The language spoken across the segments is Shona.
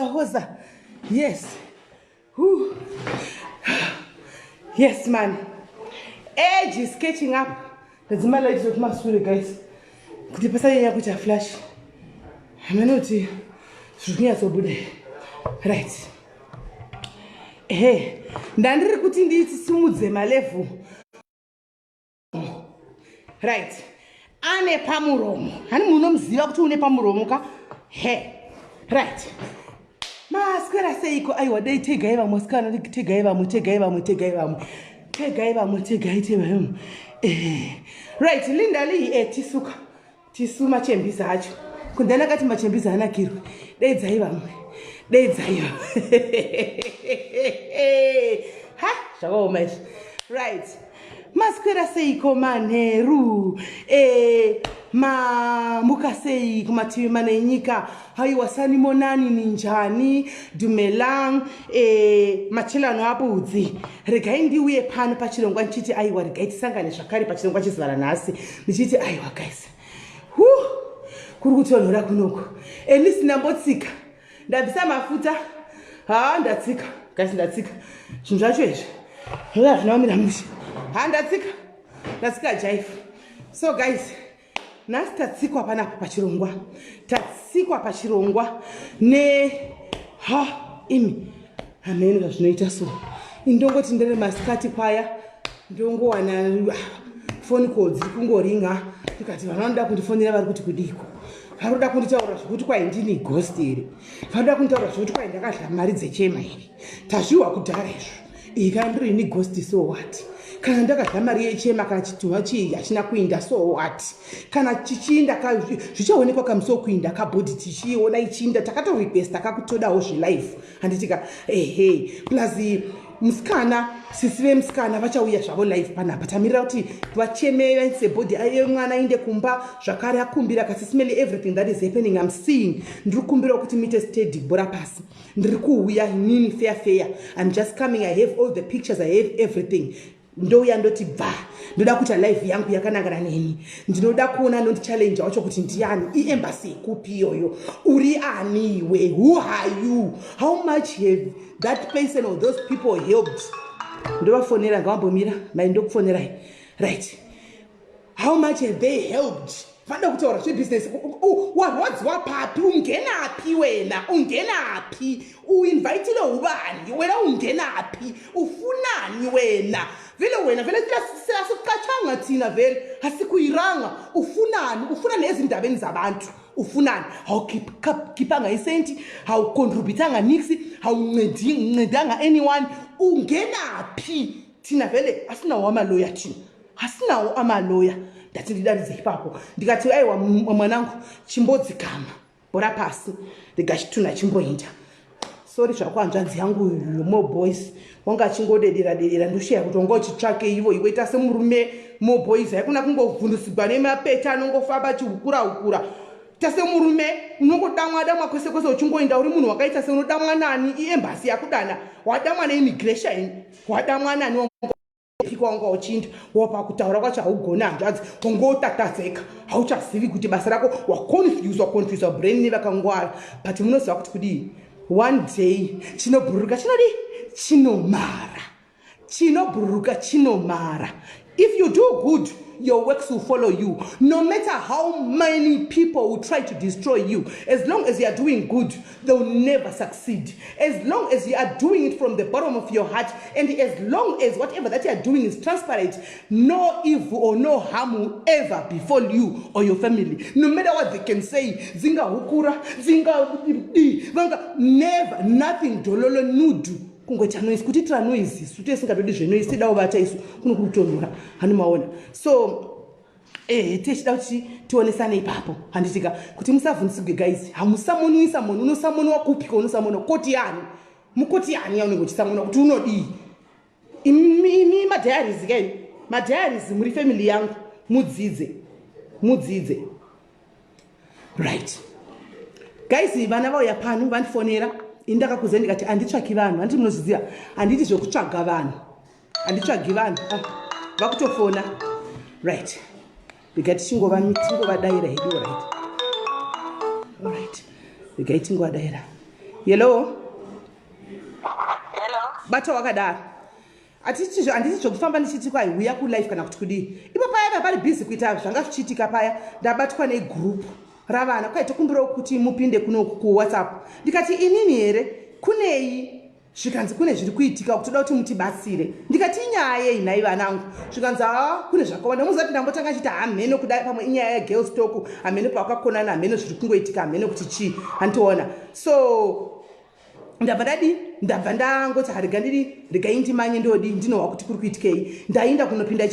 Hoza. Yes. Whew. Yes, man. Age is catching up. That's my life of my story, guys. Could you pass a flash? I'm not so good. Right. Hey, Nandri putting this smooth my level. Right. Ane pamuromo. Ane munom zilak to ne pamuromoka. Hey. Right. Masquera say, I would take a Moscana, take a Right, Linda Lee, Tisuma Chembisage. Could then I got much Chembisana Kiru. They'd say, ha, so much. Right. Masquera say, Coman, Ru, ma mukasei kumati manenyika hayi wasani monani ninjani dumelang machila no abudzi regaindi uye pano pachirongwa nchiti aiwa regaiti sangane zvakare pachirongwa chizvara nhasi nichiti aiwa guys kuri kutonhora kunoko elisi ndambotsika ndabvisa mafuta ndatsika guys ndatsika zvinhu zvacho izvi zvinaomira musha ndatsika jaifu so guys nasi tatsikwa panapo pachirongwa tatsikwa pachirongwa ne imi amene zvinoita so indongoti ndere masikati kwaya ndongowana phone calls kungoringa tikati vanoda kundifonera vari kuti kudiko vanoda kunditaura zvokuti kwai ndini ghost iri vanoda kunditaura zvokuti kwai ndakadla mari dzechema iri tazviwa kudhara izvo iyi kana ndiri ini ghost so what kana ndakadla mari yechema kana chituha chii hachina kuinda so what kana chichiinda zvichaonekwa kamuso kuinda kabhodhi tichiona ichinda takatorequest takakutodawo zvelife handitika plus musikana sisi vemusikana vachauya zvavo life panapa tamirira kuti vacheme vaise bhodhi mwana ainde kumba zvakare akumbira kasisimeli everything that is happening I'm seeing ndiri kukumbira kuti muite steady bora pasi ndiri kuuya nini fair I'm just coming I have all the pictures I have everything ndouya ndoti bva ndoda kuita live yangu yakanangana neni ndinoda kuona noti challenge wacho kuti ndiani iembassy kupi iyoyo uri aniwe who are you how much have that person or those people helped ndovafonera ngavambomira mai ndokufonerai right how much have they helped vanoda kutaura zvebusiness warwadziwa papi ungenapi wena ungenapi uinvitile ubani wena ungenapi ufunani wena vele wena vele sasicatshanga thina vele asikuiranga ufunani ezindabeni zabantu ufunani hawukhipanga isenti hawucontributanga niksi hawuncedanga anyone ungenaphi thina vele asinawo amaloya thina asinawo amaloya ndathi ndidalize ipapo ndikathi ayiwa mwanangu chimbodzigama bora pasi ndikachituna chimboinda sorry zvako hanzvadzi yangu more boys wanga achingodedera ndosheya kuti wanga uchitsvake ivo iwoita semurume more boys haikuna kungovhundusigwa nemapeta anongofamba achihukura tasemurume unongodamwa kwese uchingoenda uri munhu wakaita seunodamwa nani iembasi yakudana wadamwa neimmigration wadamwa nani wanga uchinda wapakutaura kwacho haugona hanzvadzi wangotatadzeka hauchazivi kuti basa rako wakonfyusa brain nevakangwara but munoziva kuti kudii one day chinobhururuka chinomara if you do good your works will follow you no matter how many people will try to destroy you. As long as you are doing good, they will never succeed. As long as you are doing it from the bottom of your heart, and as long as whatever that you are doing is transparent, no evil or no harm will ever befall you or your family. No matter what they can say, zinga hukura, never, nothing dololo nudu. Kungoita noise kuti tira noise sute singatodi zvenoise dawo bata isu kunokutonora hani maona so techida kuti tionesane ipapo handitika kuti musavhunzigwe guys hamusamonwisa munhu unosamonwa kupika unosamonwa koti yani mukoti yani yaunenge uchisamonwa kuti unodii imi madiaries kai madiaries muri family yangu mudzidze right guys vana vauya pano vandifonera indakakuze ndikati anditsvaki vanhu anditi munozviziva handiti zvokutsvaga vanhu handitsvagi vanhu vakutofona right regai tingovadaira hedu right regai tingovadaira hello bata wakadaro handiti zvokufamba ndichiti kwai uya kulife kana kuti kudii ipo paya pari bhizi kuita zvanga zvichiitika paya ndabatwa negroup ravana kwai tokumbirawo kuti mupinde kuno kuwhatsapp ndikati inini here kunei zvikanzi kune zviri kuitika kutoda kuti mutibatsire ndikati inyaya yei nhai vanangu zvikanzi kune zvakawanda muzati ndambotanga chiti hamhene kudai pamwe inyaya yegirls talk hamhene pawakakonana hamhene zviri kungoitika hamhene kuti chii handitoona so ndabva ndangoti harega regai ndimanye ndodi ndinohwa kuti kuri kuitikei ndainda kunopinda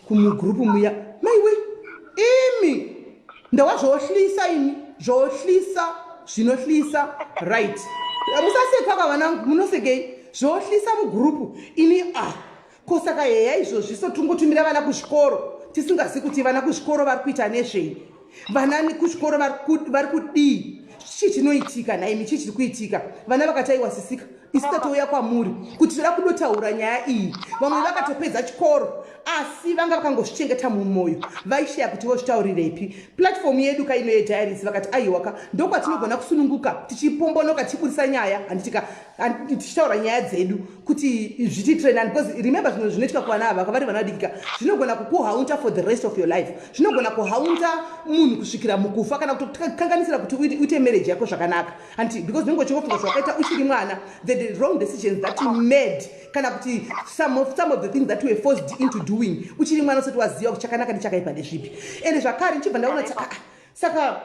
kumugrupu muya maiwe imi ndawa zvohlisa imi zvinohlisa right musaseka vanangu munosegei zvohlisa mugrupu ini kosaka heya izvozvi so tungotumira vana kuzvikoro tisingazivi kuti vana kuzvikoro vari kuita nezvei vana kuzvikoro vari kudii chii chinoitika naimi chii chiri kuitika vana vakataiwa sisika isitotouya kwamuri kuti toda kudotaura nyaya iyi vamwe vakatopedza chikoro asi vanga vakangozvichengeta mumwoyo vaisheya kuti vozvitaurireipi platform yedu kaino yediaries vakati aiwaka ndokwatinogona kusununguka tichipombonoka tichibudisa nyaya tichitaura nyaya dzedu kuti zvititrenani because remember zvinhu zvinoitika kuvana ava vakavari vana vadikika zvinogona kukuhaunta for the rest of your life zvinogona kuhaunta munhu kusvikira mukufa kana kutokanganisira kuti uite marriage yako zvakanaka because nenge uchingofunga zvakaita uchiri mwana the wrong decisions that you made kana kuti some of the things that you were forced into doing uchiri mwana usati waziva kuti chakanaka ndichakaipa ndezvipi ende zvakare ndichibva ndaona saka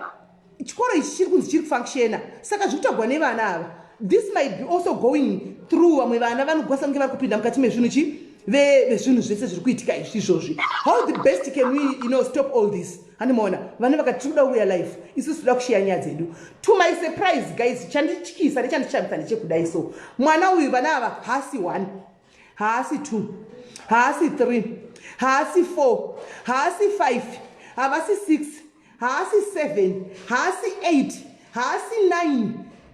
chikoro ichi chiri kunzi chiri kufunctiona saka zviri kutogwa nevana ava this might be also going through vamwe vana vanogwasange vari kupinda mukati mezvinhu vezvinhu zvese zviri kuitika izvozvi how the best can we stop all this handimaona vana vakati tiri kuda kuuya life isusu toda kushiya nyaya dzedu to my surprise guys chandityisa nechandishamisa ndechekudai so mwana uyu vana ava haasi 1 haasi 2 haasi 3 haasi 4 haasi 5 havasi 6 haasi 7 haasi 8 haasi 9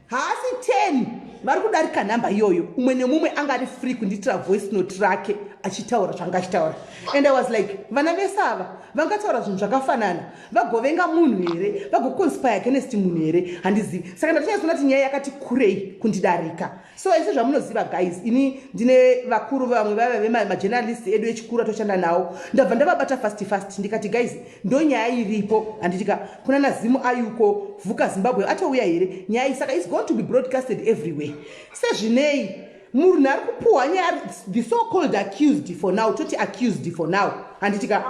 haasi 10 vari kudarika nhamba iyoyo umwe nemumwe anga ari free kunditira voice note rake achitaura zvanga achitaura and I was like vana vese ava vangataura zvinhu zvakafanana vagovenga munhu here vagoconspire against munhu here handizivi saka ndatinyatsoona kuti nyaya yakati kurei kundidarika so ese zvamunoziva guys ini ndine vakuru vamwe vava vemajournalist edu echikuru atoshanda nawo ndabva ndavabata fast ndikati guys ndo nyaya iripo handitika kuna nazimu ayuko vhuka zimbabwe atouya here nyaya iyi saka is going to be broadcasted everywhere sezvinei munhu ari kupuhwa nyaya the so called accused for now toti accused for now handitika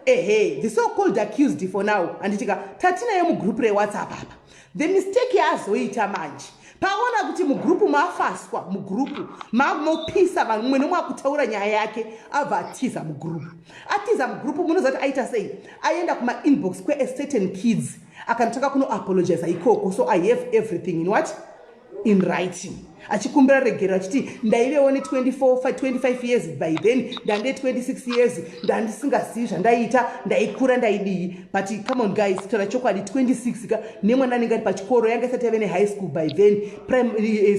the so called accused for now handitika tatinaye mugrupu rewhatsapp apa the mistake yaazoita manje paona kuti mugrupu mafaswa mugrupu mamopisa vanhu mumwe nomwe akutaura nyaya yake abva atiza mugrupu munozati aita sei aenda kuma-inbox kwe-certain kids akanataka kunoapologiza ikoko. So I have everything in what? In writing. Achikumbira regero achiti ndaivewo ne25 years by then, ndande 26 years, ndandisingazivi zvandaita, ndaikura ndaidii. But come on guys, tora chokwadi 26 ka nemwana anenge ari pachikoro, yanga isati yave high school by then,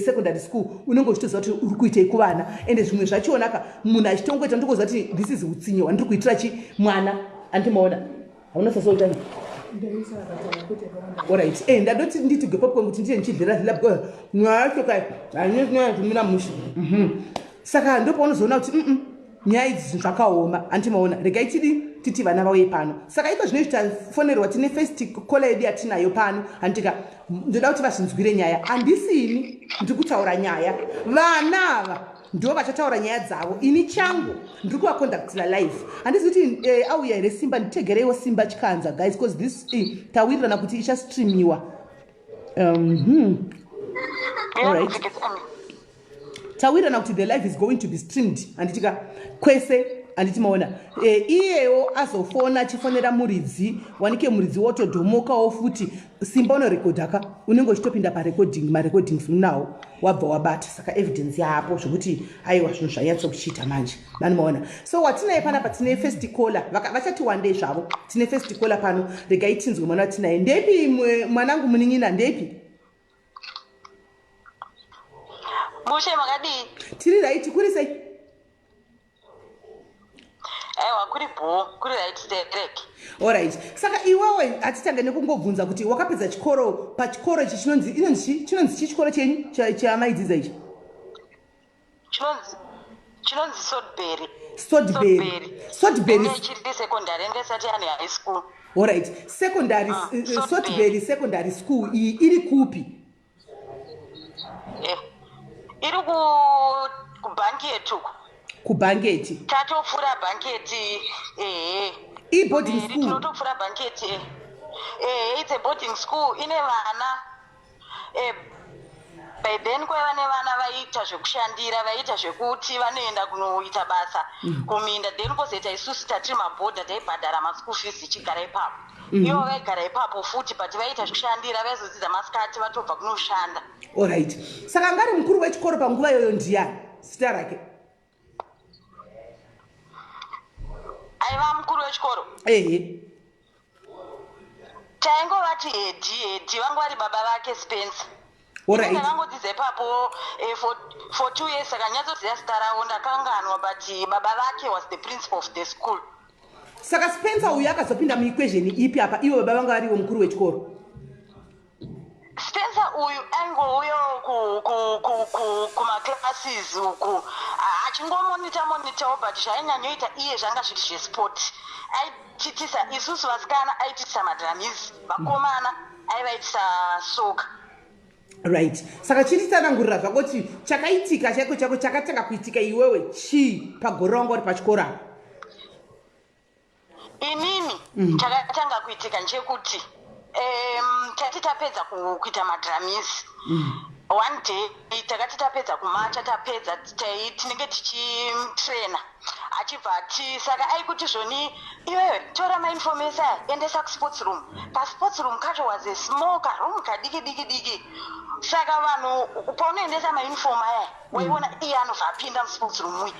secondary school, unenge uchitoziva kuti uri kuitei kuvana. Ende zvimwe zvachionaka munhu achitongoita ndikoziva kuti this is utsinye wandiri kuitira mwana andimaona. Haunosasoutani? Alright, ndadoti nditi popcorn kuti ndiye ndichidhira because mwachoka anyezvimira mushi. Saka ndipo unozoona kuti nyaya idzi zvakaoma andimaona. Regai titi vana vauye pano. Saka iko zvinoita fonerwa tine first call yedu yatinayo pano andika ndoda kuti vazvinzwire nyaya. Handisini ndikutaura nyaya. Vana ava ndo vachataura nyaya dzavo. Ini changu ndiri kuvaconductira live. Handisi kuti auya here Simba nditegereiwo Simba chikanza guys because this tawirirana kuti ichastreamiwa. Alright. Tawirirana kuti the live is going to be streamed anditika kwese anditimaona. Iyewo azofona chifonera muridzi wanike muridzi wotodhomokawo futi Simba unorekodhaka unenge uchitopinda marecordings unawo wabva wabata. Saka evidence yapo zvokuti aiwa zvinhu zvanyatso kuchiita manje vanomaona. So watinaye panapa tine first caller vachati wandei zvavo. Tine first caller pano. Regai tinzwe mwana watinaye. Ndepi mwanangu munin'ina ndepi? Mushe makadi. Tiri right kuri sei? Kuri right direct. Alright. Saka iwewe atitanga nekungobvunza kuti wakapedza chikoro pachikoro ichi chinonzi chikoro chenyu chamaidzidza ichi? Chinonzi Sodbury. Sodbury. Chiri secondary ngesati ane high school. Alright. Secondary Sodbury secondary school iri kupi? Iri kubhangi yetu. Kubhangeti. Tatopfura bhanketi boarding school. Tinotopfura bhanketi. It's a boarding school ine vana. By then kwaiva nevana vaiita zvekushandira, vaiita zvekuti vanoenda kunoita basa kuminda. Then kwozoita isusu tatiri mabhodha taibhadhara maschool fees tichigara ipapo. Ivo vaigara ipapo futi but vaiita zvekushandira vaizodzidza masikati vatobva kunoshanda. Alright. Saka ngari mukuru wechikoro panguva iyoyo ndiani? Zita rake? Aiva mukuru wechikoro? Taingovati Hedi vangu vari baba vake Spencer. Alright. Ndakangodzidza ipapo for 2 years saka nyatsoziva zita ravo ndakanganwa but baba vake was the principal of the school. Saka Spencer uyu akazopinda muequation ipi apa ivo baba vanga variwo mukuru wechikoro? Spencer uyu aingouyo kumaclasses uku achingomonitawo but zvainyanyoita iye zvanga zviri zvesport. Aititisa isusu vasikana aititisa madramisi, vakomana aivaitisa soka. Right. Saka chititsanangurira zvakoti chakaitika chako chakatanga kuitika iwewe pagore wanga uri pachikora? Inini chakatanga kuitika nchekuti tati tapedza kuita madramisi. One day takati tapedza kumacha tapedza tinenge tichitraina achibva ati saka aikuti zvoni iwewe tora mainfomu ese aya endesa kusports room. Pasports room kacho was a smoker room kadiki. Saka vanhu paunoendesa mainfomu aya waiona iye anobva apinda musports room uyu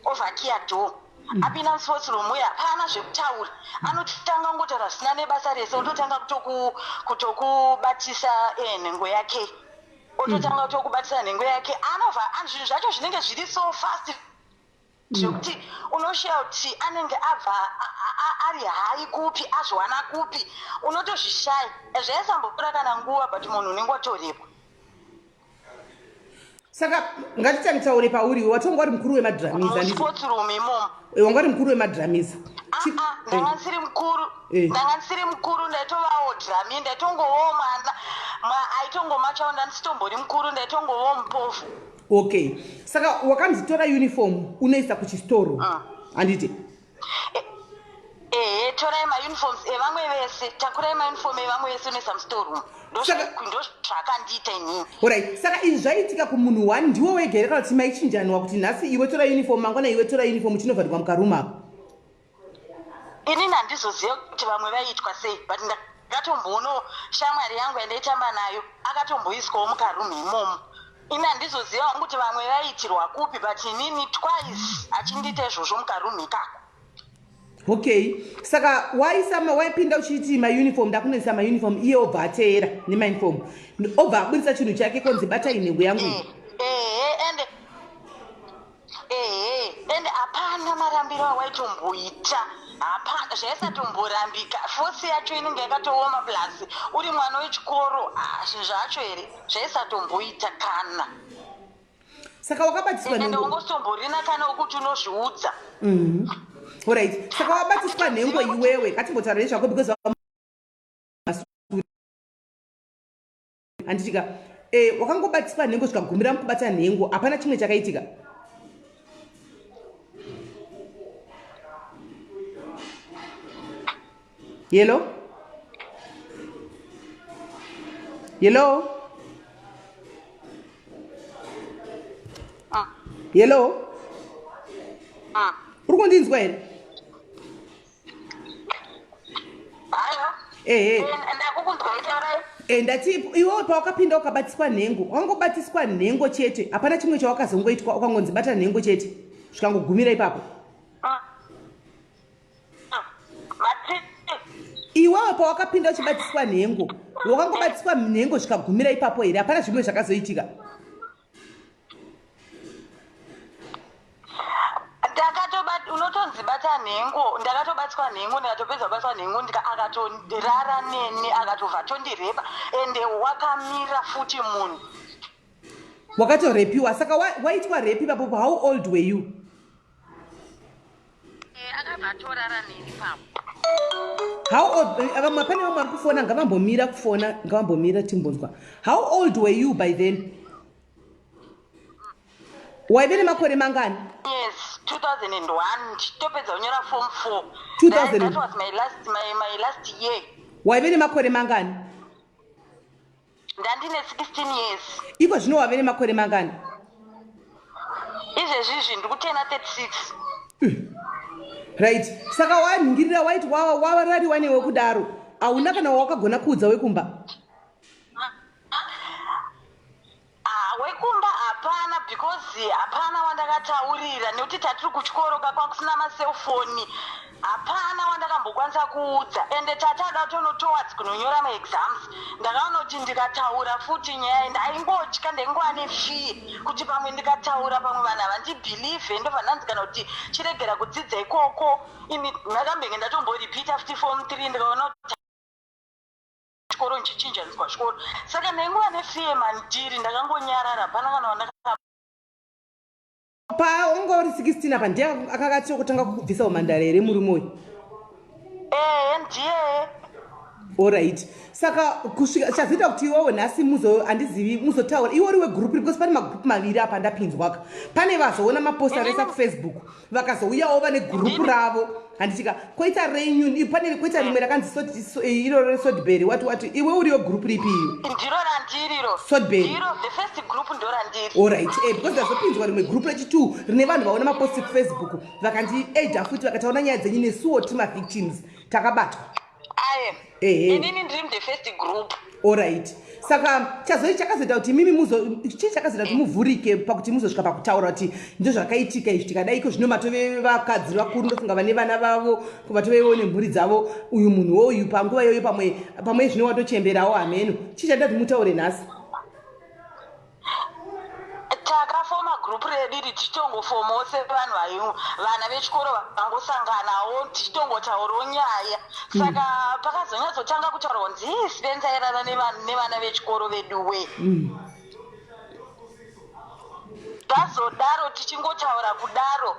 ovhakiya door. Apinda musports room uyu hapana zvekutaura, anotanga ngotaura zvisina nebasa rese, ototanga kutokubatisa nhengo yake. Ototanga kutokubatisa nhengo yake, anobva zvinhu zvacho zvinenge zviri so fast zvekuti unoshiya kuti anenge abva ari hai kupi, azviwana kupi, unotozvishaya. Zvaisambopfuura kana nguva but munhu unenge watorepo. Saka ngatitangitaure pauri watonga wari mukuru wemadramisa musports room imomo. Wanga uri mukuru wemadramisa? Ndanga ndisiri mukuru ndaitovawo drami, ndaitongovawo mwana aitongomachawo ndandisitombori mukuru, ndaitongovawo mupofu. Okay. Saka wakanditora uniform unoisa kuchistoro handiti? Torai mauniforms evamwe vese, takurai mauniform evamwe vese unoisa mustoreroom. Ndozvakandiita inini. Alright. Saka izvi zvaitika kumunhu one ndiwo wega kana kuti maichinjanwa kuti nhasi iwe tora uniform mangwana iwe tora uniform chinovharirwa mukaruma ako? Inini handizoziva kuti vamwe vaiitwa sei but ndakatombono shamwari yangu yandaitamba nayo akatomboiswawo mukarumu imomo. Ini handizoziva hangu kuti vamwe vaiitirwa kupi, but inini twice achindiita izvozvo mukarumu ikako. Okay, saka waipinda uchiti mauniform ndakunoisa mauniform iye obva ateera nemauniform obva abudisa chinhu chake konzi batai nhengo yangu ende hapana marambiro awaitomboita, hapana zvaisatomborambika. Fosi yacho inenge yakatooma plus uri mwana wechikoro, zvinhu zvacho here zvaisatomboita kana. Saka wakabatiswa ende ungotomborina kana ukuti unozviudza. Alright, saka wabatiswa nhengo iwewe katimbotaura nezvako because handitika wakangobatiswa nhengo zvikagumira mukubata nhengo, hapana chimwe chakaitika. Hello? Hello? Hello? Uri kundinzwa here? Ndati iwewe pawakapinda ukabatiswa nhengo, wangobatiswa nhengo chete, hapana chimwe chawakazongoitwa, ukangonzi bata nhengo chete zvikangogumira ipapo. Iwewe pawakapinda uchibatiswa nhengo, wakangobatiswa nhengo zvikagumira ipapo here, hapana zvimwe zvakazoitika. Unotonzibata nhengo, ndakatobatswa nhengo, ndikatopedza kubatswa nhengo akatorara nene akatobva tondireba, ende wakamira futi munhu. Wakatorepiwa, saka waitwa repi ipapo. How old were you? Akabva torara nene papo. How old? Pane vamwe vari kufona, ngavambomira kufona, ngavambomira timbonzwa. How old were you by then? Waive nemakore mangani? Yes, 2001. Topedza unyora form 4. 2000. That was my last year. Waive nemakore mangani? Ndandine 16 years. Iko zvino wave nemakore mangani? Izvezvizvi ndikutena 36. Right. Saka wanhingirira waiti wavarariwa newe kudaro, hauna kana wakagona kuudza wekumba? Wekumba hapana, because hapana wandakataurira, nekuti tatiri kuchikoro kwakusina maselfoni. Hapana wandakambokwanisa kuudza, ende tatada towards kunonyora maexams. Ndakaona kuti ndikataura futi nyaya ndaingotya, ndaingova nefear kuti pamwe ndikataura pamwe vanhu havandibhilievhe, ndobva ndanzi kana kuti chiregera kudzidza ikoko. Ini ndakambenge ndatomboripita futi form 3 ndikaona kuti chikoro nchichinjaniswa chikoro. Saka ndaingova nefear mandiri, ndakangonyarara hapana kana wandaka paunga uri 16 apa ndiye akakati kutanga kubvisa umhandara here murume uyu? Ndiye. Alright, saka kusvika chazoita kuti iwewe nhasi handizivi muzotaura iwe uri wegrupu, because pane magrupu maviri apa ndapinzwaka. Pane vazoona maposta resa kufacebook vakazouyawo vane grupu ravo, handitika koita reunion, koita rimwe rakanzi iro resodbury wati iwe uri wegrupu ripi iyo? Ndiro randiriro. Sodbury. Ndiro, the first group ndo randiri. Alright, because ndazopinzwa rimwe grupu rechi2 rine vanhu vaona maposti kufacebook vakandiedha futi vakataona nyaya dzenyu nesuwo tima victims takabatwa. Inini ndiri the first group. Alright, saka chakazoita kuti mimi chii chakazoita kuti muvhurike pakuti muzosvika pakutaura kuti ndo zvakaitika izvi tikadaiko zvino matove vakadzi vakuru ndofunga vane vana vavo vatovewo nemhuri dzavo, uyu munhu woyu panguva iyoyo pamwe zvino watochemberawo hameno. Chii chaida kuti mutaure nhasi? Takafoma group rediri tichitongofomawo sevanhu vana vechikoro vakangosanganawo tichitongotaurawo nyaya. Saka pakazonyatsotanga kutaurwa kunzi Spencer airara nevana vechikoro veduwe. Tazodaro tichingotaura kudaro,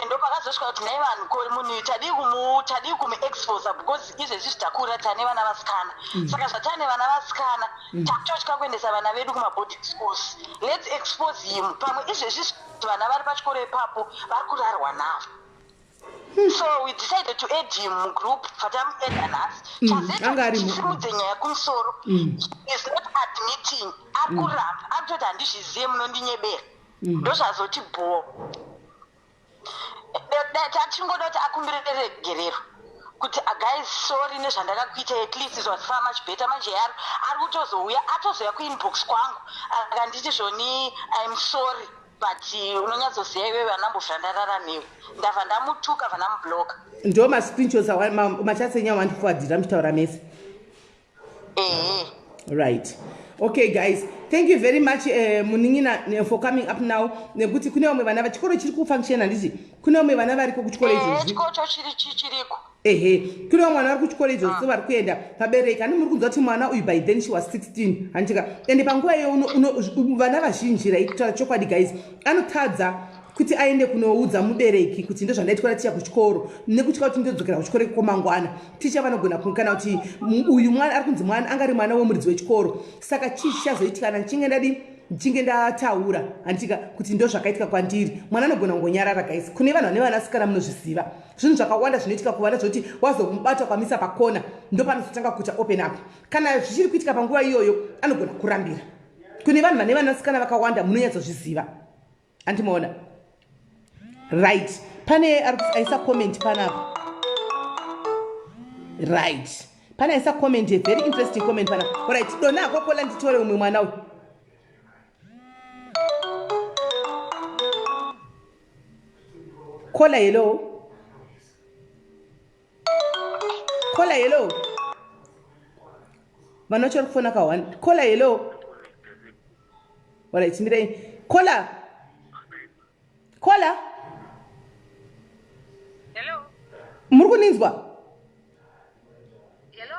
ndo pakazosvika kuti nai vanhu munhu tadii kumuexposa because izvezvi zvitakura tane vana vasikana. Saka zvatane vana vasikana takutotya kuendesa vana vedu kumaboarding schools. Let's expose him. Pamwe izvezvi vana vari pachikoro ipapo vari kurarwa navo. So we decided to add him mugroup. Fatamuedha nhasi. Chasimudze nyaya kumusoro. Is not admitting. Akuramba. Akutoti handizvizive munondinyebera. Ndo zvazoti bho. Tachingoda kuti akumbire regerero. kuti guys sorry nezvandakakuita at least zvazifaa much better manje ari kutozouya atozoya kuinbox kwangu akanditi zvoni I'm sorry but unonyatsoziva iwewe anambozvandarara newe ndabva ndamutuka bva ndamubloka ndo mascreenshots machatsenya wandifuadhira muchitaura mese right. Okay guys, thank you very much Muningina for coming up now. Nekuti kune vamwe vana chikoro chiri kufunction handiti kune vamwe vana variko kuchikoro izvozvi chikoro chiriko kune vamwe vana vari kuchikoro izvozvi vari kuenda vabereki ani muri kunzwa kuti mwana uyu by then she was 16 handika ende panguva iyo vana vazhinji raitaura chokwadi guys anotadza kuti aende kunoudza mubereki kuti ndo zvandaitwara ticha kuchikoro nekutya kuti ndodzokera kuchikoro kwamangwana ticha vanogona kana kuti uyu mwana ari kunzi mwana angari mwana wemuridzi wechikoro saka chii chichazoitikana ndichinge ndataura handitika kuti ndo zvakaitika kwandiri mwana anogona kungonyarara guys kune vanhu vane vanasikana munozviziva zvinhu zvakawanda zvinoitika kuvana zvokuti wazomubata kwamisa pakona ndo panozotanga kuita open up kana zvichiri kuitika panguva iyoyo anogona kurambira kune vanhu vane vanasikana vakawanda munonyatsozviziva handimaona. Right. Pane aisa comment panapa. Right. Pane aisa comment, a very interesting comment panapa. Alright, dona kwa kola nditore umwe mwana uyu. Kola hello. Kola hello. Vanochora kufona kawanda. Kola hello. Alright, ndire. Kola. Kola. Muri kuninzwa? Hello,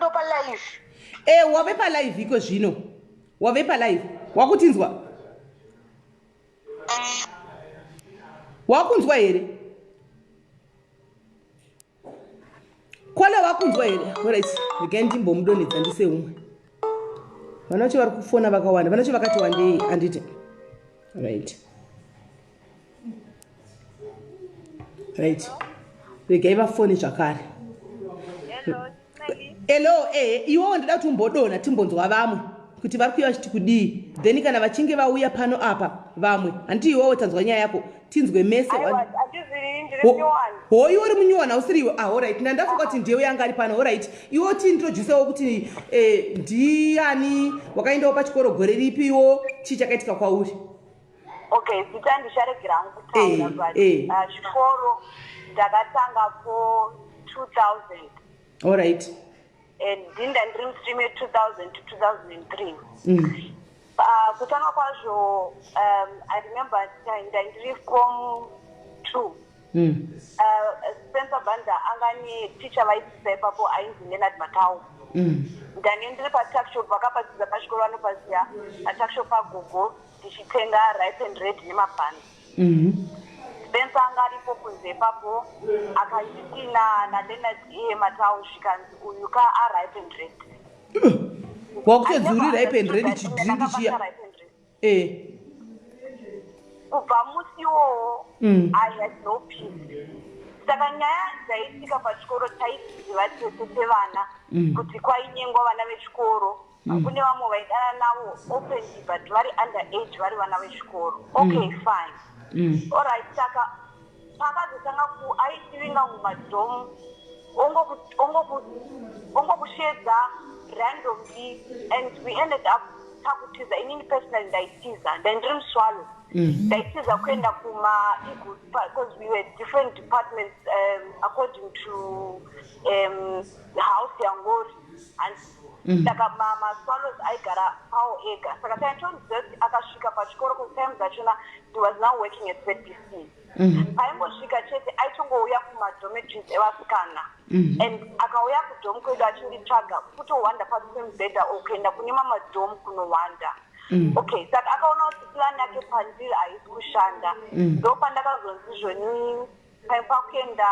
pa live. Wave pa live iko zvino. Wave pa live. Wakutinzwa? Wakunzwa here? Kwala wakunzwa here? Alright, ndikaenda ndimbomudonedza ndise umwe. Vanacho vari kufona vakawanda. Vanacho vakati wandei anditi. Right. Right. Regai vafoni zvakare. Hello, iwo ndida kuti umbodona timbonzwa vamwe kuti vari kuuya vachiti kudii then kana vachinge vauya pano apa vamwe handiti iwowo tanzwa nyaya yako tinzwe mese hoyu uri munyuwana hausiriwe alright ndandafunga kuti ndiye yanga ari pano alright iwo tiintroducewo kuti ndiani wakaendawo pachikoro gore ripiwo chii chakaitika kwauri. Okay, zita ndisharegera hangu kutaura but chikoro ndakatanga po 2000. Alright. And ndinda ndiri mustream 2000 to 2003. Kutanga kwazvo I remember ndiri form 2. Spencer Banda angani teacher vaisisa ipapo ainzi Leonard Matau. Ndange ndiri patakshop vakapadzidza pachikoro vanopaziya atakshop agogo ndichitenga ripe and red nemabhani. Spencer anga aripo kunze ipapo akanditi naLeonard Matau zvikanzi uyu ka aripe and red. Wakutedzuri ripe and red chidringi chiya. Kubva musi iwowo I had no peace. Saka nyaya dzaitika pachikoro taiziva tese sevana kuti kwainyengwa vana vechikoro kune vamwe vaidana navo openly but vari under age vari vana vechikoro. Okay, fine. Alright, saka pakazotanga aitivinga mumadhomu ongokushedza randomly and we ended up takutiza inini personally ndaitiza ndandiri muswalo ndaitiza kuenda kuma-eagles because we were different departments according to the house yangori and saka maswallows aigara pawo ega saka taitoziva kuti akasvika pachikoro kutimes achona he was now working at ZBC. Paimbosvika chete aitongouya kumadhometories evasikana and akauya kudhomu kwedu achinditsvaga kutowanda pasi pemubhedha okuenda kune mamadhomu kunowanda. Okay, saka akaona kuti plan yake pandiri haisi kushanda ndo pandakazonzi izvoni pakuenda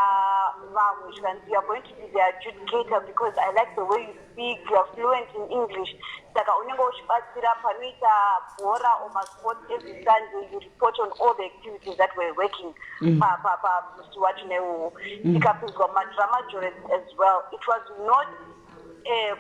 vamwe zvikanzi you are going to be the adjudicator because I like the way you speak, you are fluent in English. Saka unenge uchibatsira panoita bhora or masports every Sunday you report on all the activities that were working pamusi wacho neuwo. Tikapinzwa madrama journals as well. It was not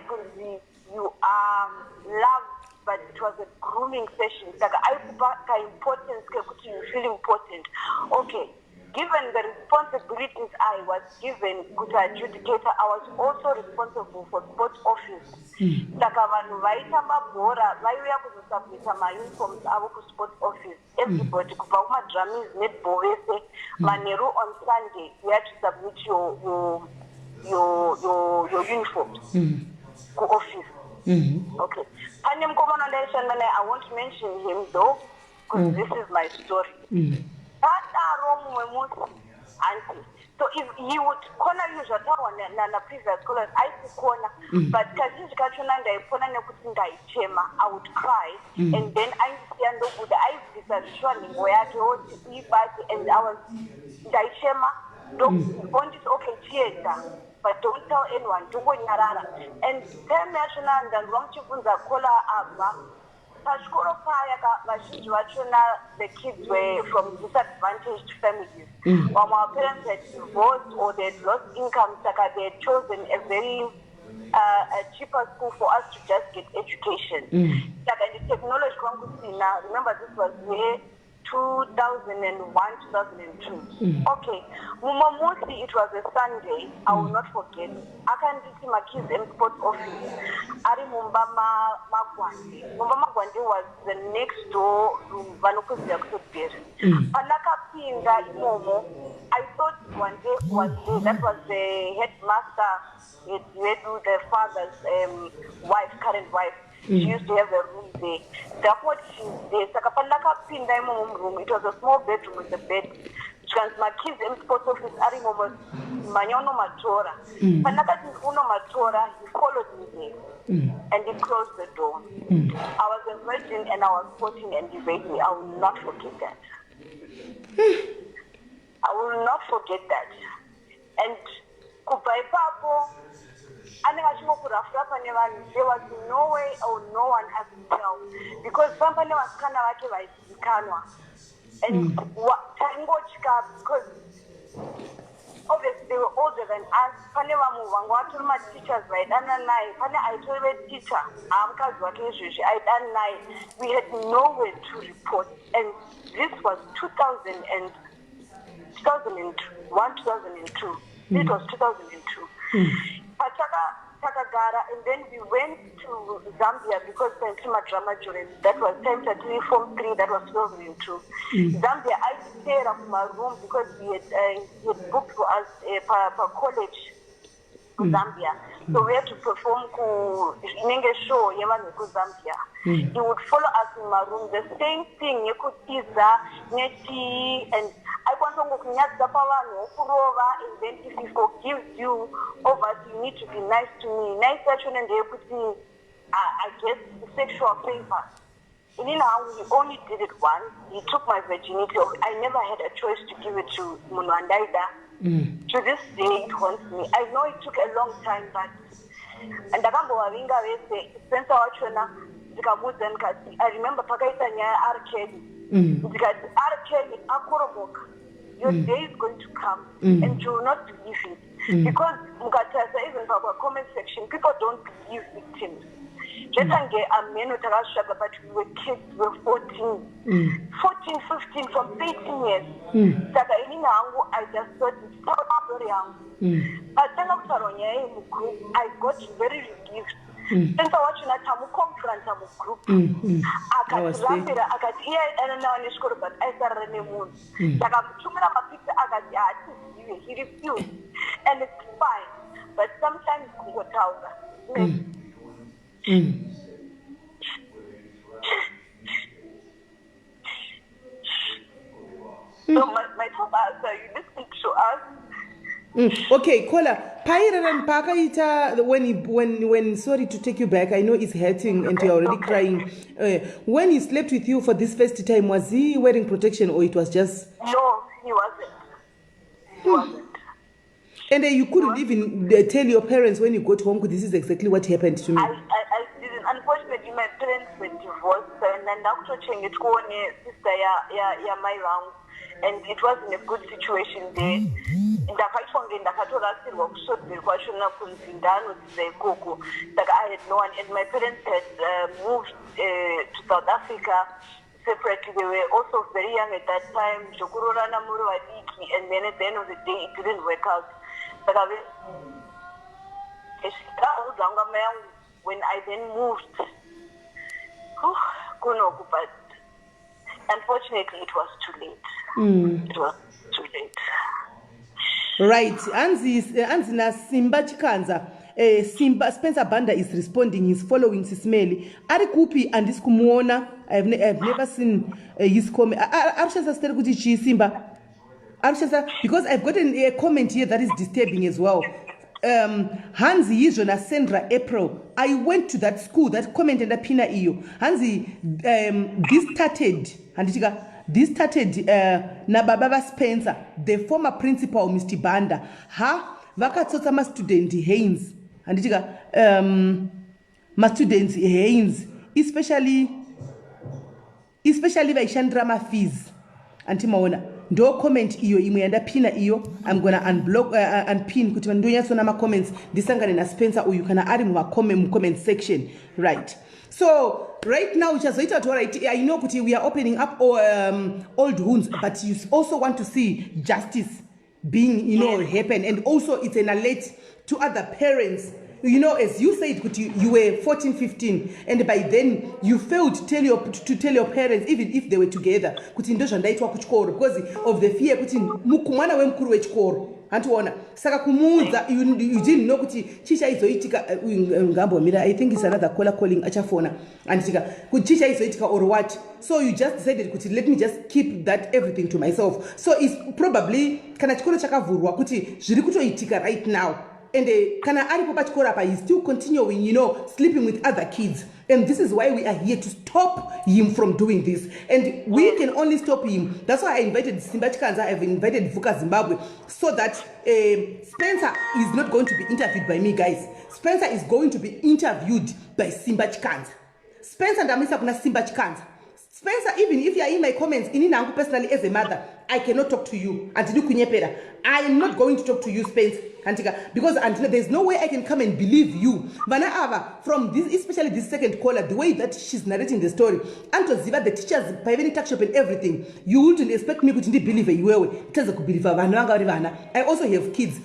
kunzi you are loved but it was a grooming session. Saka aikupa ka importance kekuti you feel important. Okay. given the responsibilities I was given kuti adjudicator, I was also responsible for sports office. Saka vanhu vaitamba bhora vaiuya kuzosubmita mauniforms avo kusports office. Everybody kubva kumadrummies netball vese manheru on Sunday you had to submit your uniforms ku office. Okay. Pane mukomana ndaishanda naye, I won't mention him though because this is my story. So if he would corner you na previous scholars I could corner, but kazhinji kachona ndaipona nekuti ndaichema, I would cry and then aisiya ndokuti aibvisa zvishwanhingo yake oti ibati and I was ndaichema ndonditi okay chienda but don't tell anyone, tongonyarara. And time yachona ndanzwa muchibvunza kola abva pachikoro paya vazhinji vachona the kids were from disadvantaged families. Vamwe our parents had divorced or they had lost income, saka they had chosen a very a cheaper school for us to just get education. Saka the technology kwangu remember this was year 2001, 2002. Okay, Mumamusi, it was a Sunday, I will not forget. I can see my kids in sports office. Ari Mumbama Magwandi. Mumbama Magwandi was the next door to Vanukuzi Akutubir. Panaka Pinda Imomo, I thought one day was there. That was the headmaster, the father's wife, current wife. She used to have a room there. That's what she's there. Sakapandaka pinda imo room. It was a small bedroom with a bed. My kids in sports office are in Manyono Matora. Pandaka Uno Matora, he followed me there. And he closed the door. I was a virgin and I was 14 and he raped me. I will not forget that. I will not forget that. And Kupai Papo, there was no way or no one has to tell because somebody was kind of like and what tango chika because obviously they were older than us. My teachers right and I told the teacher I done nine. We had nowhere to report and this was 2001, 2002. It was 2002. Takagara, and then we went to Zambia because drama during that was time 33 Form 3, that was 2002. Zambia, I stayed up in my room because he had booked for us for college in Zambia. So we had to perform in show in Zambia. He would follow us in my room. The same thing, you could neti, and I want to go and then if he forgives you over, you need to be nice to me. Nice action and they could see, I guess, sexual favor. And you know, we only did it once. He took my virginity. I never had a choice to give it to Munuandaida. To this day, it haunts me. I know it took a long time, but and I remember Pagaitanya Arkedi. Arkedi Akoroboka. Your day is going to come and you will not believe it. Because Mukatasa, even for our comment section, people don't believe victims. Just a men but we were kids, we were 14, 15, from 18 years. I just thought it's so very young. But then I got very relieved. Since I watched a conference group, I got here and now in school, but I started a moon. Like I'm too many he refused. And it's fine. But sometimes we got out. So my top answer, you listen to us. Okay, Kola. Paira and Pakaita, when sorry to take you back, I know it's hurting and you're already crying. When he slept with you for this first time, was he wearing protection or it was just? No, he wasn't. He wasn't. And you couldn't even tell your parents when you got home, this is exactly what happened to me. I didn't. Unfortunately, my parents were divorced, and then after changing it, sister, my round. And it wasn't a good situation there. I had no one, and my parents had moved to South Africa. separately. They were also very young at that time. Jokurorana Muru Adiki, and then at the end of the day, it didn't work out. But when I then moved, but unfortunately, it was too late. It was too late. Right. Anzi na Simba Chikanza. Simba Spencer Banda is responding. He's following Sismeli. Ari kupi andis kumuona. I've never seen his comment. Arshasa steri kuti Simba. Arshasa, because I've gotten a comment here that is disturbing as well. Hansi Yizo na Sandra April. I went to that school. That comment and pina iyo. Hansi, this started na Baba Spencer, the former principal Mr. Banda. Vakatsotsa ma student Haynes. Ma students Haynes, especially by Chandra fees. Antimaona. Do comment iyo imuyanda pina iyo. I'm gonna unblock unpin kuti vandonya sona ma comments disangane na Spencer uyu kana ari mu comment section, right? So right now uchazoita to right, I know kuti we are opening up old wounds, but you also want to see justice being happen, and also it's an alert to other parents. As you said, you were 14, 15, and by then you failed to tell your parents, even if they were together, because of the fear. Saka kumuza, you didn't know chicha izoitika ngambo mira. I think it's another caller calling achafona and chicha izoitika or what. So you just decided let me just keep that everything to myself. So it's probably kana chikoro chakavurwa kuti zviri kutoitika right now. And kana ari popachikora pa is still continuing, sleeping with other kids. And this is why we are here to stop him from doing this. And we can only stop him. That's why I invited Simba Chikanza. I've invited Vuka Zimbabwe, so that Spencer is not going to be interviewed by me, guys. Spencer is going to be interviewed by Simba Chikanza. Spencer ndamisa kuna Simba Chikanza. Spencer, even if you are in my comments, personally as a mother, I cannot talk to you. I am not going to talk to you, Spencer. Because there's no way I can come and believe you. From this, especially this second caller, the way that she's narrating the story, and to Ziva, the teachers, private tuck shop and everything, you wouldn't expect me to believe you. I also have kids,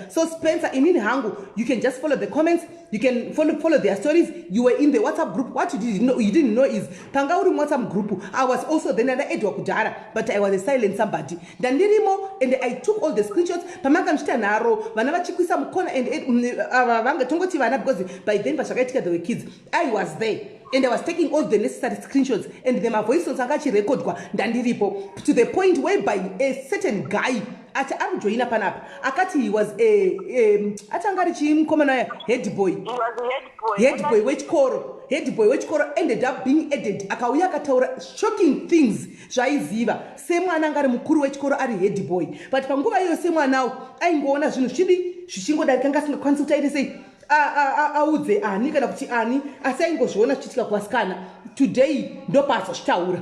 so Spencer, you can just follow the comments, you can follow their stories. You were in the WhatsApp group. What you didn't know is Tangauri WhatsApp group. I was also then under Edward Kudara, but I was a silent somebody. Dandirimo, and I took all the screenshots. Because by then they were kids. I was there. And I was taking all the necessary screenshots, and then my voice was actually recorded to the point whereby a certain guy at Joina Panap, Akati, he was a head boy. He was a head boy, which core ended up being edited. Akawiyaka shocking things. Jaiziva, same one angari mukuru which core ari head boy. But Panguva, you same one now. I'm going to Shishingo that can consult and say, auze ani kana kuti ani asayingozviona chitika kwaskana today ndo paso chitaura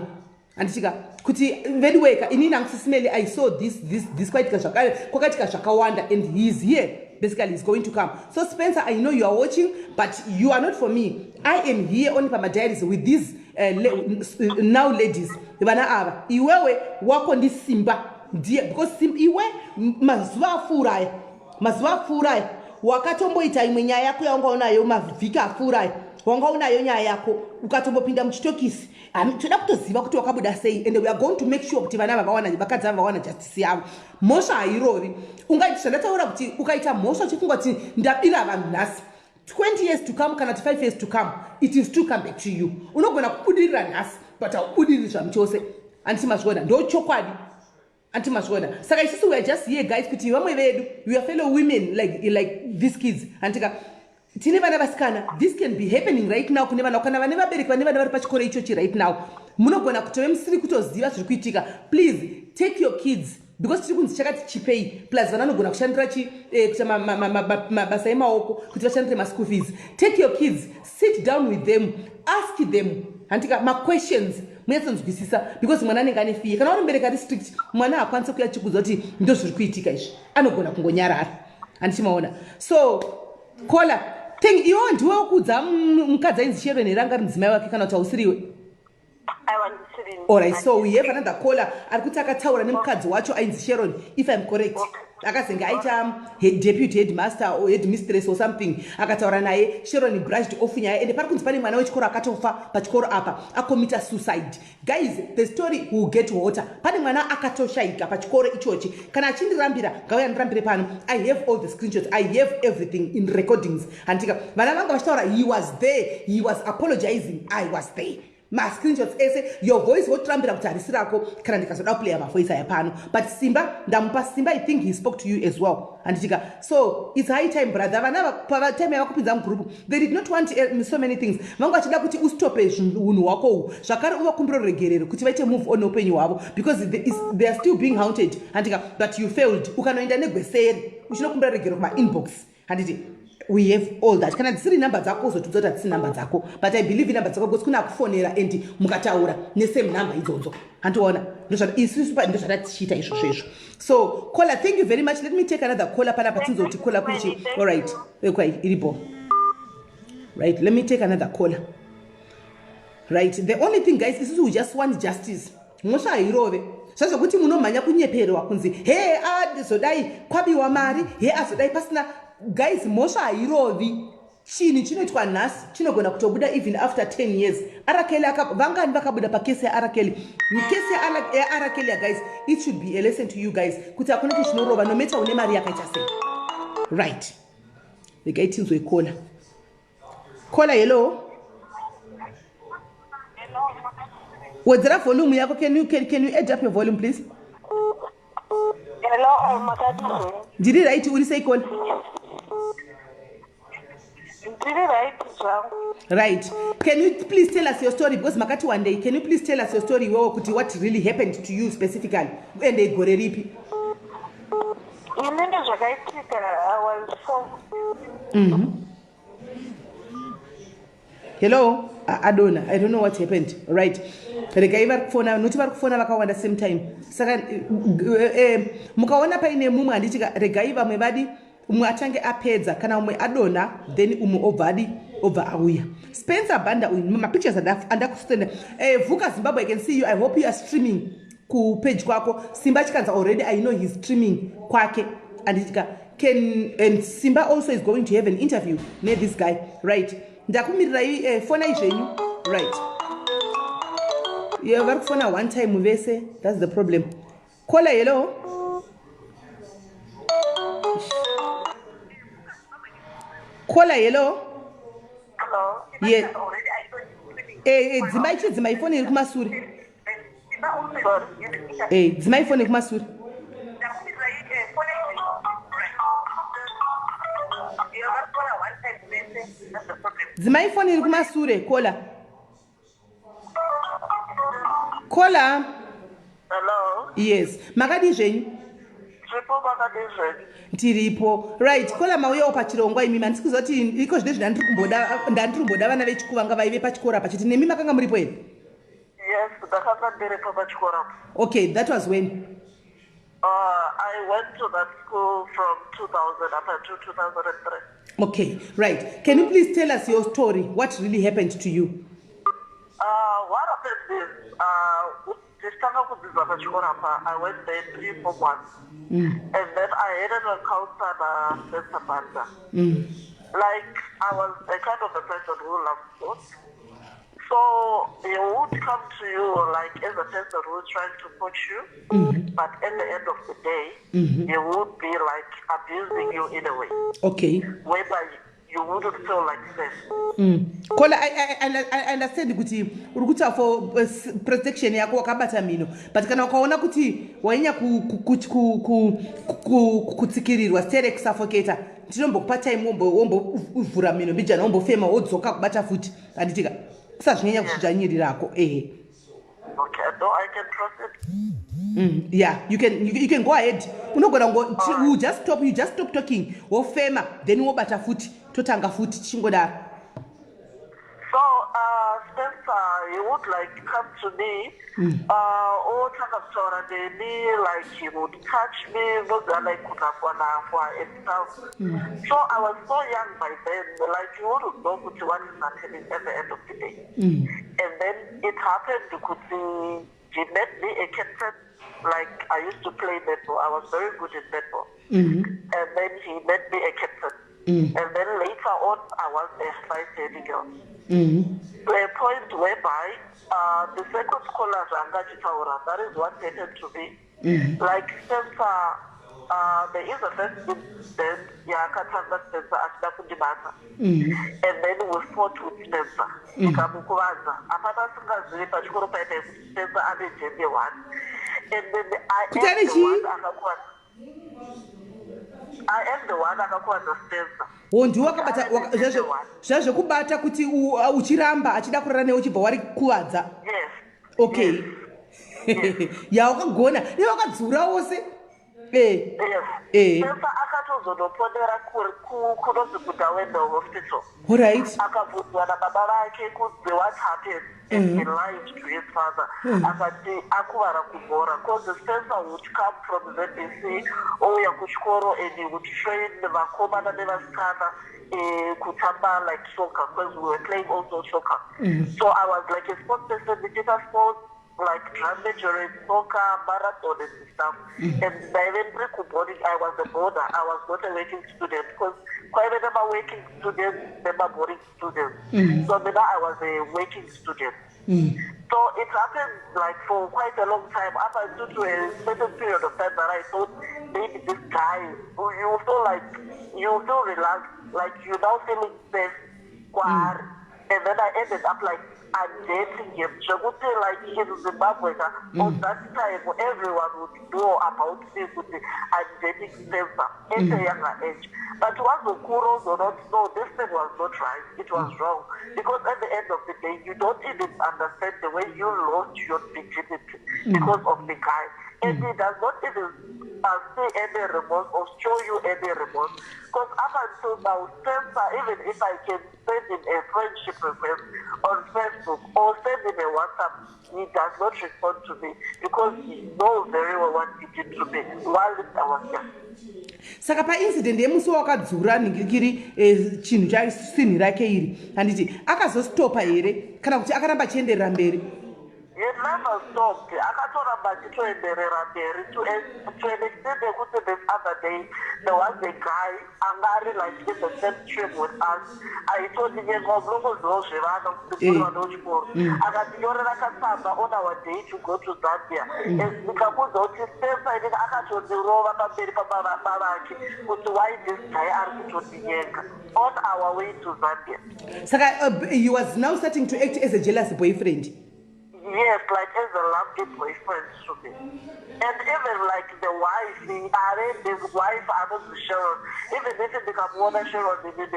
anditika kuti very weka inini angusisimeli. I saw this kwaitika zvakare kwakatika zvakawanda, and he is here. Basically, he's going to come. So Spencer, I know you are watching, but you are not for me. I am here only for my diaries with these now ladies. Iwewe wako ndi Simba, because iwe mazuva furai wakatomboita imwe nyaya yako yanga unayo mavhiki afurai, wanga unayo nyaya yako ukatombopinda muchitokisi. Toda kutoziva kuti wakabuda sei, and we are going to make sure kuti vana vavawana vakadzi vavawana justice yavo. Mhosva hairori. Ungaita ndataura kuti ukaita mhosva uchifunga kuti ndabira vanhu nhasi, 20 years to come kana 5 years to come, it is to come back to you. Unogona kubudirira nhasi, but haubudiriri zvachose. Antimazvoda ndo chokwadi. Antimazvoda. Saka isusu we are just here, guys, kuti vamwe vedu, we are fellow women like these kids. Antika tine vana vasikana, this can be happening right now. Kune vana kana vane vabereki vane vana vari pachikoro ichochi right now. Munogona kutove musiri kutoziva zviri kuitika. Please take your kids, because tiri kunzi chakati chipei, plus vana vanogona kushandira kuti mabasa emaoko kuti vashandire ma-school fees. Take your kids, sit down with them, ask them antika ma-questions munyatsanzwisisa, because mwana anenge ane fear. Kana uri mubereki ari strict, mwana hakwanisa kuya chikudzwa kuti ndo zviri kuitika izvi, anogona kungonyarara. Andichimaona. So kola iwo ndiwe wokudza mukadzi ainzi Sharon here anga ari mudzimai wake kana kuti hausiriwe? Alright, so we have another caller. Arikuti akataura nemukadzi wacho ainzi Sharon, if I'm correct. Akazenga aita deputy headmaster or headmistress or something. Akataura naye Sharon brushed off nyaya ende pari kunzi pane mwana wechikoro akatofa pachikoro apa akomita suicide. Guys, the story will get hotter. Pane mwana akatoshaika pachikoro ichochi. Kana achindirambira ngauya ndirambire pano. I have all the screenshots. I have everything in recordings. Antika vana vanga vachitaura he was there. He was apologizing. I was there. My screenshots ese your voice wotrambira kuti harisi rako kana ndikazoda kuplaya mavoice aya pano but Simba ndamupa Simba I think he spoke to you as well anditika so it's high time brother vana time yakupinza mugroup they did not want so many things vangu vachida kuti ustope unhu wako uhu zvakare uvakumbiro regerero kuti vaite move on upenyu hwavo because they are still being haunted anditika but you failed ukanoenda negweseri uchinokumbira regero kuma inbox handiti we have all that kana dzisiri number dzako uzotudzota dzisi number dzako but I believe number dzako because kuna kufonera and mukataura nesame number idzodzo handiona isusu ndozvatatichita izvozvo so caller thank you very much let me take another caller panapa tinzoti caller kuchi all right iripo right let me take another caller right the only thing guys isusu we just want justice moshairove zvazvokuti munomhanya kunyeperwa kunzi he azodai kwabiwa mari he azodai pasina guys mosha hairovi chini chinoitwa nhasi chinogona kutobuda even after 10 years Arakeli vangani vakabuda pakesi yaArakeli kesi yaArakeli guys it should be a lesson to you guys kuti hakuna kuti chinorova no matter une mari yakaita sei right regai tinzwe caller hello wedzera volume yako can you add up your volume please hello makati ndiri right uri sei caller right can you please tell us your story because makati one day can you please tell us your story kuti what really happened to you specifically and igore ripi inenge zvakaitika I was hello I don't know what happened right regai vari kufona noti vari kufona vakawanda same time saka mukaona paine mumwe handitika regai vamwe vadi umwe achange apedza kana umwe adona then umwe obva auya Spencer Banda uyu mapictures andakusenda Vuka Zimbabwe I can see you I hope you are streaming ku page kwako Simba chikanza already I know he's streaming kwake anditika and Simba also is going to have an interview near this guy right ndakumirira fona izvenyu right yeah vari kufona one time vese that's the problem caller hello caller hello yeah dzimai foni iri kumasure dzimai foni iri kumasure dzimai foni iri kumasure caller hello yes makadi zvenyu tiripo right caller mauyawo pachirongwa imi mandisi kuzoti iko zvine ndandiri vana vechikuva nga vaive pachikora pachiti nemi makanga muripo here yes ndakanga ndiripo pachikora okay that was when I went to that school from 2000 up until 2003 okay right can you please tell us your story what really happened to you what happened is I went there 3-4 months and then I had an encounter with Spencer Banda. Like I was a kind of a person who loved sports. So he would come to you like as a person who is trying to coach you, but at the end of the day, he would be like abusing you in a way. Okay. Whereby you wouldn't feel like this. Kola, I understand kuti urikuta for protection yako wakabata mino, but kana ukaona kuti wainya kutsikirirwa stere kusuffocator tinombokupa time wombo uvhura mino mbijana wombofema wodzoka kubata futi anditika kusazvinyanya kuchijanyirira rako Okay, though I can trust it. Yeah, you can go ahead. Unogona ngo you just stop talking. Wofema then wobata futi totanga futi chingoda. So Spencer, he would like come to me or like he would touch me, like and stuff. So I was so young by then, like you wouldn't know what is happening at the end of the day. And then it happened because he made me a captain. Like I used to play netball. I was very good in netball. And then he made me a captain. And then later on, I was a vice girl. To a point whereby the second scholar, that is what happened to me. Like since there is a first incident, Katanga Spencer Ashida Kundibata. And then we fought with Spencer. Kamukuwaza. Apata Singazi, Pachikoro Pete, Spencer Ade JB1. And then I am the one akakuwadza Spencer. Ndiwe wakabata zvazvekubata kuti uchiramba achida kurara newe uchibva wari kuwadza. Yes. Okay. Ya wakagona iwe wakadzura wose. Yes. Spencer akatozondoponera kunozi kuDawenda hospital. All right. Akabvunzwa nababa vake kunzi what happened. And he lied to his father. Akati akuvara kubhora. Because Spencer would come from ZBC, ouya kuchikoro, and he would train vakomana nevasikana kutamba like soccer, because we were playing also soccer. So I was like a sports person, digital sports, like drum major, soccer, marathon and stuff. And by then I was a boarder. I was not a working student because quite a number working students, never boarding students. So then I was a working student. So it happened like for quite a long time. Up until to a certain period of time that I thought maybe this guy, you feel relaxed, like you now feeling safe. And then I ended up like I'm dating him. Like in Zimbabwe, on that time everyone would know about me. I'm dating Spencer at a younger age. But once the Kuros do not know, this thing was not right. It was wrong. Because at the end of the day, you don't even understand the way you lost your virginity because of the guy. And he does not even see any remorse or show you any remorse. Because up until now, Spencer, even if I can send him a friendship request on Facebook or send him a WhatsApp, he does not respond to me because he knows very well what he did to me while I was young. Saka pa incident yemusi wakadzura ningikiri chinhu chasini rake iri handiti akazostopa here kana kuti akaramba achienderera mberi. He never stopped. Akatoramba achitoenderera mberi to an extent that this other day there was a guy angari like in the same trip with us. I told him ngomlongozozvevana kuti vanochikoro akatinyorera katsamba on our day to go to Zambia. Ndikabvunza kuti Spencer inenge akatondirova pamberi pababa vake kuti why this guy ari kutondiyenga on our way to Zambia. Saka he was now starting to act as a jealous boyfriend. Yes, like as a lovely boyfriend to me. And even like the wife, his wife, I was Sharon. Even if it became one Sharon, because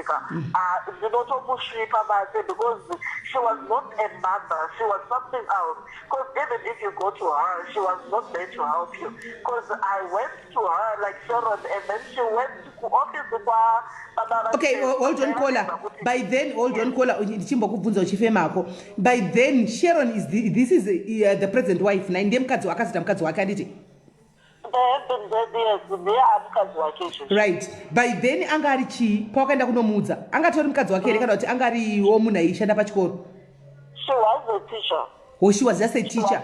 she was not a mother, she was something else. Because even if you go to her, she was not there to help you. Because I went to her like Sharon, and then she went to office with her. Okay, hold on, caller. By then, hold on, caller. By then, Sharon is this is the present wife. They have been there, yes, right. By then, angari chi pokaenda kunomudza. Angatori mukadzi wake kana kuti angari wo munhu aishanda pachikoro. She was a teacher. Oh, she was just a teacher.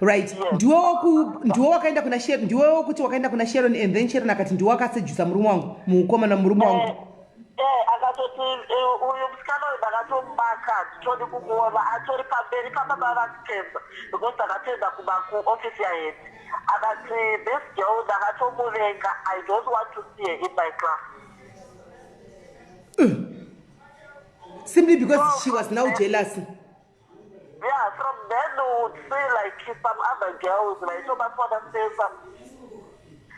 Right. Ndiwo wakaenda kuna Sharon, ndiwo kuti wakaenda kuna Sharon and then Sharon akati ndiwo akasejusa murume wangu, mukoma murume wangu. Akatoti uyu musikana uyu ndakatomubaka nditodi kumuona atori pamberi pababa vakitenda because ndakatenda kuofisi yahead. Akati this girl ndakatomuvenga, I don't want to see her in my class. Simply because she was now jealous. Yeah, from then we would see like some other girls like so much want to say something.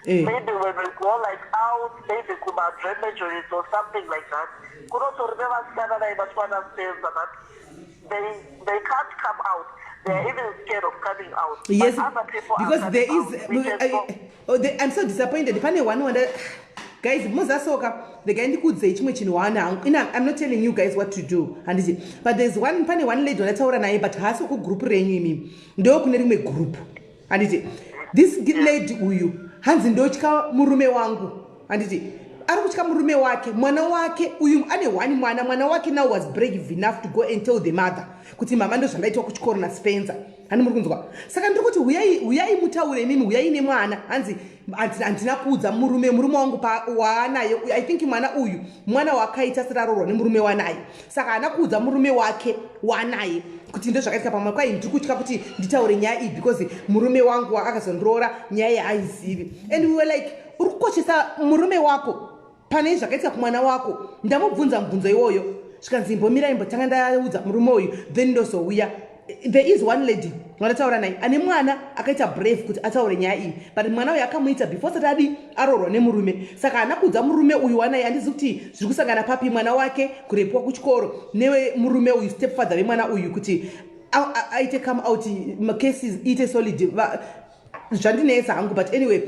Maybe when we go like out, maybe kuba dreamages or something like that. They can't come out. They are even scared of coming out. Yes, because there is. I'm so disappointed. Guys, the guy ndikudze chimwe chinhu I'm not telling you guys what to do. But there's one lady ndataura naye but haasi kugroup renyu imimi. Ndo kune rimwe group. This lady uyu hanzi ndotya murume wangu. ari kutya murume wake, mwana wake uyu ane one mwana wake now was brave enough to go and tell the mother kuti mama ndo zvandaitwa kuchikoro naSpencer. Hani muri kunzwa? Saka ndiri kuti huyai mutaure mimi, huyai nemwana. Hanzi handina kuudza murume wangu waanaye. I think mwana wakaita sirarorwa nemurume wanaye. Saka hana kuudza murume wake waanaye kuti ndo zvakaitika pamwe kwai ndiri kutya kuti nditaure nyaya iyi because murume wangu akazondorora nyaya yaaizivi. And we were like, uri kukoshesa murume wako pane zvakaitika kumwana wako. Ndamubvunza mubvunzo iwoyo. Zvikanzi imbomirai imbotanga ndaudza murume uyu then ndozouya. There is one lady wandataura naye ane mwana akaita brave kuti ataure nyaya iyi, but mwana uyu akamuita before satadi arorwa nemurume. Saka hana kuudza murume uyu wanaye. Handizi kuti zviri kusangana papi mwana wake kurepwa kuchikoro newe murume uyu stepfather vemwana uyu kuti aite come out cases ite solid zvandinetsa hangu. But anyway,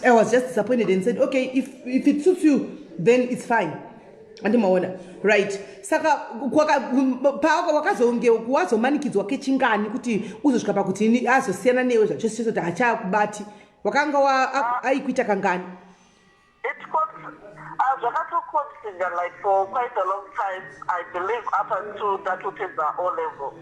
I was just disappointed and said okay, if it suits you then it's fine. Andimaona right. Saka wakazonge wazomanikidzwa kechingani kuti uzosvika pakuti azosiyana newe zvachose kuti hachakubati. Wakanga aikuita kangani? Zvakatoconsider like for quite a long time, I believe up until that was the O level.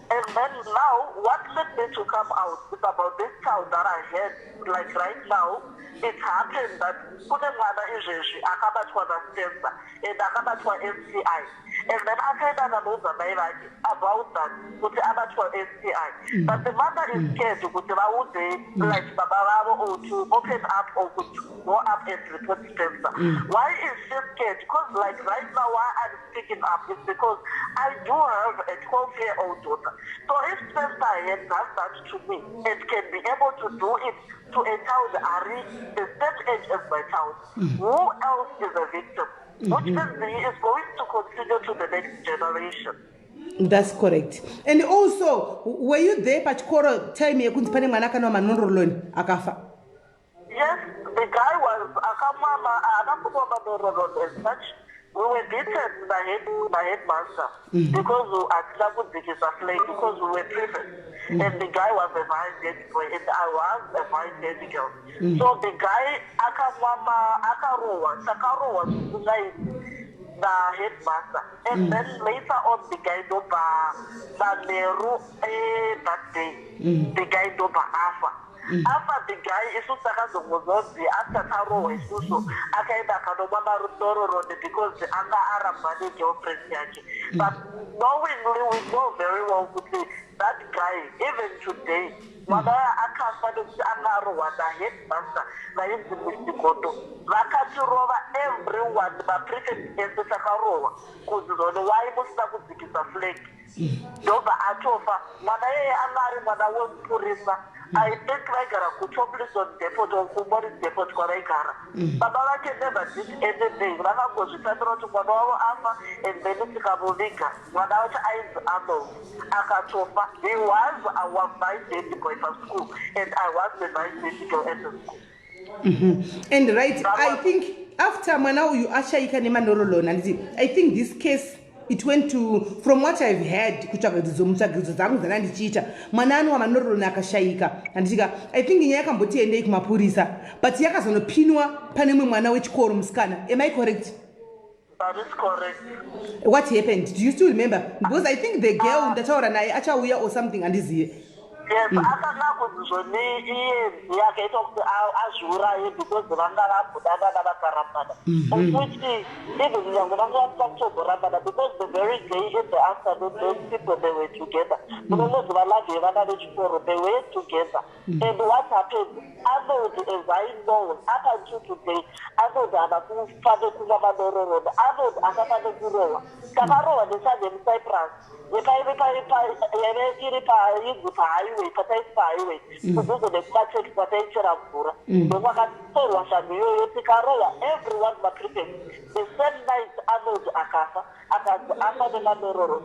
And then now, what led me to come out is about this child that I had, like right now. It happened that kune mwana izvezvi akabatwa naSpencer and akabatwa STI. And then akaenda nanouza mai vake about that kuti abatwa STI. But the mother is scared kuti vaudze like baba vavo or to open up or to go up and report Spencer. Why is she scared? Because like right now why I'm speaking up is because I do have a 12-year-old daughter. So if Spencer had done that to me and can be able to do it to a child Ari the same age as my child, who else is a victim? Which means he is going to continue to the next generation. That's correct. And also, were you there pachikoro time yekunzi pane mwana kana manoroloni akafa? Yes, the guy was akamama anakuwa manoroloni as such. We were beaten by headmaster because we had because we were prefects. And the guy was a vice boy and I was a vice girl. So the guy akarowa the headmaster. And then later on the guy doba Neru that day. The guy doba Afa. After the guy is after Taro is also Akaida Kanobama because the Anga Arab money girlfriend. But knowingly we know very well that guy, even today, Mother Akafado Anaro was the headmaster, like the Mistikoto. Rakaturova, everyone, but pretend is the Sakaroa, because the why must have a flake. Doba Atofa, Manae Anari, Mother was Purisa. I think Raigara could probably on depot or somebody depot for Raigara. But I can never did anything. Rana was to Pedro to Manoa Alpha and Benetica Bonica. Without eyes, Amo. Akatofa, he was our vice boy from school, and I was the vice girl at the school. And right, I think after Manao, you actually can Manorolon, and I think this case. It went to, from what I've heard, manano wa manororo nakashaika. I think nyaka mboti ende kumapurisa. But yaka zonopinwa pane mwana wechikoro musikana. Am I correct? That is correct. What happened? Do you still remember? Because I think the girl ndataura naye achauya or something and is here. Yes, akana kuzoni yake to azura because rangara budada na karambada. Which even young rangara because the very day in the afternoon those people they were together. They were together. And what happened? Others as I know up until today, others are who started to Road, others are Father Guru. Kamaro the Southern Cyprus. If I highway, because of the budget potential of Pura. Everyone but the same night others Akasa, after the Mandororo.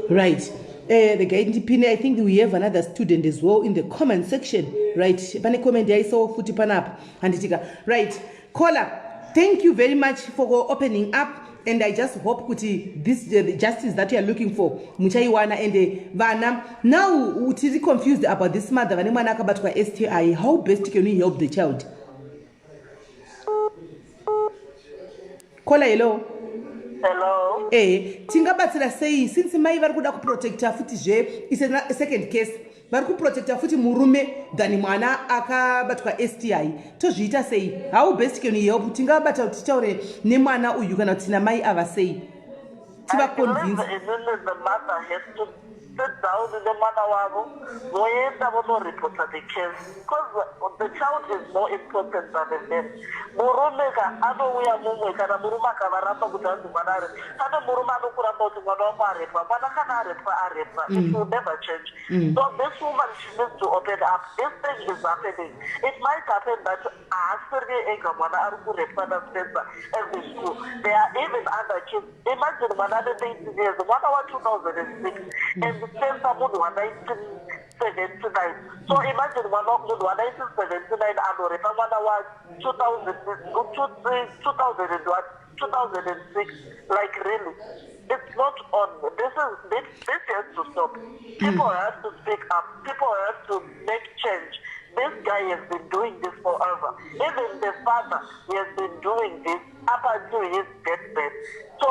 Right. The guy in I think we have another student as well in the comment section. Right. Pane comment I saw footy pan up and right. Caller, thank you very much for opening up. and I just hope kuti this the justice that you are looking for muchaiwana. And vana now tiri confused about this mother vane mwana akabatwa STI. How best can we help the child? Kola hello. Hello. Tingabatsira sei since mai vari kuda kuprotecta futi zve is a second case vari kuprotecta futi murume than mwana akabatwa STI. Tozviita sei? How best can we help? Tingabata kuti taure nemwana uyu kana kuti namai ava sei? Tiva convince. The mother has to sit down with the mother wavo, voenda vono report the case, because the child is more important than the man. Murume ka anouya mumwe kana murume akavaramba kuti anzi mwana ari, kana murume anokuramba kuti mwana wako arepwa, mwana kana arepwa, it will never change. So this woman, she needs to open up. This thing is happening. It might happen that asiri ega mwana ari kurepwa na Spencer every school. There are even other kids. Imagine mwana ane 18 years, mwana wa 2006, and Spencer munhu wa 1979. So imagine mwana munhu wa 1979 anorepa mwana wa 2006. Like really, it's not on. This has to stop. People have to speak up. People have to make change. This guy has been doing this forever. Even the father, he has been doing this up until his deathbed. So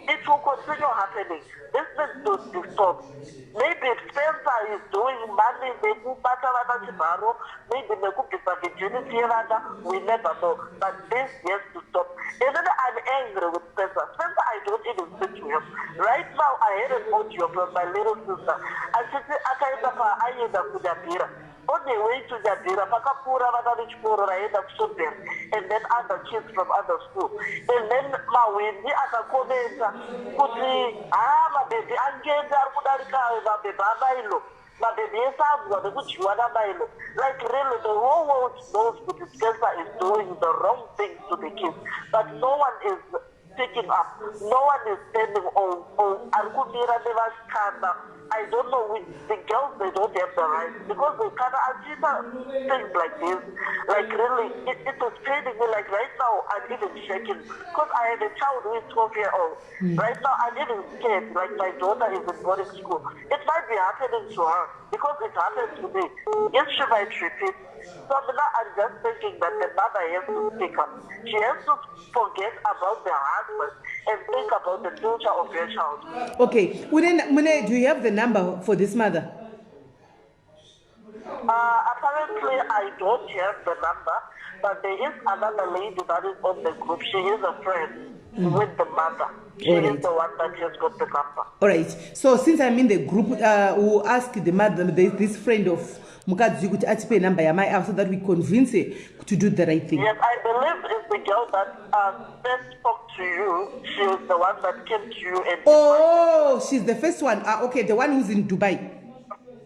it will continue happening. This needs to be stopped. Maybe Spencer is doing money, maybe virginity, we never know. But this has to stop. And then I'm angry with Spencer. Spencer, I don't even speak to him. Right now, I had an audio from my little sister. And she said, on the way to Jadira, Pakapura, and then other kids from other schools. And then Mawindi as a commenter, Kuti, my baby, and get that my baby, my baby, like really, the whole world knows that Spencer is doing the wrong things to the kids, but no one is picking up. No one is standing on Argumira never stand up. I don't know with the girls, they don't have the right because they can't achieve things like this. Like really, it is paining me. Like right now, I'm even shaking because I have a child who is 12 years old. Right now, I'm even scared. Like my daughter is in boarding school. It might be happening to her because it happened to me. Yes, she might repeat. So now I'm just thinking that the mother has to speak up. She has to forget about the husband and think about the future of your child. Okay, Mune, do you have the number for this mother? Apparently, I don't have the number, but there is another lady that is on the group. She is a friend with the mother. She is the one that has got the number. All right. So since I'm in the group, we'll ask the mother, this friend of Mukadzi, kuti atipe number ya my house so that we convince her to do the right thing. Yes, I believe it's the girl that first spoke to you. She is the one that came to you. And oh, she's the first one. Okay, the one who's in Dubai.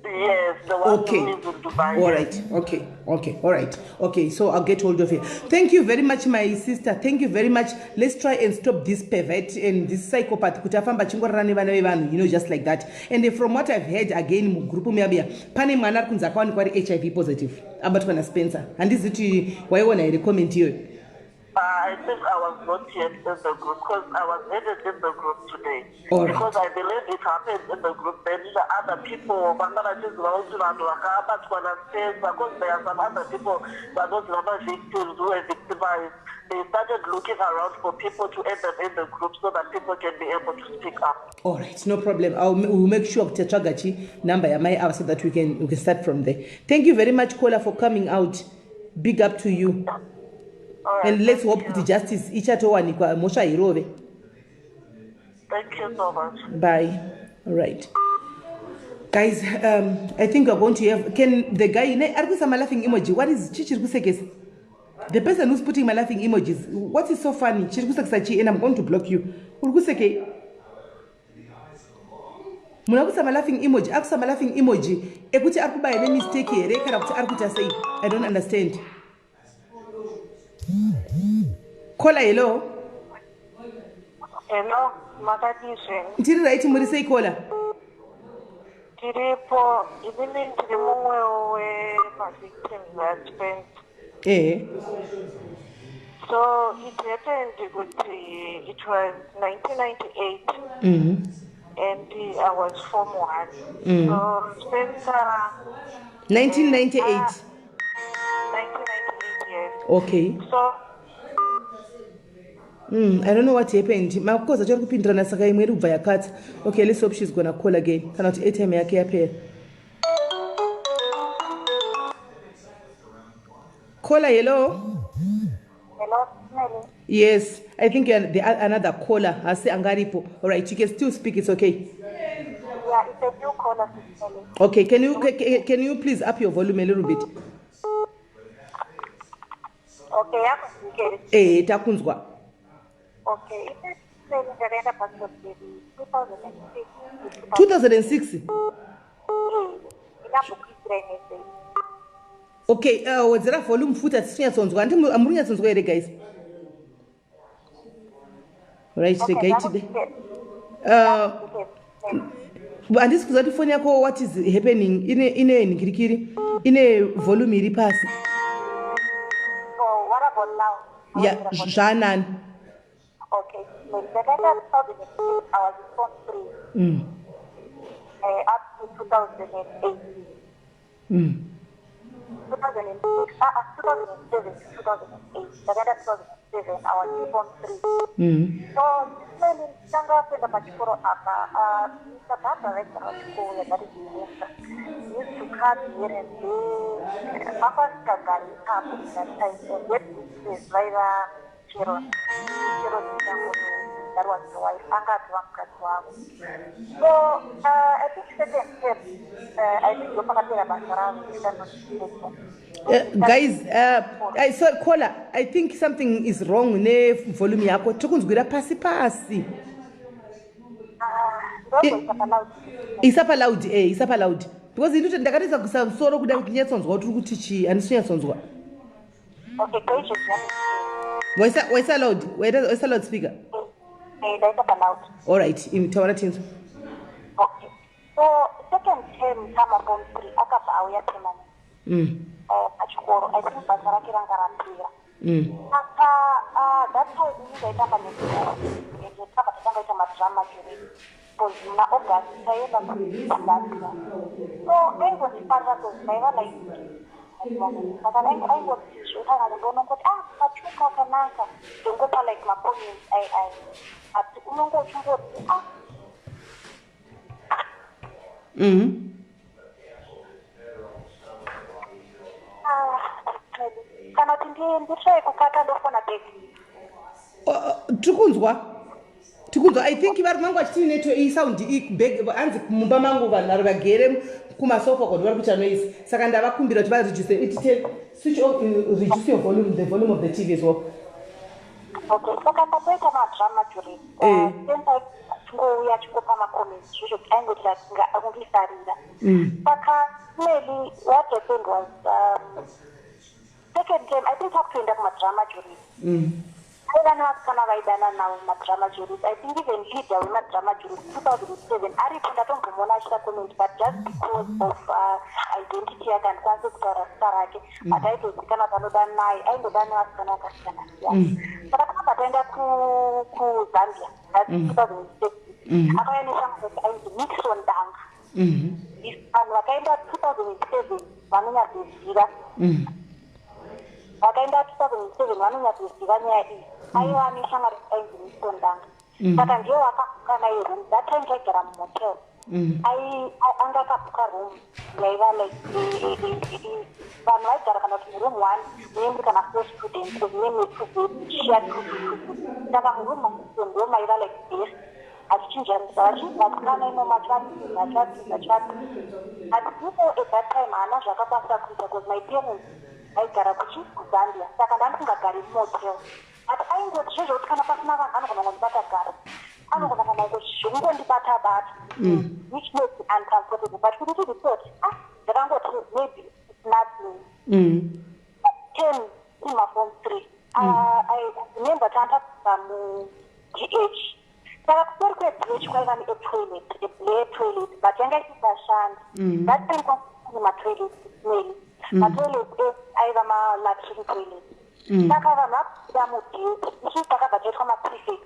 Yes, the one who is in Dubai. All right. Okay. All right. Okay, so I'll get hold of it. Thank you very much, my sister. Thank you very much. Let's try and stop this pervert and this psychopath. Just like that. And from what I've heard again, group pane mwana kunza kwani kwari HIV positive. Abatwa na Spencer. And this is why when I recommend you. I think I was not yet in the group because I was added in the group today. All because right. I believe it happened in the group. Then the other people, because there are some other people that those other victims who are victimized. They started looking around for people to add them in the group so that people can be able to speak up. All right, no problem. We'll make sure Tetragachi number ya my house so that we can start from there. Thank you very much, Kola, for coming out. Big up to you. Right, and let's hope the justice ichatowanikwa mosha irove. Thank you so much. Bye. All right. Guys, I think we're going to have, can the guy, my laughing emoji, what is Chichirkusekes? The person who's putting my laughing emojis, what is so funny? Chichirkuseksachi, and I'm going to block you. Urkuseke. Munakusa my laughing emoji, akusa my laughing emoji, ekuti arkuba any mistake here, arkuta say, I don't understand. Kola, hello. Hello, Makadiswe. Ntiri right muri say Kola. Tiripo, even in the moment where victims are spent. So it happened, it was 1998. And I was Form 1. So since 1998. 1998, yes. Okay. So I don't know what happened. Makoza chori kupindirana saka imwe iri kubva yakati. Okay, let's hope she's gonna call again. Kana kuti airtime yake yapera. Caller, hello. hello, Smelly. Yes, I think you're another caller. Asi angaripo. All right, you can still speak. It's okay. Yeah, it's a new caller, Smelly. Okay, can you please up your volume a little bit? Okay, yeah, Takunzwa. okay. It's Smelly, the passport, 2006. 2006. Okay, wadzera volume futa tisinyatsonzwa. Amurinyatsonzwa here, guys. Right, the guy today. Handisi kuziva kuti foni yako what is happening ine ningirikiri ine volume iri pasi. So what about now? Yeah, zvanani. Okay, I was Form 3 up to 2008. 2007 to 2008. I was Form 3. So this man tanga kwenda pachikoro apa Mr. Director wa chikoro that is used to come here and there. Papa Skagari up that time and get this driver Chiro that was the wife. So I think second step I think you're guys, so caller, I think something is wrong ne volume yako. Tukunzwira pasi. Isapa loud, isapa loud. Because into ndakatiza kusoro kuda kuti nyatsonzwa kuti kuti chi handisi nyatsonzwa. Okay, pages. Waisa loud. Waisa loud speaker. All right, imtawara tinzo. Okay. So second term kama Form 3 akaba auya permanent. Achikoro I think basa rake ranga rapira. Aka that time ndaita paneko. Nditaka kutanga ita madrama juri. Pozina August sayenda kulandira. So nengo ndipanga kuziva like saka nengo ndishotana ndono kuti pachuka kanaka. Ndingopa like mapoints I ati unongo chungoti kana kuti nditrai kukata ndofona begi. Tikunzwa. I think vari mangu achiti neto sound bag anzi mumba mangu vanhu vagere kumasofa kuti vari kuita noise. Saka ndavakumbira kuti varegister it switch off, reduce your volume, the volume of the TV as well. Okay, saka ndatoita madrama juri. Senza chingouya chikopa macomments zvisho kuti aingoti akungisarira. Saka really what happened was second time I think takutoenda kumadrama juri. Aivana vasikana vaidana navo madrama juries. I think even leader wemadrama juries 2007 aripo ndatombomuona achita comment but just because of identity yake andikwanisi kutaura zita rake but aitozikanwa panoda naye aingoda nevasikana vakasiyana siyana. Saka takabva taenda kuZambia that's 2006 akauya neshamwari yake ainzi Nixon Danga. Vanhu vakaenda 2007 vanonyatsoziva vakaenda 2007 vanonyatsoziva nyaya iyi aiva neshamwari ainzi Nixon Danga. Saka ndiyo vakabhuka naye room that time taigara muhotel anga akabhuka room yaiva like vanhu vaigara kana kuti muroom 1 munembi kana 4 students kuzinemeshia 2. Saka muroom ndo maiva like this achichinjanisa vachivasikana ino machati but people at that time haana zvakakwanisa kuita because my parents vaigara kuZambia. Saka ndandisingagari muhotel but aingoti zvezvokuti kana pasina vanhu anogona kundibata gari anogona kana kuzvongondibata bata which makes it uncomfortable but kuti report ndakangoti maybe it's nothing. 10 kumaform 3 I remember tandabva muGH. Saka kuseri kweGH kwaiva toilet but yanga isingashandi. That time kwakune matoilet smell. Matoilet aiva malatrine toilet. saka vanhu vakuda mudheti isusu takabva taitwa maprefect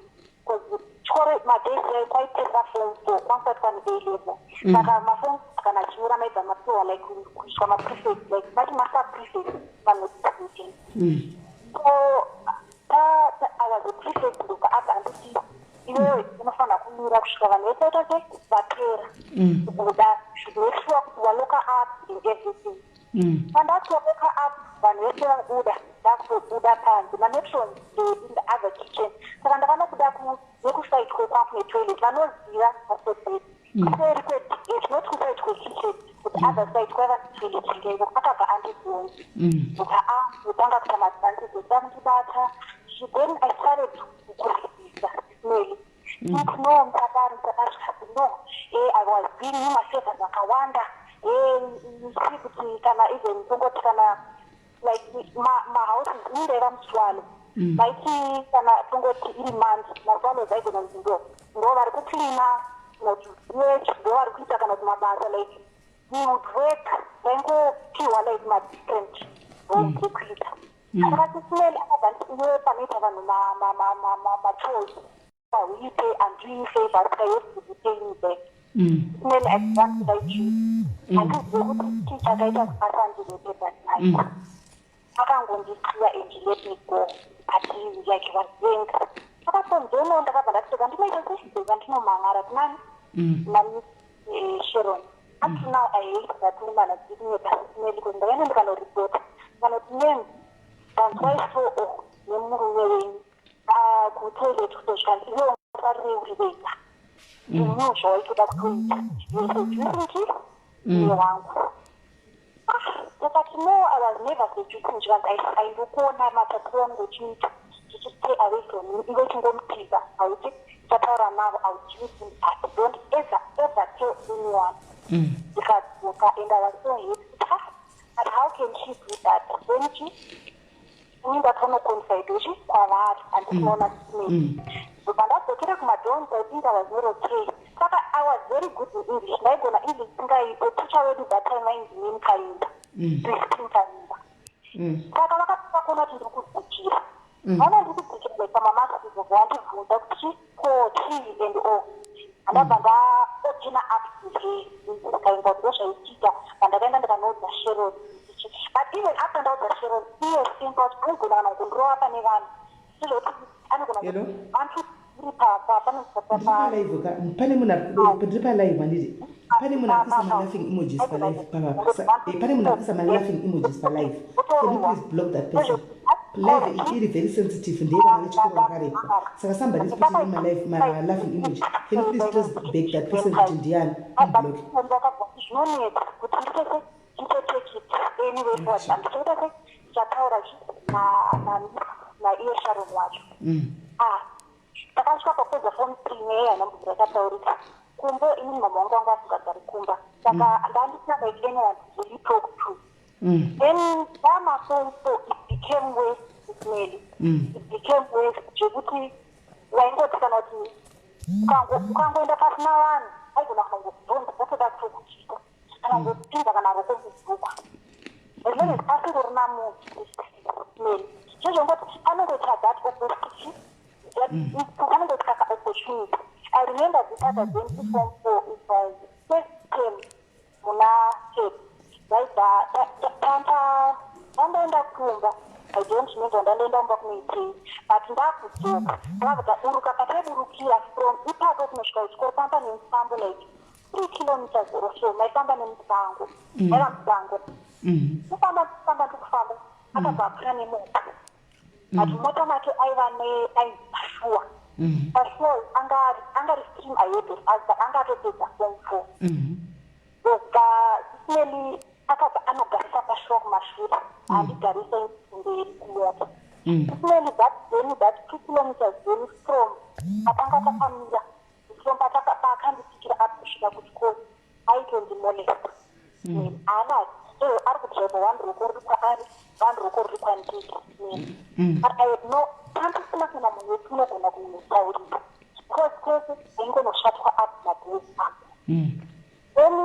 chikoro madhesi kwaipera form 4 kwangsati kwane A level saka maform kana achiura maibva mapiwa like kuiswa maprefect like vati masaprefect vanodistribution so I was a prefect ndokaabva anditi iwewe unofanira kumira kusvika vanhu vese vaita vapera kubuda should make sure kuti waloka up in everything pandatoka up vanhu vese vabuda ndakutobuda panze mametron in the other kitchen saka ndakanobuda nekusaitwe kwafu netoilet vanoziva vasebed kuseri kwegate not kuside kwekitchen kuti other side kwaiva netoilet ingeiko akabva andibvunza kuti ndotanga kuita maadvantages ndamundibata then I started kukurisisa smell no mtakari no I was being mumafavors akawanda see kuti kana even tongoti kana like mahouses indeva muswalo maiti kana tongoti iri manzi maswalo zaigona nzindo ndo vari kuclina ndo vari kuita kana kuti mabasa like we would work vaingopiwa like madifferent ekuita saka tisimeli akabva panoita vanhu machos uipe andiife vasikayesikuzipeni back simeli advantage handizive kuti tichakaita kupasandire that night akangondisiya and let me go but like vazenga akatonzeno ndakabva ndatitoka ndinoita sezvibheka ndinomangara kunani nani sharon up to now I hate that woman agiving a personal because ndakaenda ndikanoreporta kanoti nemi vanzwaisoo nemurume wenyu kutoilet kutosvika ndiyoareuriveka ndinyo zvawaitoda kutoita sejusingi muye wangu ndakati no I was never sejusingi because aindokuona matapuwa ngochiita ndichistay away from him iwe chingomutiza hauti chataura navo aujusin but don't ever tell anyone ndikadzoka and I was so happy but how can she do that when she ndakanoconfideshi kwavari handisinoona simeni pandadzokera kumadhonza I think I was not okay saka I was very good in English ndaigona English singaipo teacher wedu that time ainzimini kaimba Christine kaimba saka vakakona kuti ndiri kudzikira vaona ndiri kudzikira like pamamasivo vandibvunza kuti ko tii and all handabva ndaopina up to kaimba kuti ndozvaitika pandakaenda ndikanoudza Sharon but even after ndaudza Sharon iye simba kuti anogona kana kundorova pane vanhu sizvoti anogona vantu iri pane munhu ndiri palive handiti pane munhu akuisa malaughing emojis palive pane munhu akuisa malaughing emojis palive can you please block that person live iri very sensitive ndeyevana vechikoro vakarepwa saka somebody is putting malaughing emoji can you please just beg that person kuti ndiani unblock zvinonetsa kuti nditese nditotekiti anyway forward handitoitase chataura naiye Sharon wacho takasvika papedza form 3 neya nambudza tataurisa kumbe inini mama wangu wanga asingagari kumba saka ndandisina like anyone to really talk to then form 4 it became worse smeli it became worse zvekuti waingoti kana kuti ukangoenda pasina vanhu aigona kunangobvunza votoda kutokuchita kana ngopinza kana roko mubhuku as long as asingorina munhu smeli zvezvongoti anongoita that opportunity anongoita ka-opportunity I remember this other day in form 4 it was first term muna tape ndandaenda kumba I don't remember ndandaenda mba kunoitei but ndakudzoka ndakabva uruka pataiburukira from ipapo kunosvika kuchikoro pamba nemusambo like 3 kilometers or so maifamba nemusango aiva musango kufamba ndikufamba akabva apfuura nemota but mota make aiva aipashuwa pashuwa angari stream ahead of us angatopedza form 4 oka simeli akabva anogarisa pashuwa kumashure andigarisa mberi kumota simeli that 2 kilometers then from patanga takamira from paakandipikira up kusvika kuchikoro aitondimolesta ana ari kudriva one roko riri kwaari one roko riri kwandiri but I had no pandisina kana munhu wetu unogona kumutaurira because kwese aingonoshatwa up madhesi ako then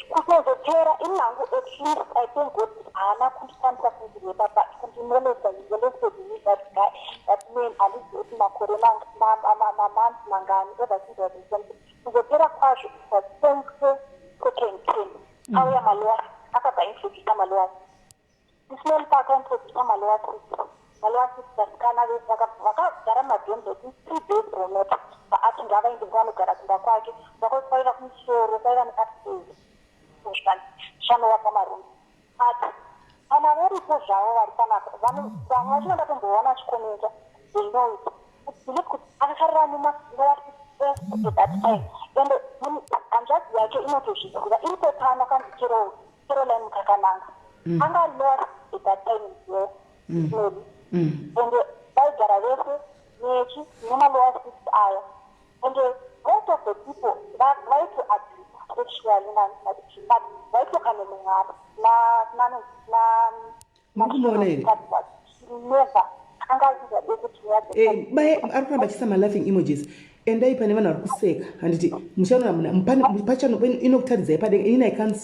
kusozopera inhangu at least I thank God haana kundishandisa kundireba but kundinonedza ngelesodini that guy that man handizoti makore mamanzi mangani ever since I've been sent kuzopera kwazvo isasense kotenken auya maloya akabva introdusa maloya ismail pakaintrodusa maloya vasikana vese vakagara madhembe 3 days or not paati ngavaindi vanogara kumba kwake vakaivaira kumusoro vaiva neacces shano yapamarume ati kana varipo zvavo vari panapa vamwe vachinoda kumboona chikomenta they know it believe kuti akasarira that time ende hanzvadzi yake inotozviziva iri pepano kanzi caroline mukakananga anga ari lord at that time maybe ende vaigara vese nechi nemaloya aya ende most of the people vaito abuse sexually but vaito kane mungana never angaziva bekuti baye ari kuramba achisa ma-laughing images endai pane vanhu vari kuseka handiti pachano inokutaridzai padenga ini I can't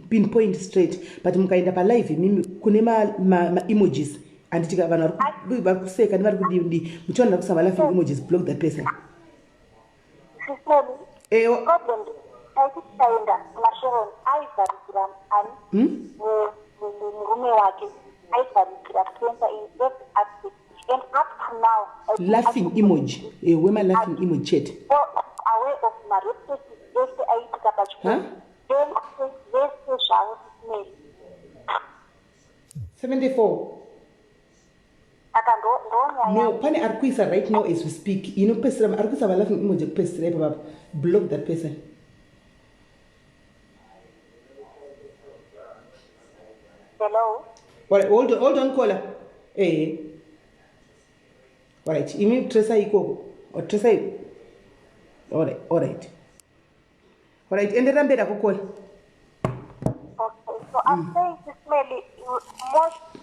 pinpoint straight but mukaenda palive imimi kune ma-images handiti vanhu vari kuseka nevari kudii muchiona kusama ma-laughing images block that person problem taiti titaenda kumasharon aivharikira ani murume wake aivharikira kuenza in that aspect and up to now laughing image wema-laughing image chat aware of mareputation vese aitika pachikoro vese zvavo sisinei 74 aka ndonyaya no pane ari kuisa right now as we speak inopesera ari kuisa ma-laughing image ekupesera ipo papo block that person. Hello. Alright, hold on caller. Alright, you mean Tresa iko or Tresa? Alright. Endera mbera kukola. Okay, so I'm saying this mainly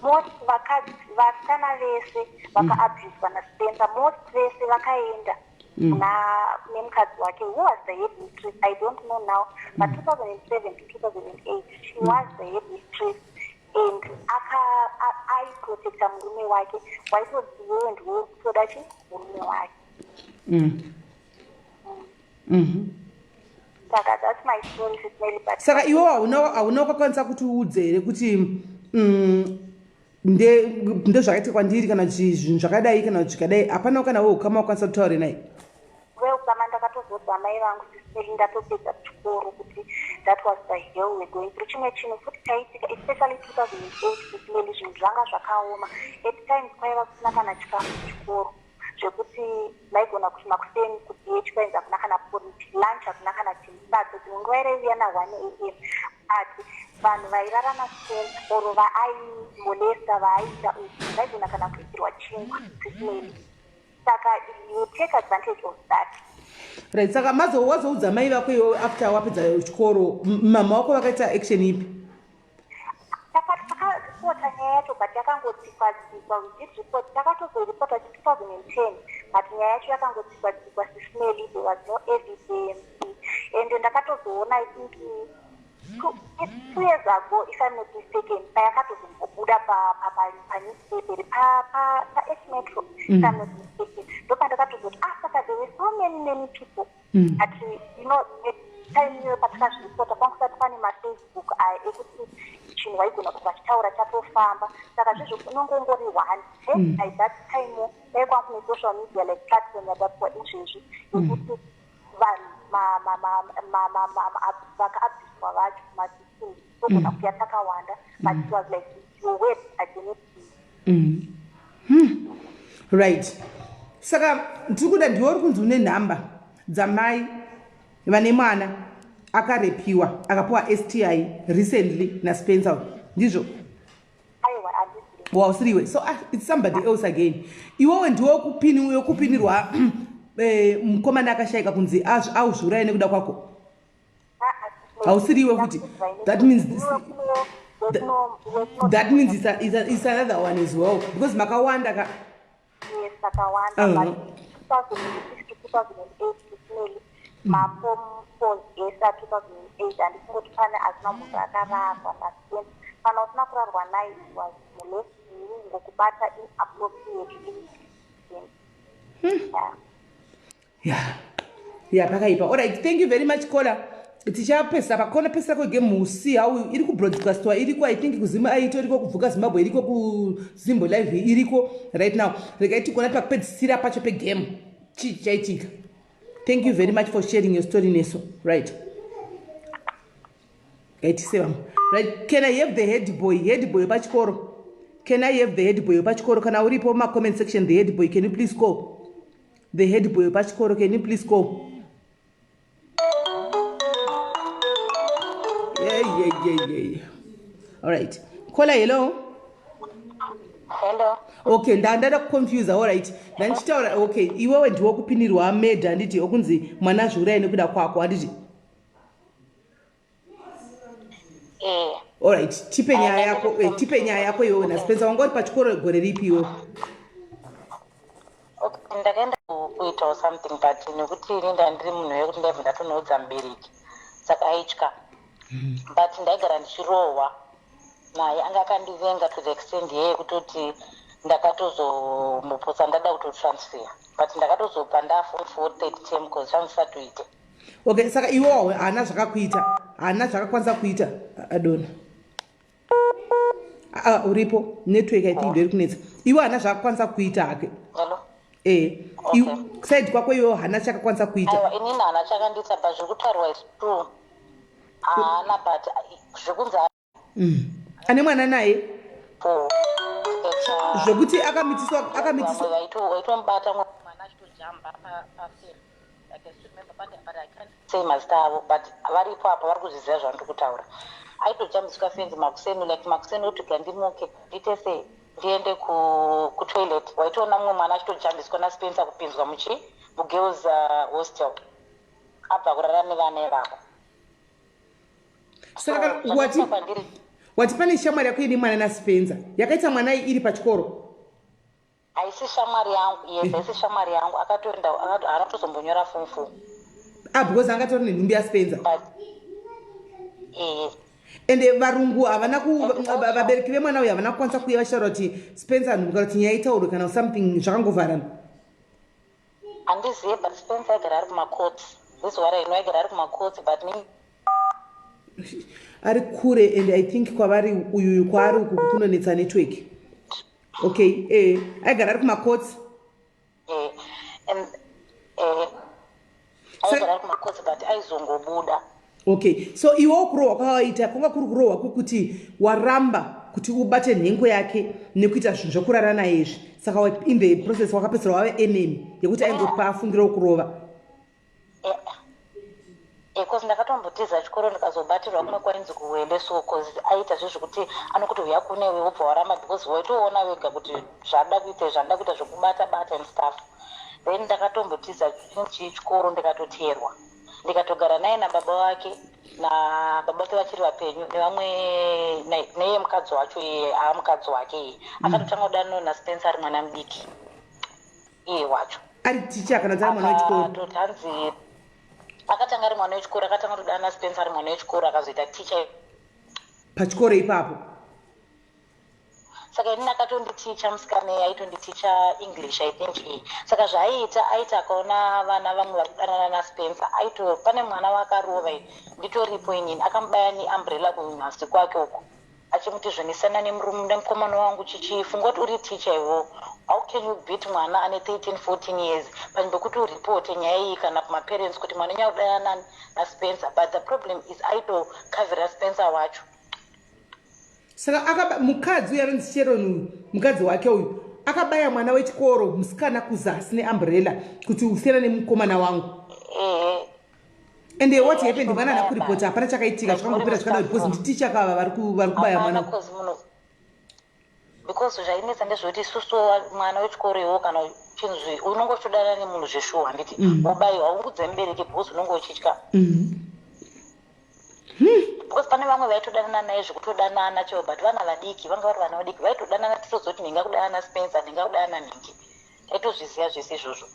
most vakana vese vaka-abuse vanaspenza most vese vakaenda nemukadzi wake who was the head mistress. I don't know now, but 2007 to 2008 she was the head mistress and aiprotecta murume wake waitodziwe ndwokutoda chi murume wake. Saka that's my story Sismeli. Saka iwo hauna kwakwanisa kuti uudze here kuti nde zvakaita kwandiri kana zvinhu zvakadai kana zvikadai hapana kana wewo kama wakwanisa kutaura naye weukama ndakatozodza mai vangu Sismeli ndatopedza chikoro kuti that was the hell we're going through. Chimwe chinhu futi chaitika especially 2008 Sismeli zvinhu zvanga zvakaoma at times kwaiva kusina kana chikafu chikoro zvekuti maigona kusima kuseni kudye kwainzi hakuna kana porridge lunch hakuna kana chimsadza dzimwe nguva iraiuya na 1 am ati vanhu vairarama sel oro vaaimolesta vaaita uzi vaigona kana kuitirwa chingwa Sismeli. Saka you take advantage of that. Right, saka wazoudza mai vako iwo after wapedza chikoro mama wako vakaita action ipi? Takatipota nyaya yacho but yakangotsikwa we did report takatozoripota 2010 but nyaya yacho yakangotsikwa Sismeli. There was no evidence and ndakatozoona I think 2 years ago if I'm not mistaken payakatozombobuda panewspaper pa-Metro if I'm not mistaken ndopandakatozoti saka there were so many people at time iyo patakazviripota pankusati pane mafacebook ekuti chinhu waigona kuti vachitaura chatofamba saka zvezvo unongongori one at that time daikwankune social media like platform yadapiwa izvezvi yekuti vanhu vaka-abuswa vacho masisini togona kuya takawanda but it was like your word against me. Right, saka ndiri kuda ndiwo uri kunzi une nhamba dzamai vane mwana akarepiwa akapiwa STI recently naSpencer ndizvo? Aiwa handizvo. Wausiriwe, so it's somebody else again. Iwowe ndiwo kupinirwa mukomana akashayika kunzi auzviurai nekuda kwako? Hausiriwe futi? That means it's another one as well because makawanda ka. Yes, makawanda but 2006 to 2008 Sismeli mapom for Esa 2008 and ndingoti pane azina munhu akararwa naSpencer kana usina kurarwa naye was molesting you ngokubata inappropriately. Yeah, pakaipa. Alright, thank you very much Kola. Tichapesa pakona pesa ko game musi au iri ku broadcastwa iriko I think kuzima aito iriko kuvuka Zimbabwe iriko ku Zimbo live iriko right now. Rekaiti kona pakupedzisira pacho pe game. Chaitika. Thank you very much for sharing your story Neso. Right. Right. Can I have the head boy pachikoro? Can I have the head boy pachikoro? Kana uripo ma comment section the head boy, can you please call? The head boy pachikoro, can you please call? Yeah. All right. Kola, hello. Hello. Okay, ndanda confuse. All right. Ndanchitaura okay, iwewe ndiwo kupinirwa ameda anditi okunzi mwana zvura nekuda kwako anditi. All right. Tipe nyaya yako iwewe na Spencer wangori pachikoro gore ripi iwewe. Okay, ndakaenda kuita something but nekuti inenda ndiri munhu wekuti ndabva ndatonoudza mubereki saka aitya. But ndaigara ndichirohwa naye anga akandivenga to the extent yekutoti ndakatozomuputsa ndada kutotransfer but ndakatozopa ndaform 4 term because zvamusatoite. Okay, saka iwewe hana zvakakwanisa kuita adona. Uripo network I think iri kunetsa. Iwe hana zvakakwanisa kuita hake. Hello. Side kwako iwewe hana chakakwanisa kuita. Aiwa inini hana chakandiita but zvekutaurwa is true. Hana but zvekunzi ane mwana naye zvokuti akamitiswa waitomubata mwana achitojamba pafilm like I still remember but I can't say mazita avo but varipo apa vari kuzviziva zvandiri kutaura. Aitojambiswa fenzi makuseni like makuseni utuka ndimuke ndiite sei ndiende kutoilet waitoona mumwe mwana achitojambiswa naSpencer kupinzwa mugirls hostel abva kurara nevana ivavo. Saka wati pane shamwari yako ine mwana naSpencer yakaita mwana iri pachikoro. Haisi shamwari yangu, haisi shamwari yangu akatoenda anotozombonyora form 4. Because angatori nenhumbi yaSpencer. Ende varungu havana vabereki vemwana uyu havana kukwanisa kuuya vachitaura kuti Spencer nhunga kuti nyaya itaurwe kana something zvakangovharana. Handizivi but Spencer aigara ari kumacourts. This is what I know, aigara ari kumacourts but ari kure and I think kwavari uyu kwaari uku kunonetsa network. Okay, aigara ari kumacourts. Aigara ari kumacourts but aizongobuda. Okay, so iwo kurohwa kwakaita kwanga kuri kurohwa kwekuti waramba kuti ubate nhengo yake nekuita zvinhu zvokurara naye izvi. Saka in the process wakapedzisira wave enemy yekuti aingopa afungire kurova. Because ndakatombotiza chikoro ndikazobatirwa kumwe kwainzi kuwende so cause aita zvekuti anokuti uya kune wewe ubva waramba because waitoona wega kuti zvada kuita zvokubata and stuff. Then ndakatombotiza chikoro ndikatoteerwa. Ndikatogara naye nababa wake na baba wake vachiri vapenyu nevamwe neye mukadzi wacho mukadzi wake akatotanga kudana naSpencer ari mwana mudiki iye wacho ari ticha kana dzari mwana wechikoro tanzi akatanga ari mwana wechikoro akatanga kudana naSpencer ari mwana wechikoro akazoita ticha pachikoro ipapo. Saka inini akatonditicha musikana aitonditicha English I think saka zvaaita akaona vana vamwe vari kudanana naSpencer pane mwana wakarova nditoripo inini akamubaya neumbrella kunhasi kwake uko achimuti zvonisana nemukomana wangu chichifunga kuti uri ticha iwo how can you beat mwana ane 13-14 years panzvimbo kuti uripote nyaya iyi kana kumaparents kuti mwana nyaya kudanana naSpencer but the problem is aitokavhira Spencer wacho. Saka mukadzi uyu anonzi Sharon mukadzi wake uyu akabaya mwana wechikoro musikana kuzasi neumbrella kuti usiyana nemukomana wangu. And what happened mwana ana kuripota hapana chakaitika zvakangopera zvakadaro because nditicha kava vari kubaya mwana. Because zvainetsa ndezvekuti isusu mwana wechikoro iwo kana chinzvi unonge uchitodana nemunhu zveshuwa handiti ubayiwa ungudze mubereki because unonge uchitya. Because pane vamwe vaitodanana naye zvekutodanana chaivo but vana vadiki vanga vari vana vadiki vaitodanana titozoti ndingakudana naSpencer ndingakudana ningi taitozviziva zvese izvozvo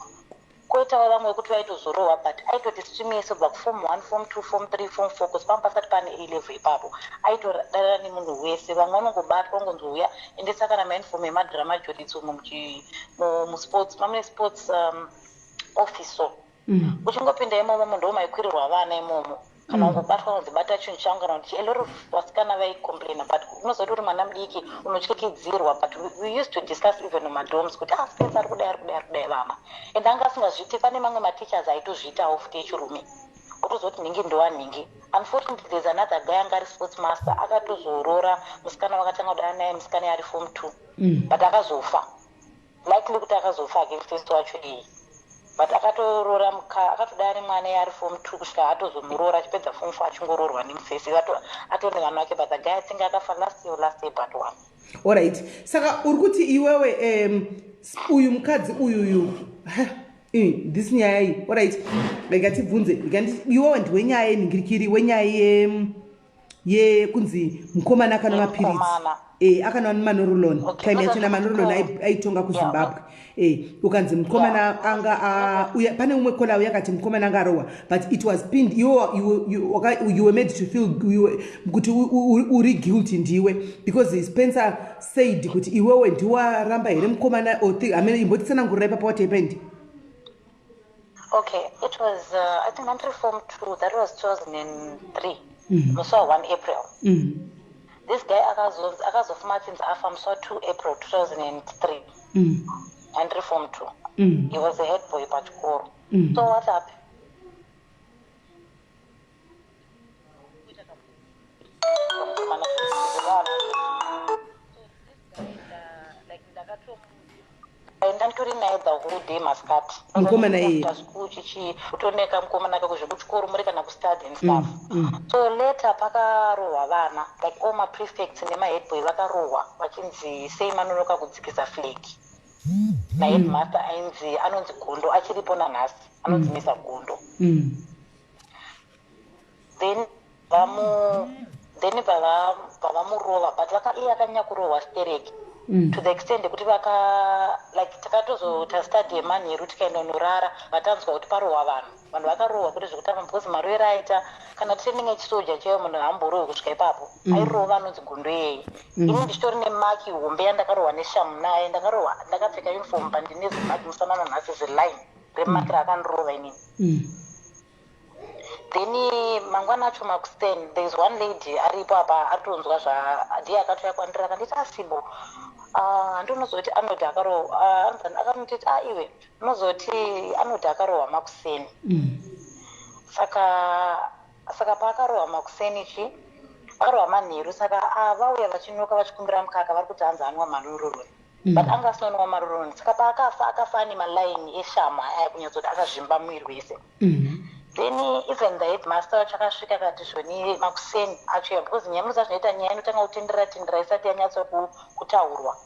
koitawo vamwe vekuti vaitozorohwa but aitoti stream yese kubva kuform 1 form 2 form 3 form 4 kuzi pamwe pasati pane A-level ipapo aitodanana nemunhu wese vamwe vanongobatwa vangonzouya ende saka namainfomu emadrama joditso musports mamwe sports office so uchingopinda imomo ndo maikwirirwa vana imomo kana ungobatwa unozibata chinhu changu kana kuti a lot of vasikana vaicomplaina but unozoti uri mwana mudiki unotyikidzirwa but we used to discuss even mumadoms kuti sports ari kudai vana and anga asingazviiti pane mamwe mateachers aitozviitawo futi echirume otozoti nhingi ndowanhingi unfortunately there's another guy anga ari sports master akatozorora musikana wakatanga kudana naye musikana yari form 2 but akazofa likely kuti akazofa against first wacho iyi but akatorora akatodari mwana yari form 2 kusvika atozomurora achipedza form 4 achingororwa nemusesi atone vanhu vake but the guy atinge akafa last year but one. Alright, saka uri kuti iwewe uyu mukadzi uyuyu this nyaya iyi alright ngatibvunze iwewe ndiwe nyaya yenhingirikiri wenyaya yekunzi mukomana akana mapiritsi akana manorolon time yachina manorolon aitonga kuzimbabwe ukanzi mukomana anga pane umwe kola yakati mukomana anga arohwa but it was pinned you were made to feel kuti uri guilty ndiwe because Spencer said kuti iwewe ndiwaramba here mukomana imbotitsanangurira ipapo what happened. Okay, it was I think entry form 2 that was 2003 Musa 1 April. This guy Akazof Martins Afa Musa 2 April 2003 entry form 2 he was the head boy Pachikoro. So what happened? ndandori naye the whole day maskati mukomana chichi utoneka mukomana ake kuzvekuchikoro muri kana kustudy and stuff so later pakarohwa vana like all my prefects nemaheadboy vakarohwa vachinzi sei manonoka kudzikisa fleki naheadmaster anonzi Gondo achiripo nanhasi anonzi Mr. Gondo then pavamurova but iye akanyanya kurohwa stereki to the extent kuti takatozota study yemanheru tikaenda norara vatanzwa kuti parohwa vanhu vakarohwa kuti zvekutamba because marwere aita kana training yechisoja chaiyo munhu haamborohwe kusvika ipapo airohwa anonzi Gondo iyeye ini ndichitori nemaki hombe yandakarohwa neshamu naye ndakapfeka uniform pandine zimaki musanana nhasi zeline remaki rakandirova inini then mangwana acho makusten there is one lady aripo apa aritonzwa ndiye akatouya kwandiri akanditi asibo handinozoti anoti akarohwa akanotiti iwe unozoti anoti akarohwa makuseni saka paakarohwa makuseni akarohwa manheru saka vauya vachinoka vachikumbira mukaka vari kuti hanzi anwa maroroni but anga asinonwa maroroni saka paakafa nemalaini eshama ayakunyatsoti akazvimba mwiri wese then even the headmaster wacho akasvika akati zvoni makuseni acho because nyaya zvinoita nyaya inotanga kutenderera isati yanyatsa kutaurwa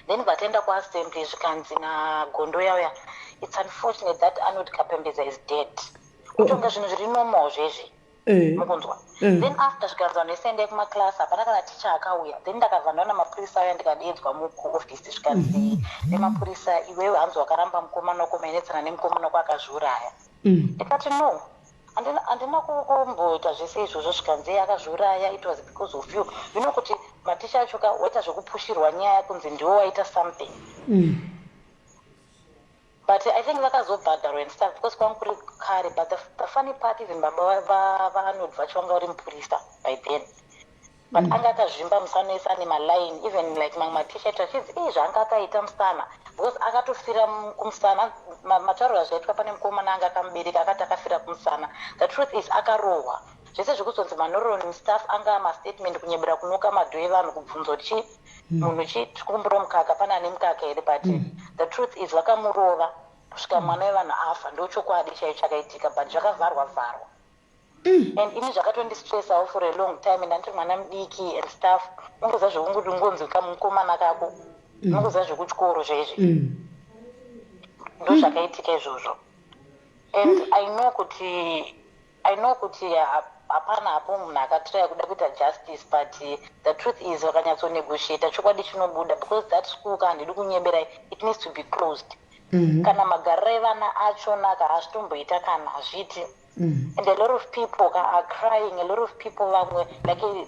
then vataenda kuassembly zvikanzi naGondo yauya it's unfortunate that Arnold Kapembeza is dead kutonga zvinhu zviri normal zvezvi mukunzwa then after zvikanzi nesende kumaklasi hapana kana ticha akauya then ndakavhandwa namapurisa auya ndikadedzwa mukuofisi zvikanzi nemapurisa iwewe hanzi wakaramba mukomana wako mainetsana nemukomana wako akazviuraya ndikati no handina kumboita zvese izvozvo zvikanzi akazviuraya it was because of you kuti maticha acho waita zvekupushirwa nyaya kunzi ndiwo waita something but I think vakazobhadharwa and stuff because kwangu kuri kare but the funny part even baba vaArnold vacho vanga uri mupurisa by then but anga akazvimba musana ese ane malaini even like mamwe maticha acho achidzi zvaanga akaita musana because akatofira kumusana matauro azvaitwa pane mukomana anga akamubereka akati akafira kumusana the truth is akarohwa zvese zvekuzonzi manoroni staff anga mastatement kunyebera kunoka madho evanhu kubvunza kuti munhu chikumbura mukaka pana ane mukaka here but the truth is vakamurova kusvika mwana wevanhu afa ndochokwadi chaicho chakaitika but zvakavharwa and ini zvakatondistressawo for a long time ndandiri mwana mudiki and stuff ungoza zvekunguti ungonzi kamukomana kako ungoza zvekuchikoro zvezvi ndo zvakaitika izvozvo and I know kuti hapana hapo munhu akatraya kuda kuita justice but the truth is vakanyatsonegotiata chokwadi chinobuda because that school handidi kunyebera it needs to be closed kana magariro evana achonaka hazvitomboita kana hazviti. And a lot of people are crying, a lot of people vamwe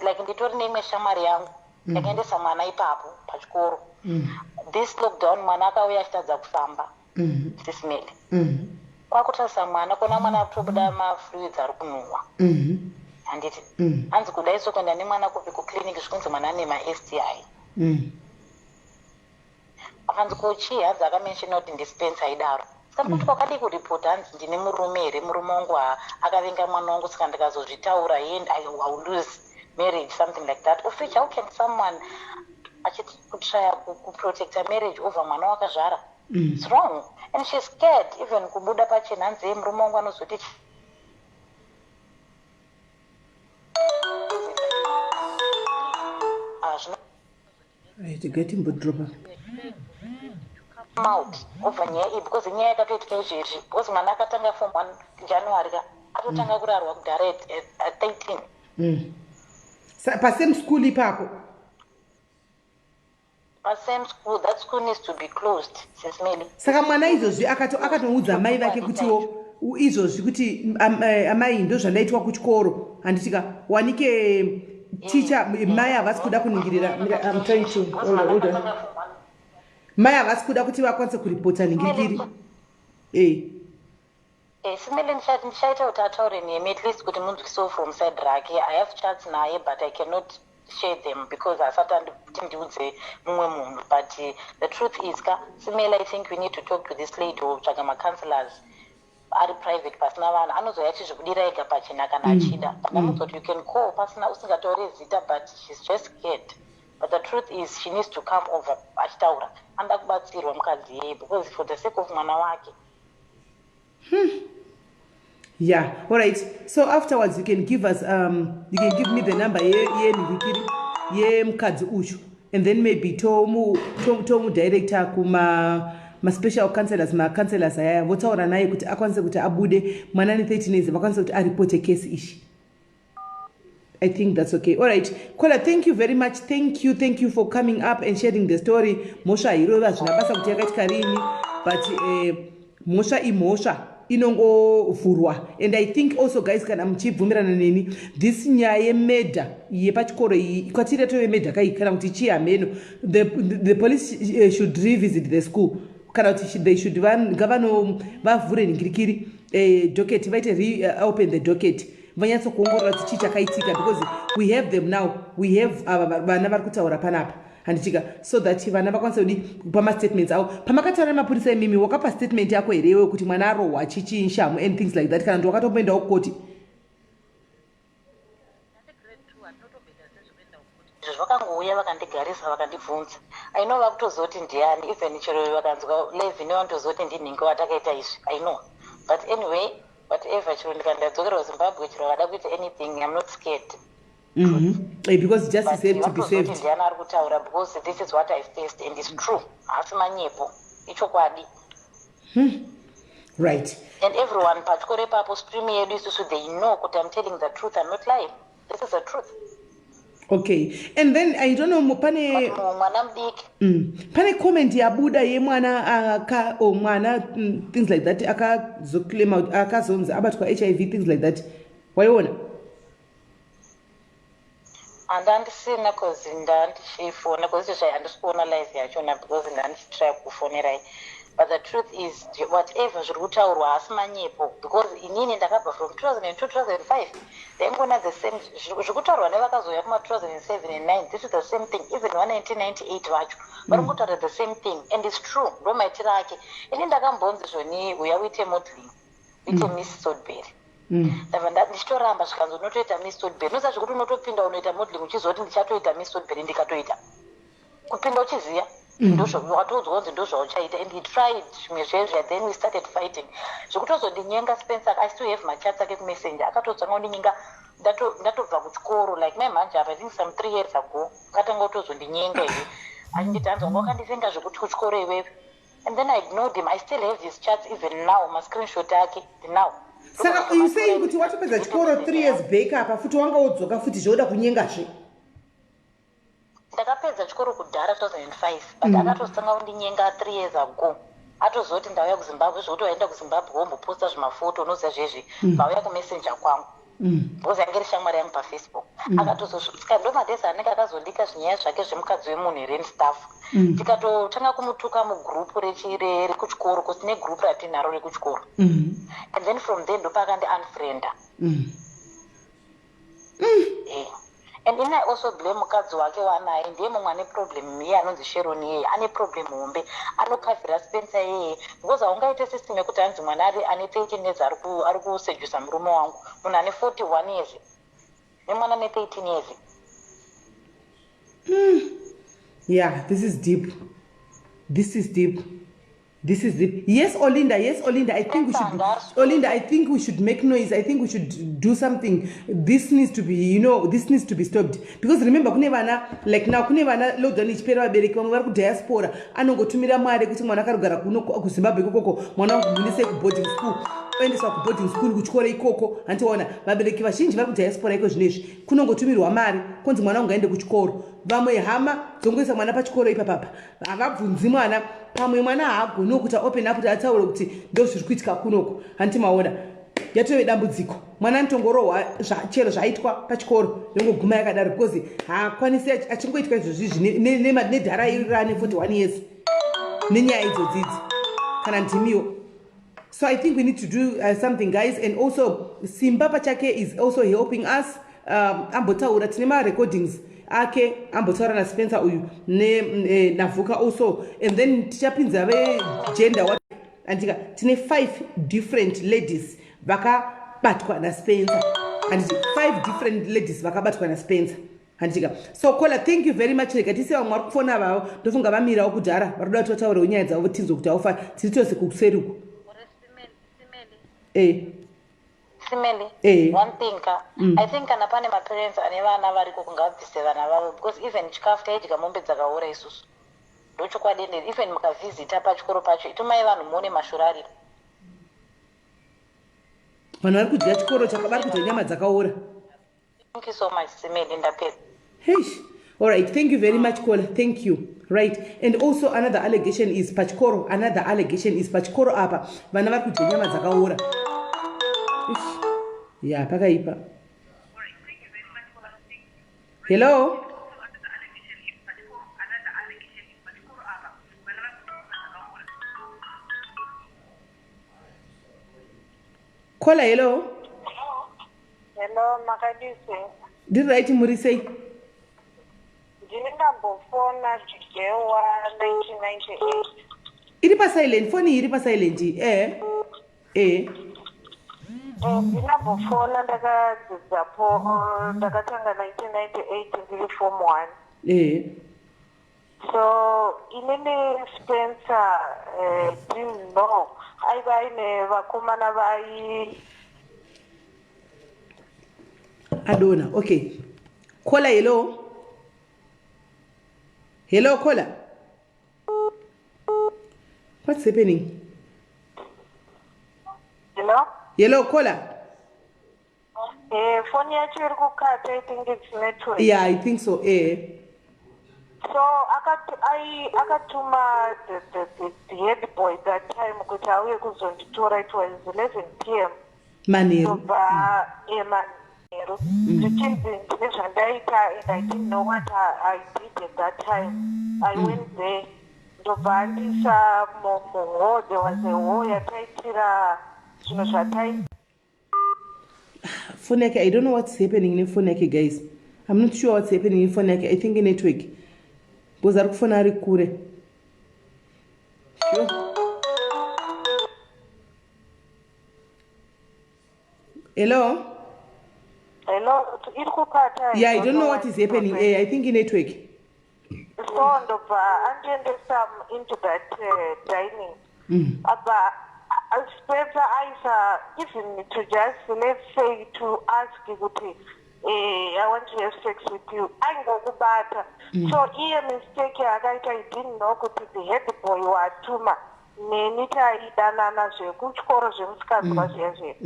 like nditori neimwe shamwari yangu yakaendesa mwana ipapo pachikoro. This lockdown mwana akauya achitadza kufamba sisimele kwakutarisa mwana kona mwana akutobuda mafluids ari kunhuhwa handiti hanzi kudaiso kuenda nemwana kuclinic zvikunzi mwana ane ma-STI hanzi kochii hanzi akamenshina kuti ndispensa idaro saka kuti kwakadi kuripota hanzi ndine murume here murume wangu akavenga mwana wangu saka ndikazozvitaura and I will lose marriage something like that of which how can someone achiti kutraya kuprotecta marriage over mwana wakazvara? It's wrong and she's scared even kubuda pachena hanzi murume wangu anozoti to get him but drop out over nyaya iyi because nyaya yakatoitika izvezvi because mwana akatanga form 1 January atotanga kurarwa kudhara at 13 pasame school ipapo pasame school. That school needs to be closed since maybe saka mwana izvozvi akatoudza mai vake kutiwo izvozvi kuti amai ndo zvandaitwa kuchikoro handitika wanike teacher mai havasi kuda kuningirira I'm trying to hold on mai havasi kuda kuti vakwanise kuripota ningirikiri simele ndichaita kuti ataure nemi at least kuti munzwisewo from side rake. I have chats naye but I cannot share them because asati kuti ndiudze mumwe munhu but the truth is simele I think we need to talk to this lady or tsvaga macounselors ari private pasina vanhu anozoya chizvikudira ega pachena kana achida panamudzoti you can call pasina usingataure zita but she's just scared. But the truth is she needs to come over achitaura anda kubatsirwa mukadzi yeye because for the sake of mwana wake. Yeah, all right. So afterwards you can give us you can give me the number ye mukadzi uchu and then maybe tomu director kuma special counselors aya votaura naye kuti akwanise kuti abude mwana ane 13 years vakwanise kuti aripote case ishi. I think that's okay. All right. Kola, thank you very much. Thank you for coming up and sharing the story. Mosha irova zvinabasa kuti yakaitika rini but mosha imosha inongovhurwa and I think also guys kana muchibvumirana neni this nyaya yemedha yepachikoro iyi kwatiri tove medha kai kana kuti chihameno the police should revisit the school kana kuti they should vavhure ningirikiri docket vaite reopen the docket vanyatso kuongorora kuti chii chakaitika because we have them now, we have vana vari kutaura panapa handitika so that vana vakwanisa kudi kupa mastatements avo pamakataura nemapurisa emimi wakapa statement yako here iwewe kuti mwana arohwa chichi shamu and things like that kana kuti wakatomboendawo kukoti? Zvakangouya vakandigarisa vakandibvunza I know vakutozoti ndiani even chero vakanzwa Levin vanotozoti ndinhingi watakaita izvi I know but anyway whatever chero ndikandadzokera kuZimbabwe chero vada kuita anything I'm not scared. Because justice has to be saved. Ndiani ari kutaura because this is what I faced and it's true. Hasi manyepo ichokwadi. Right. And everyone pachikore papo stream yedu isusu they know kuti I'm telling the truth, I'm not lying. This is the truth. Okay. And then I don't know pane mwana mudiki. Pane comment yabuda yemwana mwana things like that akazoclaim out akazonza abatwa HIV things like that. Waiona? Handandisina cause ndandichifona cause handisikuona live yachona because ndandichitry kufonerai but the truth is whatever zviri kutaurwa hasi manyepo because inini ndakabva from 2002 2005 ndaingona the same zviri kutaurwa nevakazoya kuma 2007 and 9 this is the same thing even 1998 vacho vari kutaura the same thing and it's true ndo maitiro ake ini ndakambonzi zvoni uya uite modeling uite Miss Sodbury ndichitoramba zvikanzi unotoita Miss Sodbury nosa zvekuti unotopinda unoita modeling uchizoti ndichatoita Miss Sodbury ndikatoita kupinda uchiziya ndozvawatoudzwa kunzi ndozvauchaita and he tried zvimwe zvezvo then we started fighting zvekutozondinyenga Spencer I still have machats ake kumessenger akatodzanga kundinyenga ndatobva kuchikoro like my manje apa I think some 3 years ago akatanga kutozondinyenga iwe anditi hanzi wanga wakandivenga zvekuti kuchikoro iwewe and then I ignored him. I still have his chats even now ma screenshot ake now. Saka you saying kuti watopedza chikoro 3 years back apa futi wanga wodzoka futi zvoda kunyengazve? Ndakapedza chikoro kudhara 2005 but akatotanga kundinyenga 3 years ago atozoti ndauya kuZimbabwe zvokuti waenda kuZimbabwe womboposta zvimafoto unoziva zvezvi vauya kumessenger kwangu because yange iri shamwari yangu pafacebook akatozosvika ndomadhezi anenge akazolika zvinyaya zvake zvemukadzi wemunhu here staff tikatotanga kumutuka mugrupu rekuchikoro because tine grupu ratinaro rekuchikoro and then from there ndopakandi unfrienda and then I also blame mukadzi wake wanaye ndiye mumwe ane problem iye anonzi Sharon yeye ane problem hombe anokavhira Spencer yeye because haungaite system yekuti hanzi mwana ane 13 years ari kusedusa murume wangu munhu ane 41 years nemwana ane 13 years. Yeah, this is deep. Yes, Olinda. I think we should make noise. I think we should do something. This needs to be stopped. Because remember, kune vana lockdown ichipera vabereki vamwe vari kudiaspora anongotumira mari kuti mwana akarugara kuZimbabwe ikoko mwana wangumundise kuboarding school oendeswa kuboarding school kuchikora ikoko hantiona vabereki vazhinji vari kudiaspora iko zvinezvi kunongotumirwa mari konzi mwana ungaende kuchikoro vamwe hama dzongoisa mwana pachikoro ipapapa havabvunzi mwana pamwe mwana haagoni kuti open up kuti ataure kuti ndo zviri kuitika kunoko hantimaona yatove dambudziko mwana anotongorohwa chero zvaiitwa pachikoro yongoguma yakadaro because haakwanisi achingoitwa izvozvi nedhara irane 41 years nenyaya idzodzidzi kana ndimiwo. So I think we need to do something, guys. And also Simba pachake is also helping us. Ambotaura tine ma recordings ake ambotaura na Spencer uyu ne Navuka also, and then tichapinza ve gender what andika tine 5 different ladies vakabatwa na Spencer and 5 different ladies vakabatwa na Spencer handika. So Kola, thank you very much. Rekatise vamwe vari kufona vavo ndofunga vamirawo kudhara vari kuda kutaura nyaya dzavo tinzwe kuti aufa tiri tose kuseruko. Simeli, one thing, I think kana pane maparents ane vana variko kungabvise vana vavo because even chikafu taidya mombe dzakaora isusu ndochokwadende even mukavhizita pachikoro pacho itumai vanhu muone mashurari vanhu vari kudya chikoro chakavari kudya nyama dzakaora. Thank you so much Simeli ndapedza. All right, thank you very much Kola, thank you. Right, and also another allegation is pachikoro apa vana vari kudya nyama dzakaora. Yeah, pakaipa. Hello. Kola, hello. Hello, Makadise. Did right muri say? Ndinambofona Jigewa 1998. Iri pa silent, phone iri pa silent. Ndinambofona ndakadzidzapo ndakatanga 1998 ndiri form 1. So inini Spencer didn't know aiva ine vakomana vai Adona. Okay. Kola, hello. Hello, Kola. What's happening? Hello, Kola. Phone yacho iri kukata, I think it's network. Yeah, I think so. So akatuma the head boy that time kuti auye kuzonditora. It was 11 p.m. Manero. Manero. Zvichinzi ndine zvandaita and I didn't know what I did at that time. I went there. Ndobva ndisa muhall. There was a hall yataitira zvinhu zvataita. Phone yake, I don't know what's happening in phone yake, guys. I'm not sure what's happening in phone yake. I think in network. Because ari kufona ari kure. Sure. Hello? Iri kukata. Yeah, I don't know what is happening. I think in network. So ndobva andiendesa into that dining. Spencer Isa, even to just, let's say, to ask kuti, I want to have sex with you. I go to bata. So here mistake I didn't know kuti the head boy wa tuma. Nenita idanana zvekuchikoro zvemusikazwa zvezve.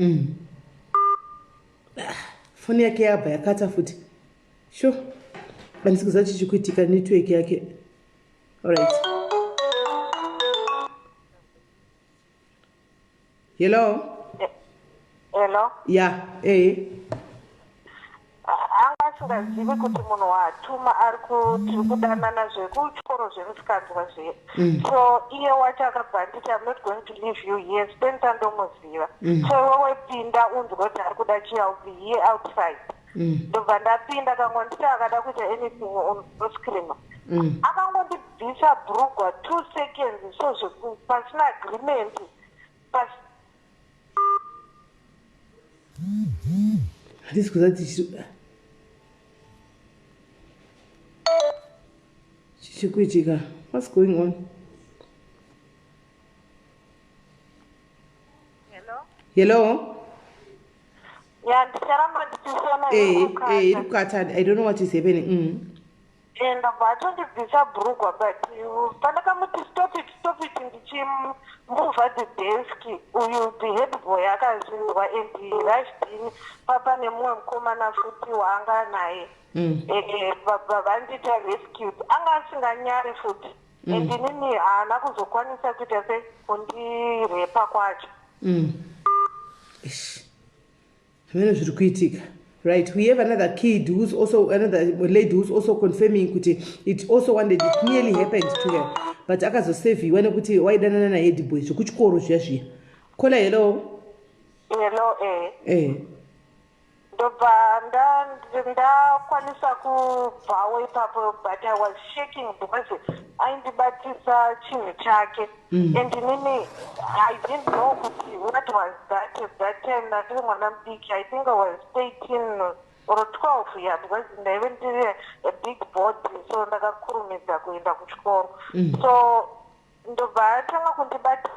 Phone yake yabva yakata futi. Sure. Bandikuza chichikuitika network yake. All right. Hello? Hello? Yeah, Anga singazivi kuti munhu watuma tiri kudanana zvekuchikoro zvemusikadzwa zviye. So iye wacho akabva nditi I'm not going to leave you here, spend tandomuziva. So iwe wepinda unzwe kuti ari kuda chi, I'll be here outside. Ndobva ndapinda kangonditi akada kuita anything oscreama. Akangondibvisa bhurugwa 2 seconds, so pasina agreement. Handisi kuzati chichikuitika. What's going on? Hello? Yeah, ndicharamba ndichisona iri kukata. I don't know what is happening. And vachondibvisa bhurugwa, but pandakamuti stop it ndichimuvha the desk, uyu the head boy akazinzwa and he rushed in. Papa nemumwe mukomana futi waanga naye vandita rescued. Anga asinganyari futi and inini haana kuzokwanisa kuita sekundirepa kwacho. Zvimene zviri kuitika. Right, we have another kid who's also, another lady who's also confirming kuti it also one day it nearly happened to her. But akazoseviwa nekuti waidanana nahead boy zvekuchikoro zviya. Kola hello? Hello, ndobva ndakwanisa kubvawo ipapo, but I was shaking because aindibatisa chinhu chake. And inini I didn't know what was that at that time. Ndiri mwana mudiki, I think I was 13 or 12 years, because ndaive ndiri a big board, so ndakakurumidza kuenda kuchikoro. So ndobva atanga kundibata.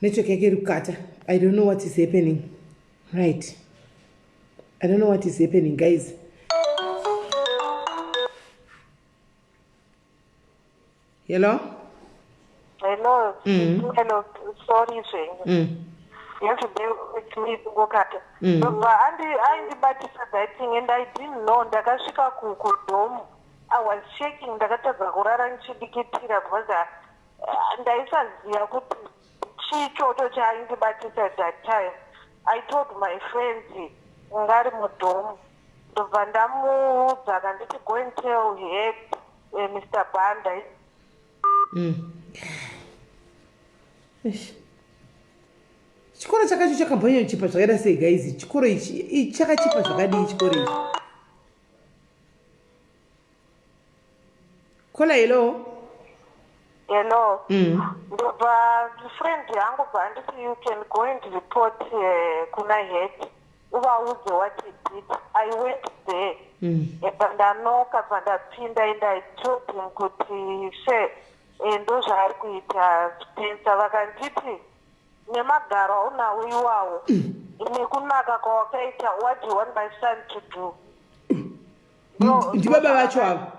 Network yake iri kukata. I don't know what is happening. Right. I don't know what is happening, guys. Hello? Hello. Hello. Sorry, saying. You have to bear with me to go cut. I aindibatisa that thing, and I didn't know. Ndakasvika kudome. I was shaking. Ndakatadza kurara ndichidikitira because ndaisaziva kuti chichocho chaindibatisa at that time. I told my friends ngari mudome. Ndobva ndamuudza akanditi go and tell head Mr. Banda. Chikoro chakacho chakambonyo chipa zvakada sei guys? Chikoro ichi chakachipa zvakadii chikoro ichi? Kola hello? Hello. Ndobva friend yangu bva nditi you can go and report kuna head. Uvaudze what he did. I went there. Ndanoka pandapinda and I told him kuti ndo zvaari kuita Spencer. Vakanditi nemagaro aunawo iwawo nekunaka kwawakaita, what do you want my son to do? Ndibaba vacho ava.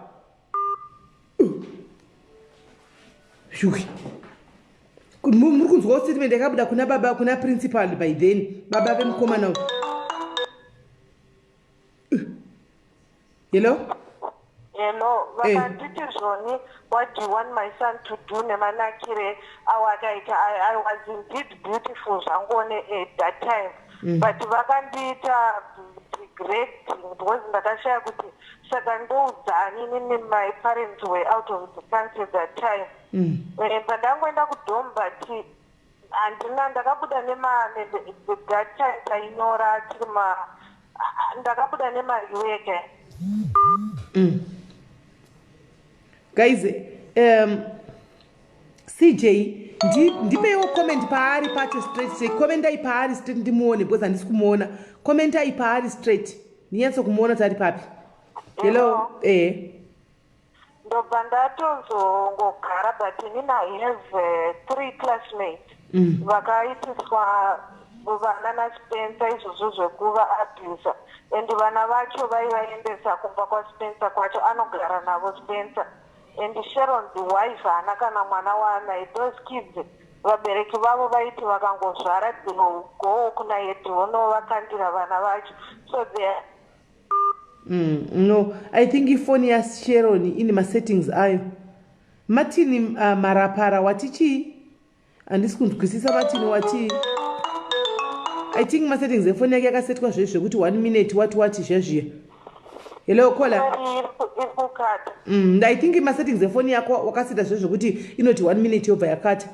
Shuki. Muri kunzwawo statement yakabuda kuna baba, kuna principal by then. Baba vemukomana. Hello? Hello. Vakanditi zvoni, what do you want my son to do? Nemanakire awakaita. I was indeed beautiful zvangone at that time. But vakandiita degrading because ndakashaya kuti saka ndoudzani nini my parents were out of the country at that time. Pandangoenda kudome but handina, ndakabuda that time tainyora tirima, ndakabuda nemari wega. Guys, CJ, ndipewo comment paari pacho straight. Say commentai paari straight ndimuone because handisi kumuona. Commentai paari straight. Ndinyatso kumuona tari papi. Hello? Ndobva ndatonzongogara but inini I have 3 classmates vakaitiswa vana naSpencer izvozvo zvekuva abuser, and vana vacho vaivaendesa kumba kwaSpencer kwacho, anogara navo Spencer. And Sharon the wife haana kana mwana waanaye. Those kids vabereki vavo vaiti vakangozvara they will go kuna head vonovakandira vana vacho, so they no, I think ifoni yaSharon ine masettings ayo. Matini marapara watichi handisi kunzwisisa vatini wati I think masettings efoni yake yakasetwa zvezvo zvekuti 1 minute wati zvezviya. Hello caller. I think masettings efoni yako wakaseta zvezvo zvekuti inoti 1 minute yobva yakata.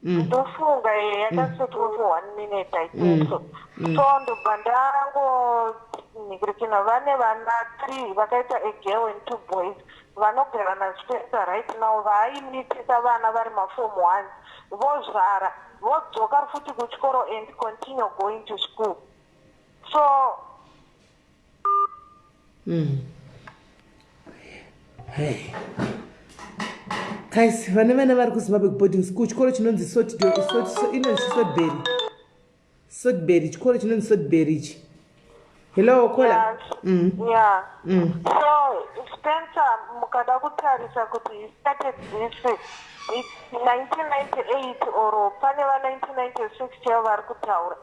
Ndofunga yakasetwa for 1 minute I think so. So ndobva ndangonigirikina vane vana 3 vakaita a girl and 2 boys vanogara naSpencer right now vaaimitisa vana vari maform 1 vozvara vodzoka futi kuchikoro and continue going to school. So Hey. Guys, vana vari kuZimbabwe boarding school chikoro chinonzi Sotberry chikoro chinonzi Sotberry ichi. Hello caller. Yeah. So Spencer mukada kutarisa kuti he started this in 1998 or pane va 1996 chaivo vari kutaura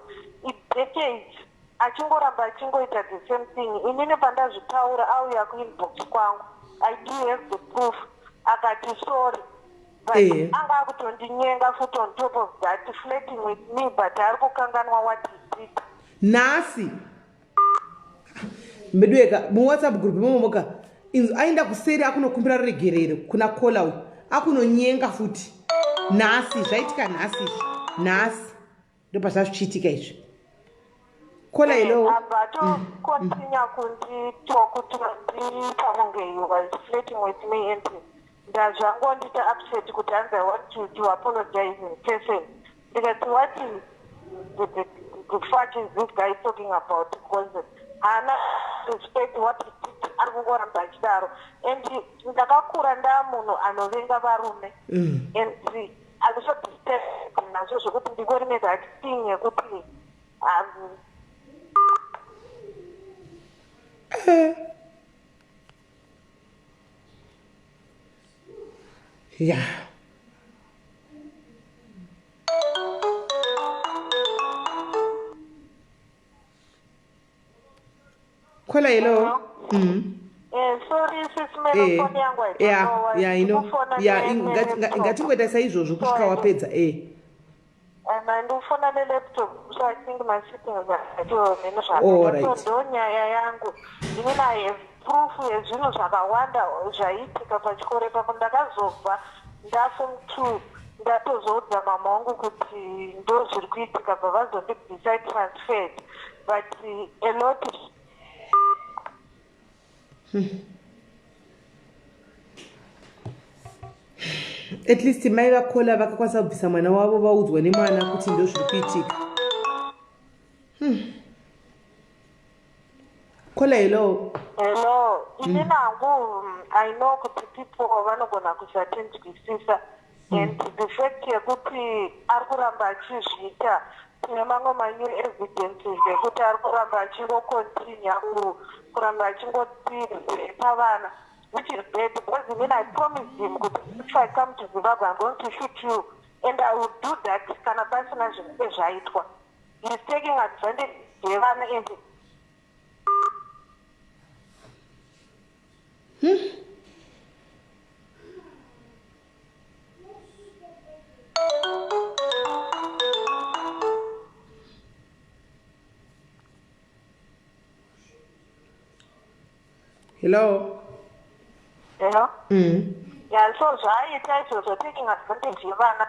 decades achingoramba achingoita the same thing. Inini pandazvitaura auya kuinbox kwangu I do have the proof akati sorry but anga akutondinyenga futi on top of that flirting with me but ari kukanganwa what he did nhasi mbedweka muwhatsapp group momomoka aenda kuseri akunokumbira regerero kuna kola uyu akunonyenga futi nhasi zvaitika nhasi ndopazvazvichiitika izvi kola hello abato continue kuti ndipamunge you was flirting with me and ndazvangondita upset kuti hanzi I want to apologize in person ndikati what the fuck is this guy talking about because hana respect what he did ari kungoramba achidaro and ndakakura ndamunhu anovenga varume and andisodisturb nazvo zvokuti ndingori nethat thing yekuti yeah. Kola hello. Sorry sis mero phone yangu ngatingoita saizvozvo kusvika wapedza ndofona nelaptop so I think my settings are so ndonyaya yangu inini I have proof yezvinhu zvakawanda zvaiitika pachikoro ipapo ndakazobva ndafom 2 ndatozoudza mama wangu kuti ndo zviri kuitika pavazondibvisa transferred but a lot at least mai vakola vakakwanisa kubvisa mwana wavo vaudzwa nemwana kuti ndo zviri kuitika. Kola hello. Inini hangu I know kuti people vanogona kusatinzwisisa and the fact yekuti ari kuramba achizviita tine mamwe manyu evidences ekuti ari kuramba achingocontinue kuramba achingotipa vana which is bad because I promised him if I come to Zimbabwe I'm going to shoot you and I will do that kana pasina zvinenge zvaitwa. He is taking advantage yevana and hello. Yeah, so zvaiita izvozvo taking advantage yevana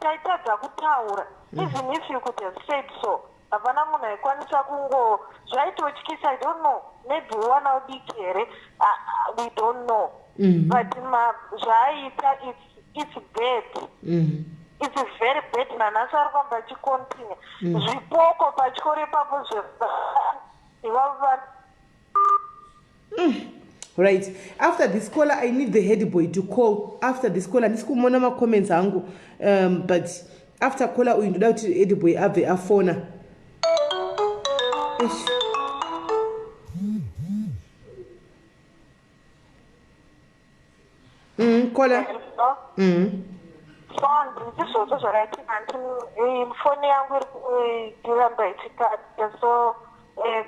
taitadza kutaura even if you could have said so hapana munhu aikwanisa kungo zvaitotyisa I don't know maybe wana udiki here we don't know but zvaiita it's bad it's very bad nanhasi ari kwamba achicontinue zvipoko pachikoro ipapo zvevava right after this caller I need the head boy to call after this caller ndisi kumona macomments angu but after caller uyu ndoda kuti head boy abve afona caller ndizvozvo zvakaitika foni yangu iri kuramba ichikata so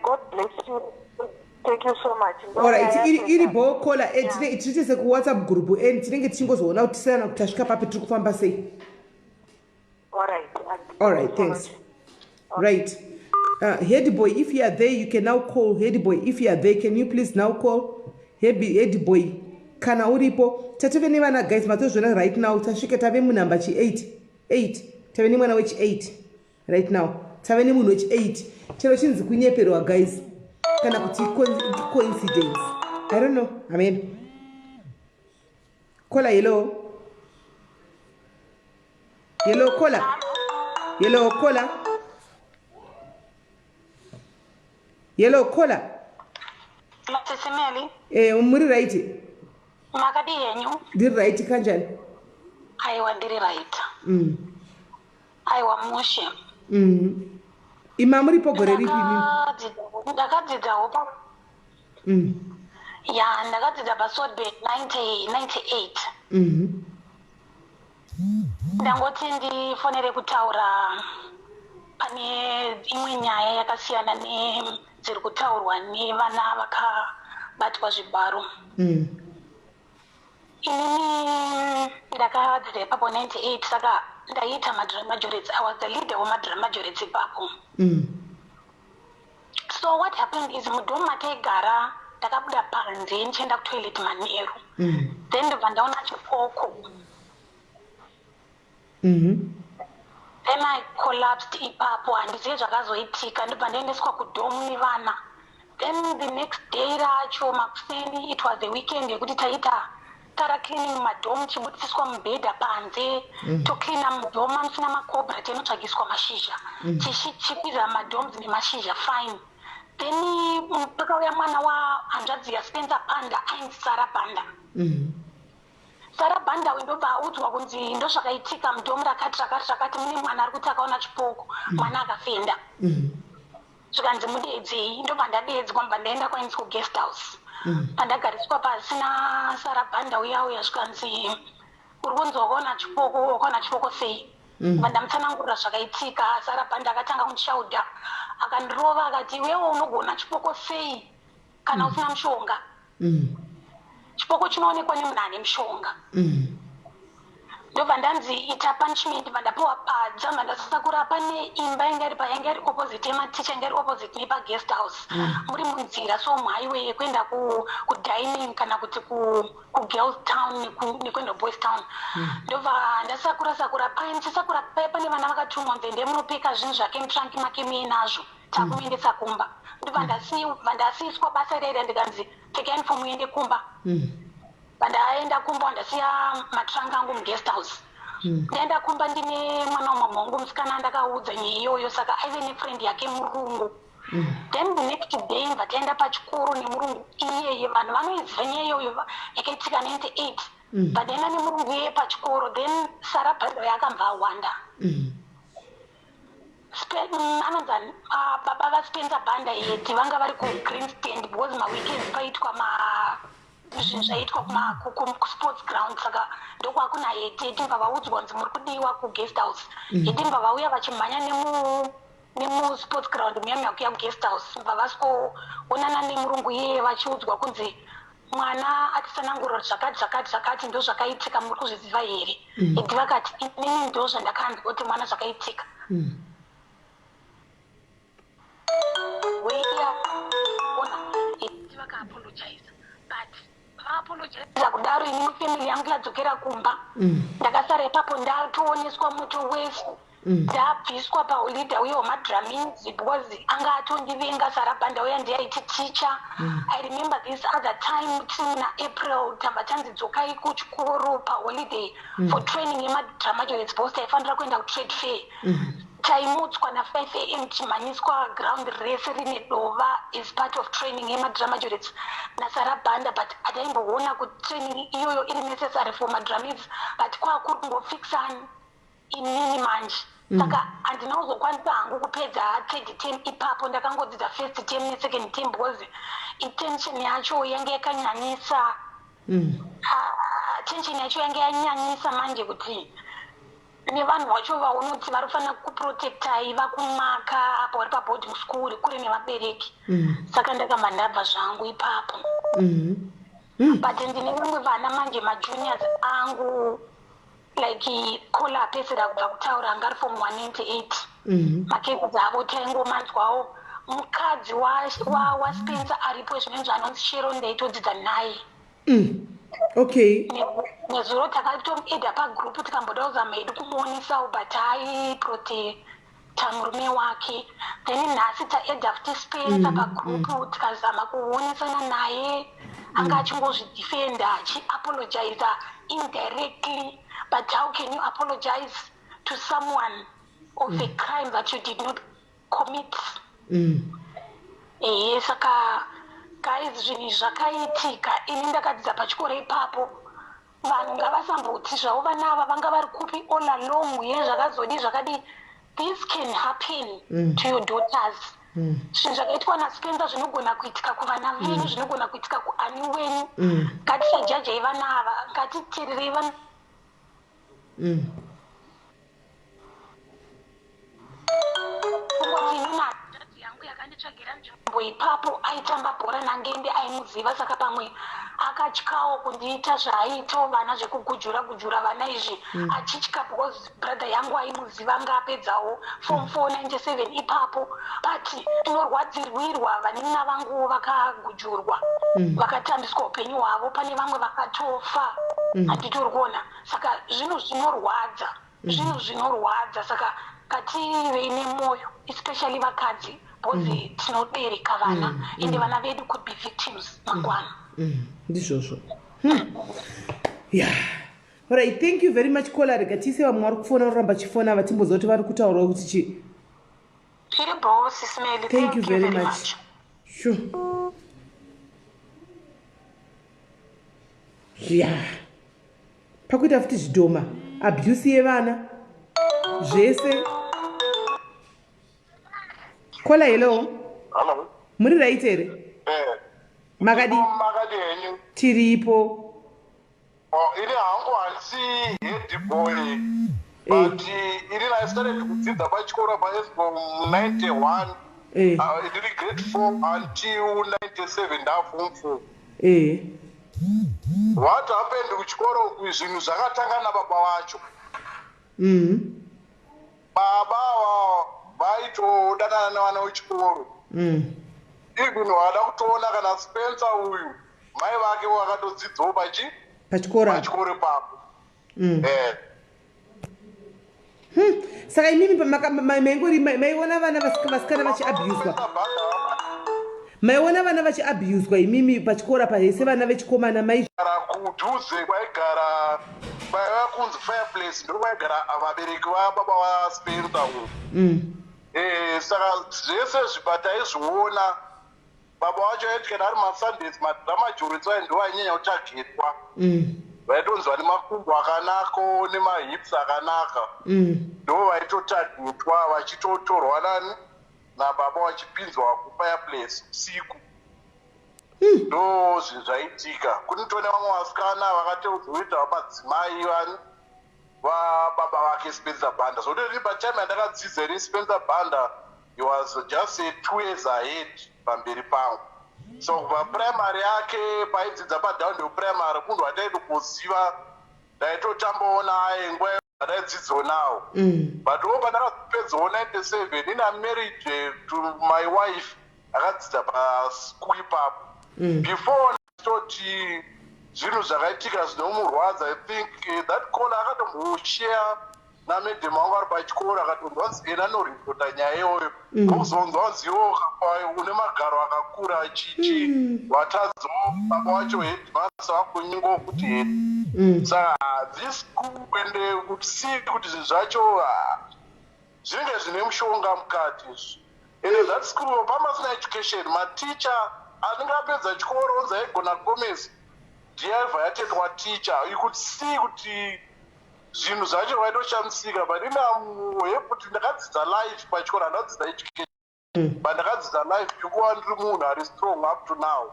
God bless you Thank you so much. Alright, iri bo caller titise ku WhatsApp group and tinenge tichingozoona kuti tisana kuti tasvika papi tiri kufamba sei. Alright, thanks. Right. Head boy, if you are there, you can now call. Head boy, if you are there, can you please now call? Head boy, kana uripo. Tateve vana guys, matozvona right now. Tasvika tave munamba chi 8. Tave ni mwana wechi 8 right now. Tave ni munhu wechi 8. Chero chinzi kunyeperwa guys. Kana kuti coincidence. I don't know. Amen. Caller, hello. Hello, caller. Hello, caller. Hello, caller. Matisimeli. Muri right. Makadi yenyu. Diri right kanjani? Aiwa ndiri right. Aiwa mushe. Ima muri pogore ripi mimi? Ndakadzidza hopa. Ya, ndakadzidza pasodbe 98. Ndangoti ndifonere kutaura pane imwe nyaya yakasiyana nedziri kutaurwa nevana vakabatwa zvibharo. Inini ndakadzidza ipapo 98 saka ndaita madrama majoretes. I was the leader wemadrama majoretes ipapo. So what happened is mudhomu mataigara ndakabuda panze ndichienda kutoilet manheru. Then ndobva ndaona chipoko. Then I collapsed ipapo handizivi zvakazoitika. Ndobva ndaendeswa kudhomu nevana. Then the next day racho makuseni, it was the weekend yekuti taita tara cleaning madhomu chibutisiswa mubhedha panze tocleana mudhomu amusina makobra tinotsvagiswa mashizha chikwidza madhomu dzine mashizha fine. Then pakauya mwana wahanzvadzi yaSpencer Panda ainzi Sarah Panda. Sarah Panda ndobva audzwa kunzi ndozvakaitika mudhomu rakati mune mwana ari kuti akaona chipoko mwana akafenda. Zvikanzi mudedzei, ndobva ndadedzwa mbva ndaenda kwainzi kuguest house. Pandagariswa pasi naSarah Panda uya zvikanzi uri kunzi wakaona chipoko sei? Mbva ndamutsanangurira zvakaitika. Sarah Panda akatanga kundishaudha akandirova akati iwewe unogona chipoko sei kana usina mushonga? Chipoko chinoonekwa nemunhu ane mushonga. Ndobva ndanzi ita punishment, mbva ndapiwa padza, mbva ndasakura pane imba yanga iri opposite yematicha yanga iri opposite nepaguest house. Muri munzira so mhaiwe yekuenda kudining kana kuti kugirls town nekuenda boys town. Ndobva ndasakura paya ndisakura paya pane vana vakatumwa nze ndemunopeka zvinhu zvake mutrunki make muinazvo takumuendesa kumba. Ndobva ndasiyiswa basa rere ndikanzi pfeka uniform uende kumba. Ndaenda kumba ndasiya matranga angu muguest house. Ndaenda kumba ndine mwana wamamhangu musikana ndakaudza nyaya iyoyo saka aive nefriend yake murungu. Then the next day mbva taenda pachikoro nemurungu iyeye, vanhu vanoiziva nyaya iyoyo yakaitika 98. Padaenda nemurungu iyeye pachikoro. Then Sarah Panda yakambva awanda. Anonzi baba vaSpencer Panda yeti vanga vari kuGreenstand because maweekends paitwa zvinhu zvaitwa kusports ground saka ndokwakuna heti mbva vaudzwa kunzi muri kudiwa kuguest house. Heti mbva vauya vachimhanya nemusports ground muya kuya kuguest house. Mbva vasikoonana nemurungu iyeye vachiudzwa kunzi mwana atisanangurira zvakati ndo zvakaitika, muri kuzviziva here? Heti vakati inini ndo zvandakanzwa kuti mwana zvakaitika. Heti vakaapologize but vaapologiza kudaro inini family yangu yadzokera kumba. Ndakasara ipapo ndatooneswa moto wese. Ndabviswa paholiday uye wemadramis because anga atondivenga. Sarah Panda uya ndiyaiti teacher. I remember this other time tina April tamba tanzidzokai kuchikoro paholiday for training yemadrama majoretes because taifanira kuenda kutrade fair. Taimutswa na5 am timhanyiswa ground race rine dova is part of training yemadrama majoretes naSarah Panda, but ataimboona kuti training iyoyo iri necessary for madramas but kwakuri kungofikisana inini manje. Saka handina kuzokwanisa hangu kupedza third term ipapo. Ndakangodzidza first term nesecond term because intention yacho yange yakanyanyisa. Tension yacho yange yanyanyisa manje kuti nevanhu vacho vaunoti vari kufanira kuprotectai vakumaka apo vari paboarding school kure nevabereki. Saka ndakamba ndabva zvangu ipapo. But ndine vamwe vana manje majuniors angu like kola apedzera kubva kutaura anga ari form 198. Makezi dzavo taingomanzwawo mukadzi waspencer aripo zvinonzi anonzi Sharon ndaitodzidza naye. Okay. Nezuro takatomuedha pagrupu tikamboda kuzama hedu kumuonesawo but aiprotecta murume wake. Then nhasi taedha futi Spencer pagrupu tikazama kuonesana naye. Anga achingozvidefenda achiapologiza indirectly. But how can you apologize to someone of a crime that you did not commit? Saka guys zvinhu zvakaitika ini ndakadzidza pachikoro ipapo vanhu ngavasamboti zvavo vana ava vanga vari kupi all along zvakazodi zvakadi. This can happen to your daughters. Zvinhu zvakaitwa naSpencer zvinogona kuitika kuvana venyu, zvinogona kuitika kuani wenyu. Ngatisajajai vana ava, ngatiteererei vana. Yangu yakanditsvagira nzvimbo ipapo aitamba bhora nangende aimuziva, saka pamwe akatyawo kundiita zvaaitawo vana zvekugujura vana izvi achitya because brother yangu aimuziva anga apedzawo form 497 ipapo. But inorwadzirwirwa vanina vangu vakagujurwa vakatambiswa upenyu hwavo, pane vamwe vakatofa hatitori kuona. Saka zvinhu zvinorwadza saka ngativei nemwoyo especially vakadzi bhozi tinobereka vana ende vana vedu could be victims mangwana. Ndizvozvo. Yeah. Alright, thank you very much Kola. Rega tise vamwe vari kufona uramba chifona vatimboza kuti vari kutaurawo kuti chi. Zviri bro Sismeli. Thank you very much. Sure. Yeah. Pakuita futi zvidhoma abuse yevana zvese. Kola hello. Hello. Muri right here? Makadi henyu tiripo. Ini hangu handisi head boy, but ini I started kudzidza pachikora paESCOM 91. Ndiri grade 4 until 97 ndaform 4. What happened kuchikoro uku zvinhu zvakatanga nababa wacho. Baba vaitodanana nevana vechikoro. Even wada kutoona kana Spencer uyu mai vake vakatodzidzawo pachikoro papo. Saka imimi maiona vana vasikana vachiabuswa. Maiona vana vachiabuswa imimi pachikora pahese vana vechikomana maigara kudhuze kwaigara kwaiva kunzi Fireplace ndo kwaigara vabereki vababa vaSpencer uyu. Saka zvese zvibataizviona baba wacho aiti kana ari maSundays madramajoritsa ndo ainyanya kutagetwa. Vaitonzwa nemakumbo akanako nemahips akanaka. Ndo vaitotagetwa vachitotorwa nani nababa vachipinzwa kuFireplace usiku. Ndo zvinhu zvaitika. Kunitone vamwe vasikana vakateudzwa madzimai vani vababa vake Spencer Banda. So kuti patime yandakadzidza iri Spencer Banda, he was just 2 years ahead pamberi pangu. So kubva primary yake paidzidza paDownhill primary kunhu wataidi kuziva ndaitotambawo naye nguva yandaidzidzawo nawo. But wo pandakapedzawo 97 ina married to my wife akadzidza paschool ipapo. Before nditoti zvinhu zvakaitika zvinomurwadza. I think that call akatomboshare namedhem wangu ari pachikoro akatonzwanzi ena anoripota nyaya iyoyo. Uzonzwanzi iwo une magaro akakura achichi watadzawo baba wacho headmaster wakunyingo kuti head. Saka this school ende kuti see kuti zvinhu zvacho zvinenge zvine mushonga mukati izvi. And that school pamasina education maticha anenge apedza chikoro onzi aigona kukomesa ndiaibva yatetwa ticha. You could see kuti zvinhu zvacho vaitoshamisika. But kuti ndakadzidza life pachikoro handadzidza education, but ndakadzidza life ndikuva ndiri munhu ari strong up to now.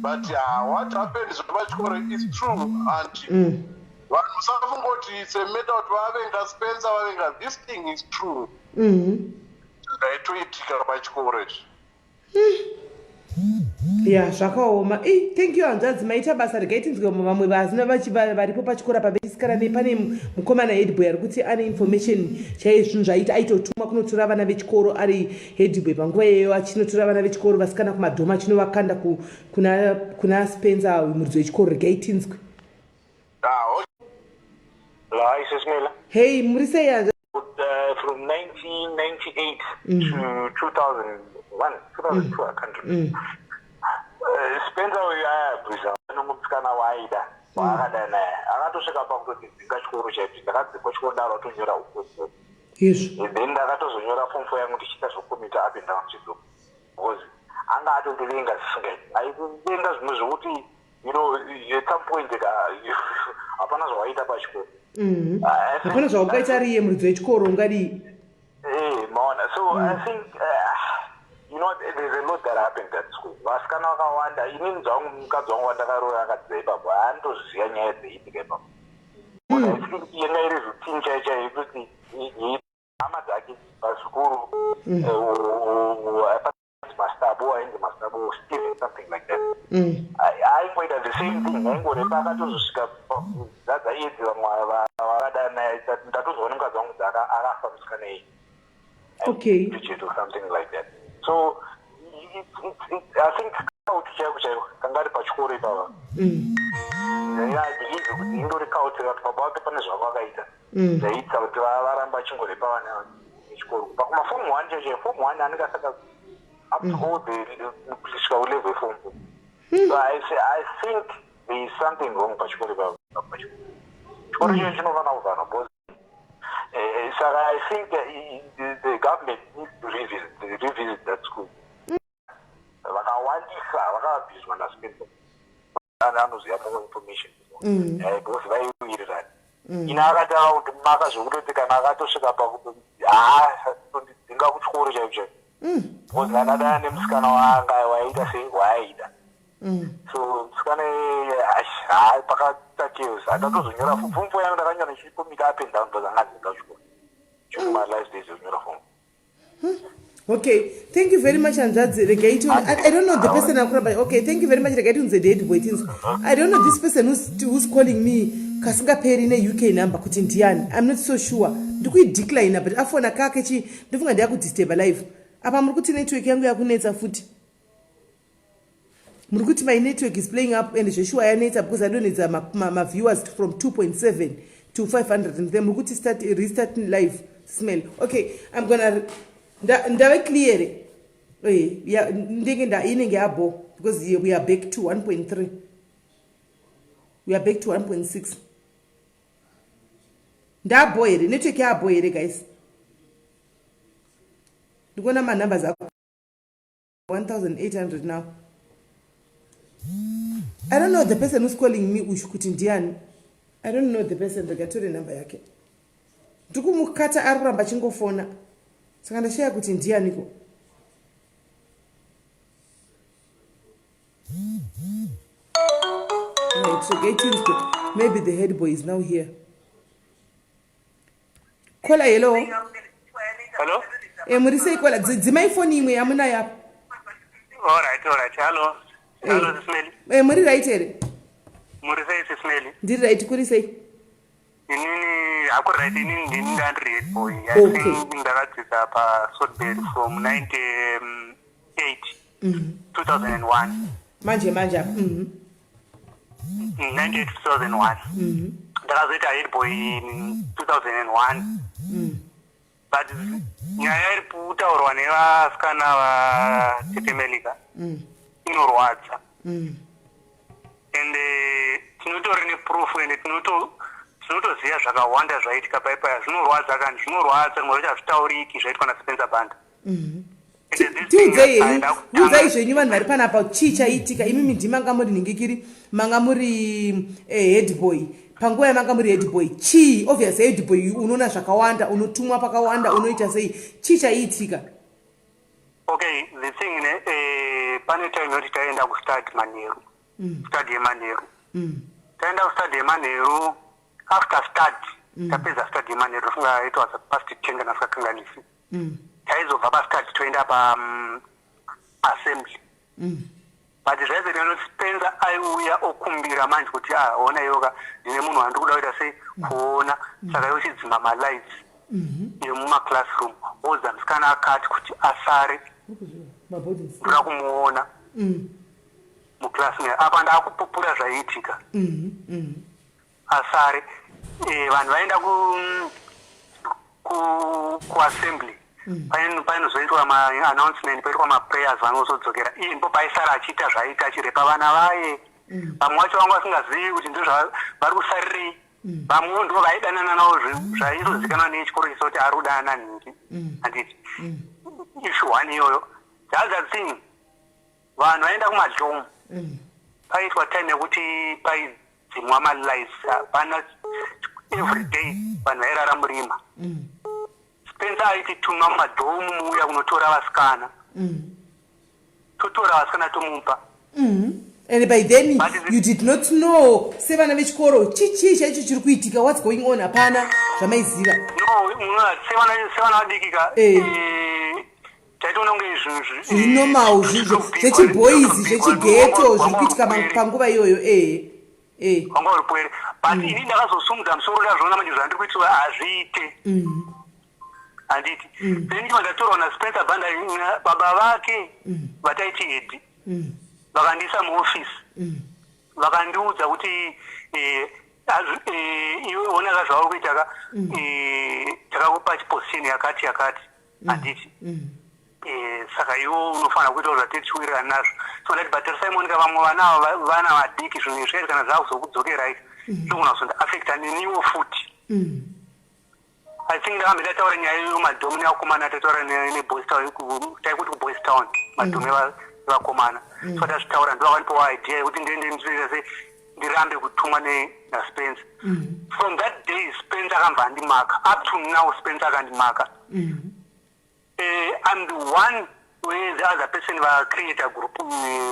But what happened zvepachikoro is true. And vanhu musafungoti it's a matter kuti vavenga Spencer vavenga. This thing is true. Ngaitoitika pachikoro ichi. Ya zvakaoma. Thank you hanzvadzi maita basa regatinzwe vamwe vazina varipo pachikora pabetisikara pane mukomana headboy ari kuti ane information chaizvinhu zvaita aitotuma kunotora vana vechikoro ari headboy panguva iyoyo achinotora vana vechikoro vasikana kumadhoma achinovakanda kuna Spencer muridzo wechikoro regatinzwe. Hey, muri sei hanzvadzi? From 1998 to 2002, I can't remember. Spencer uyabvisa nomusikana waida waakada naye akatosvika pakutoti dzinga chikoro chaipi ndakadzikwa chikoro ndaro atonyora ukoko. Then ndakatozonyora form 4 yangu ndichiita zvokomita up and down chidzo because anga atondivenga zisingaiti aikuvenga zvimwe zvokuti at some point hapana zvawaita pachikoro. Hapana zvaukaita ari iye muridzi wechikoro ungadii? Maona. So I think there's a lot that happened at school. Vasikana vakawanda inini zvangu mukadzi wangu wandakarora akadzidza ipapo haandoziva nyaya dzeiitika ipapo. I think yenga iri routine chaicho yekuti hama dzake pazvikuru mastabo ainge mastabo Steven something like that. Aingoita the same thing aingorepa akatozosvika dzadza idzi vamwe vakada naye ndatozoona mukadzi wangu akafa musikana iyi. Okay. Or something like that. So I think kauti chaiko kangari pachikoro ipava. I believe kuti indori kauti kuti baba vake pane zvavakaita. Zvaita kuti varamba vachingorepa vana vechikoro. Pakuma form 1 chaicho form 1 anenge asaka up to all kusvika kulevel form 4. So I think there is something wrong pachikoro ipava. Chikoro chaicho chinofana kuvharwa because so I think the government needs to revisit that school. Vakawandisa vakabviswa naSpencer anoziva more information because vaiwirirana. Ina akataura kuti maka zvokutoti kana akatosvika pakuti ndinga kuchikoro chaipo chaipo because akadana nemusikana wanga waita sei waaida. So musikana pakatakeus atatozonyora pfumvu yangu ndakanyora ndichikomita up and down because angadzinga chikoro. My last days of uniform. Okay, thank you very much, Anjadzi. I don't know the person I'm calling, but okay, thank you very much. The dead waiting. I don't know this person who's calling me. Kasinga peri ne UK number kutintiani. I'm not so sure. Ndikui decline but afona kakechi ndifunga ndiya kudestabilize. Apa muri kuti network yangu yakunetsa futi. Muri kuti my network is playing up and sure I netsa because I don't need my viewers from 2.7 to 500 and then muri kuti restarting live. Smell. Okay, I'm gonna ndave clear. Yeah, ndenge nda inenge abo because we are back to 1.3. We are back to 1.6. Ndabo here, network yabo here guys. Ndikona my numbers up 1,800 now. I don't know the person who's calling me ushukuti ndiani. I don't know the person ndakatore number yake. Ndikumukata aruramba chingofona. Saka ndashaya kuti ndianiko. Right, so maybe the head boy is now here. Kola hello. Hello? Murise kola dzimai phone imwe yamuna yapo. All right. Hello. Hello, Smelly. Muri right here. Murise Smelly. Ndiri right kuri sei? Inini akuright inini ndandiri head boy. Okay. Ndakadzidza paSoderberry from 98 2001. Manje. 98 2001. Ndakazoita head boy in 2001. But nyaya iri kutaurwa nevasikana vaTetemelika inorwadza. And tinotori neproof and tinotoziva zvakawanda zvaitika paipaya zvinorwadza kandi zvinorwadza mwe hazvitauriki zvaiitwa naSpencer Banda. Tiudzai zvenyu vanhu vari panapa chii chaitika imi midhi manga muri nhingikiri manga muri head boy panguva yamanga muri head boy chii obvious head boy unoona zvakawanda unotumwa pakawanda unoita sei chii chaiitika? Okay, the thing pane time yoti taenda kustudy Manheru. Study yeManheru. Taenda kustudy yeManheru after study tapedza study manheru funga it was past 10 kana sikakanganisi taizobva pastudy toenda assembly but zvaive Spencer aiuya okumbira manje kuti ona yoga ndine munhu wandiri kuda kuita sei kuona saka iwe chidzima malights yemumaclassroom oza musikana akati kuti asare kuda kumuona muclassroom apa ndaakupupura zvaiitika asare vanhu vaenda kuassembly painozoitwa maannouncement paitwa maprayers vanozodzokera iye ndipo paisara achiita zvaiita achirepa vana vaye vamwe vacho vanga vasingazivi kuti ndo vari kusarirei vamwewo ndo vaidanana navo zvaizozikanwa nechikoro chisa kuti ari kudanana nhiri handiti issue one iyoyo the other thing vanhu vaenda kumadhom paitwa time yekuti paidzimwa malights pana every day vanhu vairara murima Spencer aiti tuma mumadhomu muuya kunotora vasikana totora vasikana tomupa and by then you did not know sevana vechikoro chii chaicho chiri kuitika what's going on hapana zvamaiziva no sevana vadikika taitoona kunge zviri normal zvechiboys zvechigeto zviri kuitika panguva iyoyo vanga uri pwere but ini ndakazosumudza musoro ndazvoona manje zvandiri kuitiwa hazviite handiti then ndiva ndatorwa naSpencer Banda baba vake vataiti hedi vakandiisa muofisi vakandiudza kuti iwe onaka zvauri kuitaka takakupa chiposition yakati handiti saka iwo unofanira kuitawo zvatetichiwirirana nazvo so ndati but Simon vamwe vana vadiki zvinhu izvi kana zvakuzokudzokerai zvinogona kuzondiafecta neniwo futi I think ndakambe ndataura nyaya yemadhomu nevakomana tataura neboys town taikuti kuboys town madhomu evakomana so tazvitaura ndo vakanipowa idea yekuti ndirambe kutumwa naSpencer from that day Spencer akambva andimaka up to now Spencer akandimaka I'm the one where the other person create a group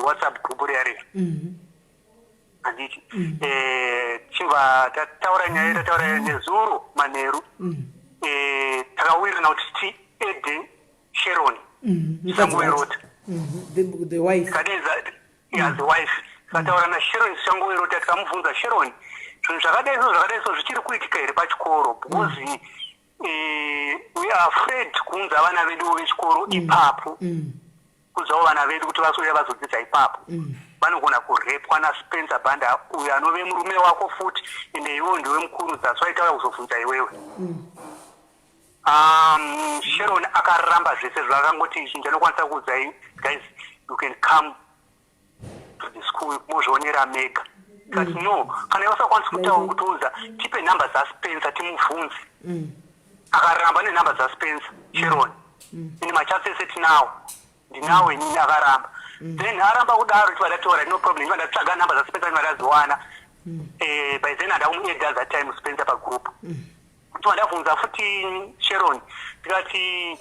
WhatsApp group riyarero handiti chimva tataura nyaya tataura nezuro manheru takawirana kuti tiede Sharon Sangoirota the wife kadeza the wife kataura naSharon Sangoirota tikamubvunza Sharon zvinhu zvakadai so zvichiri kuitika here pachikoro because we are afraid kuunza vana vedu vechikoro ipapo kuudzawo vana vedu kuti vasouya vazodzidza ipapo vanogona kurepwa naSpencer Banda uyo anove murume wako futi ende iwo ndiwe mukuru that's why taura kuzobvunza iwewe Sharon akaramba zvese zvakangoti ndinokwanisa kuudzai guys you can come to the school mozvionera mega but no kana iwe usakwanisa kutoudza tipe nhamba dzaSpencer timubvunze akaramba nenhamba dzaSpencer Sharon ine machasese tinawo ndinawo inini akaramba then aramba kudaro tivadatora no problem ivadatsvaga nhamba dzaSpencer ivadadziwana by then andakumuedza that time Spencer pagroup tivadabvunza futi Sharon tikati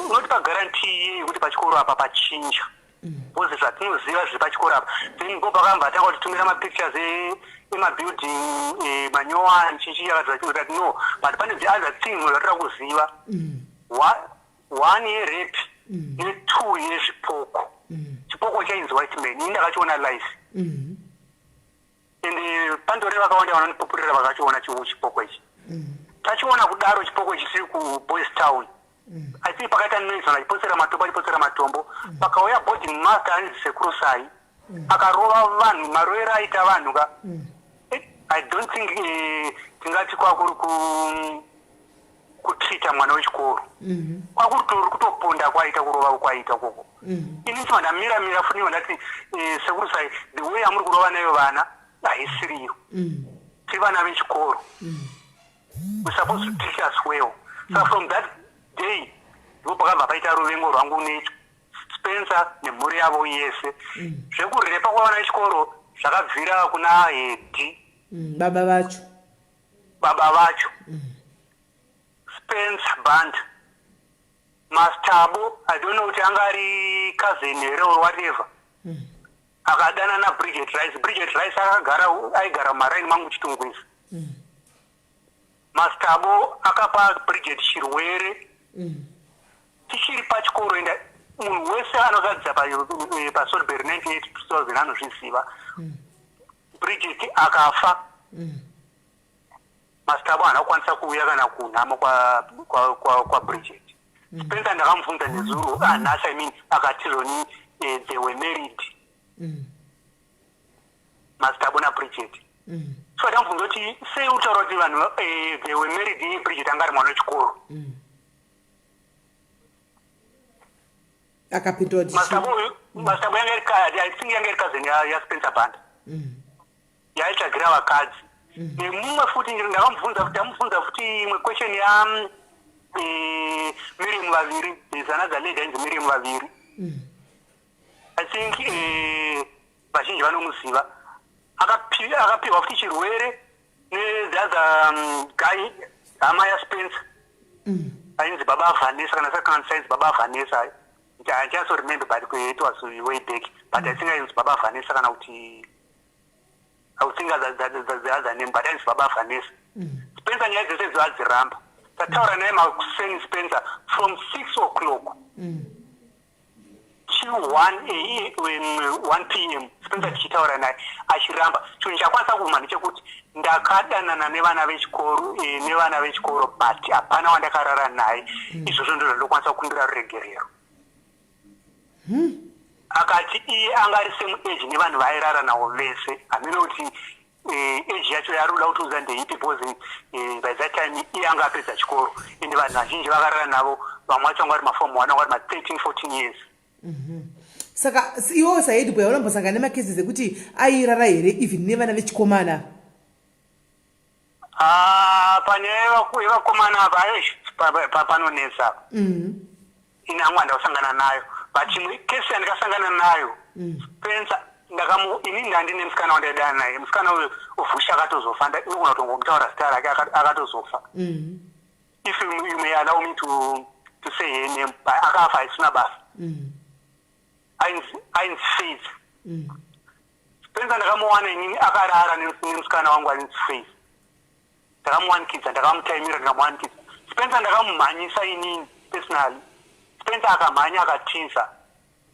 unoti pagarantii yekuti pachikoro apa pachinja because zvatinoziva zviri pachikoro apa then ngo pakamba atanga kutitumira mapictures emabuilding manyowani chichi yakati no but pane the other thing zvatira kuziva one yerape ne2 yezvipoko chipoko chainzi white man ini ndakachiona live ende pandore vakawanda vanonipupurira vakachiona chipoko ichi tachiona kudaro chipoko chisiri kuboys town I think pakaita noise achipotsera matombo pakauya boarding master anzi sekurusai akarova vanhu maroero aita vanhu ka I don't think tingati kwakuri kutreata mwana wechikoro kwakuri kutoponda kwaita kurova kwaita koko ini ndima ndamira futi ndati sekurusai the way amuri kurova nayo vana haisiriyo tiri vana vechikoro we're supposed to teach us well so from that day ndipo pakabva paita ruvengo rwangu neSpencer nemhuri yavo yese zvekurepa kwavana vechikoro zvakabvira kuna hedi baba vacho Spencer Banda Mastabo I don't know kuti anga ari cousin here or whatever akadana naBridget Rice akagara aigara maraini mangu chitungwisa Mastabo akapa Bridget chirwere tichiri pachikoro enda munhu wese anogadza paSoulberry 98,000 anozviziva. Bridget akafa. Mastabo haana kukwanisa kuuya kana kunhama kwa Bridget. Spencer ndakamubvunza nezuro nhasi, I mean akati Ronnie they were married. Mastabo naBridget. So ndamubvunza kuti sei utaura kuti vanhu they were married, Bridget angari mwana wechikoro. Akapindwa kuti Mastabo yanga iri kadi, I think yanga iri cousin yaSpencer Banda. Yaitsvagira vakadzi. Mumwe futi ndakamubvunza futi imwe question Miriam Vaviri, there's another lady named Miriam Vaviri. I think vazhinji vanomuziva. Akapiwa futi chirwere nezaza guy hama yaSpencer. Ainzi Baba Vanessa, kana second size Baba Vanessa. I just remember, but it was way back. But I think I use Baba Vanessa kana kuti I would think that the other name, but it's Baba Vanessa. Spencer nyaya dzese dzadziramba. Tataura naye makuseni Spencer from 6 o'clock to 1 p.m. Spencer tichitaura naye achiramba. Chinhu chakwanisa kuhuma ndechekuti ndakadanana nevana vechikoro but hapana wandakarara naye. Izvozvo ndizvo ndinokwanisa kukumbira ruregerero. Akati iye angari same age nevanhu vairara navo vese. Hamene kuti age yacho yarula kuti uzandeipi because by that time iye anga apedza chikoro ende vanhu vazhinji vakarara navo vamwe vacho vanga vari mafomu 1 vanga vari 13-14 years. Saka iwo saHeadboy unambosangana nemacases ekuti airara here even nevana vechikomana? Panyaya yevakomana panonesa. Ini hangu handasangana nayo. But imwe kesi yandakasangana nayo Spencer ini ndandine musikana wandaidana naye, musikana uvhusha akatozofa, unogona kutongomutaura zita rake akatozofa. If you may allow me to say her name, akafa isina basa. Ainzi Faith. Spencer ndakamuwana inini akarara nemusikana wangu ainzi Faith. Ndakamuwanikidza, ndakamutaimira ndikamuwanikidza. Spencer ndakamumhanyisa inini personally. Spencer akamhanya akatiza.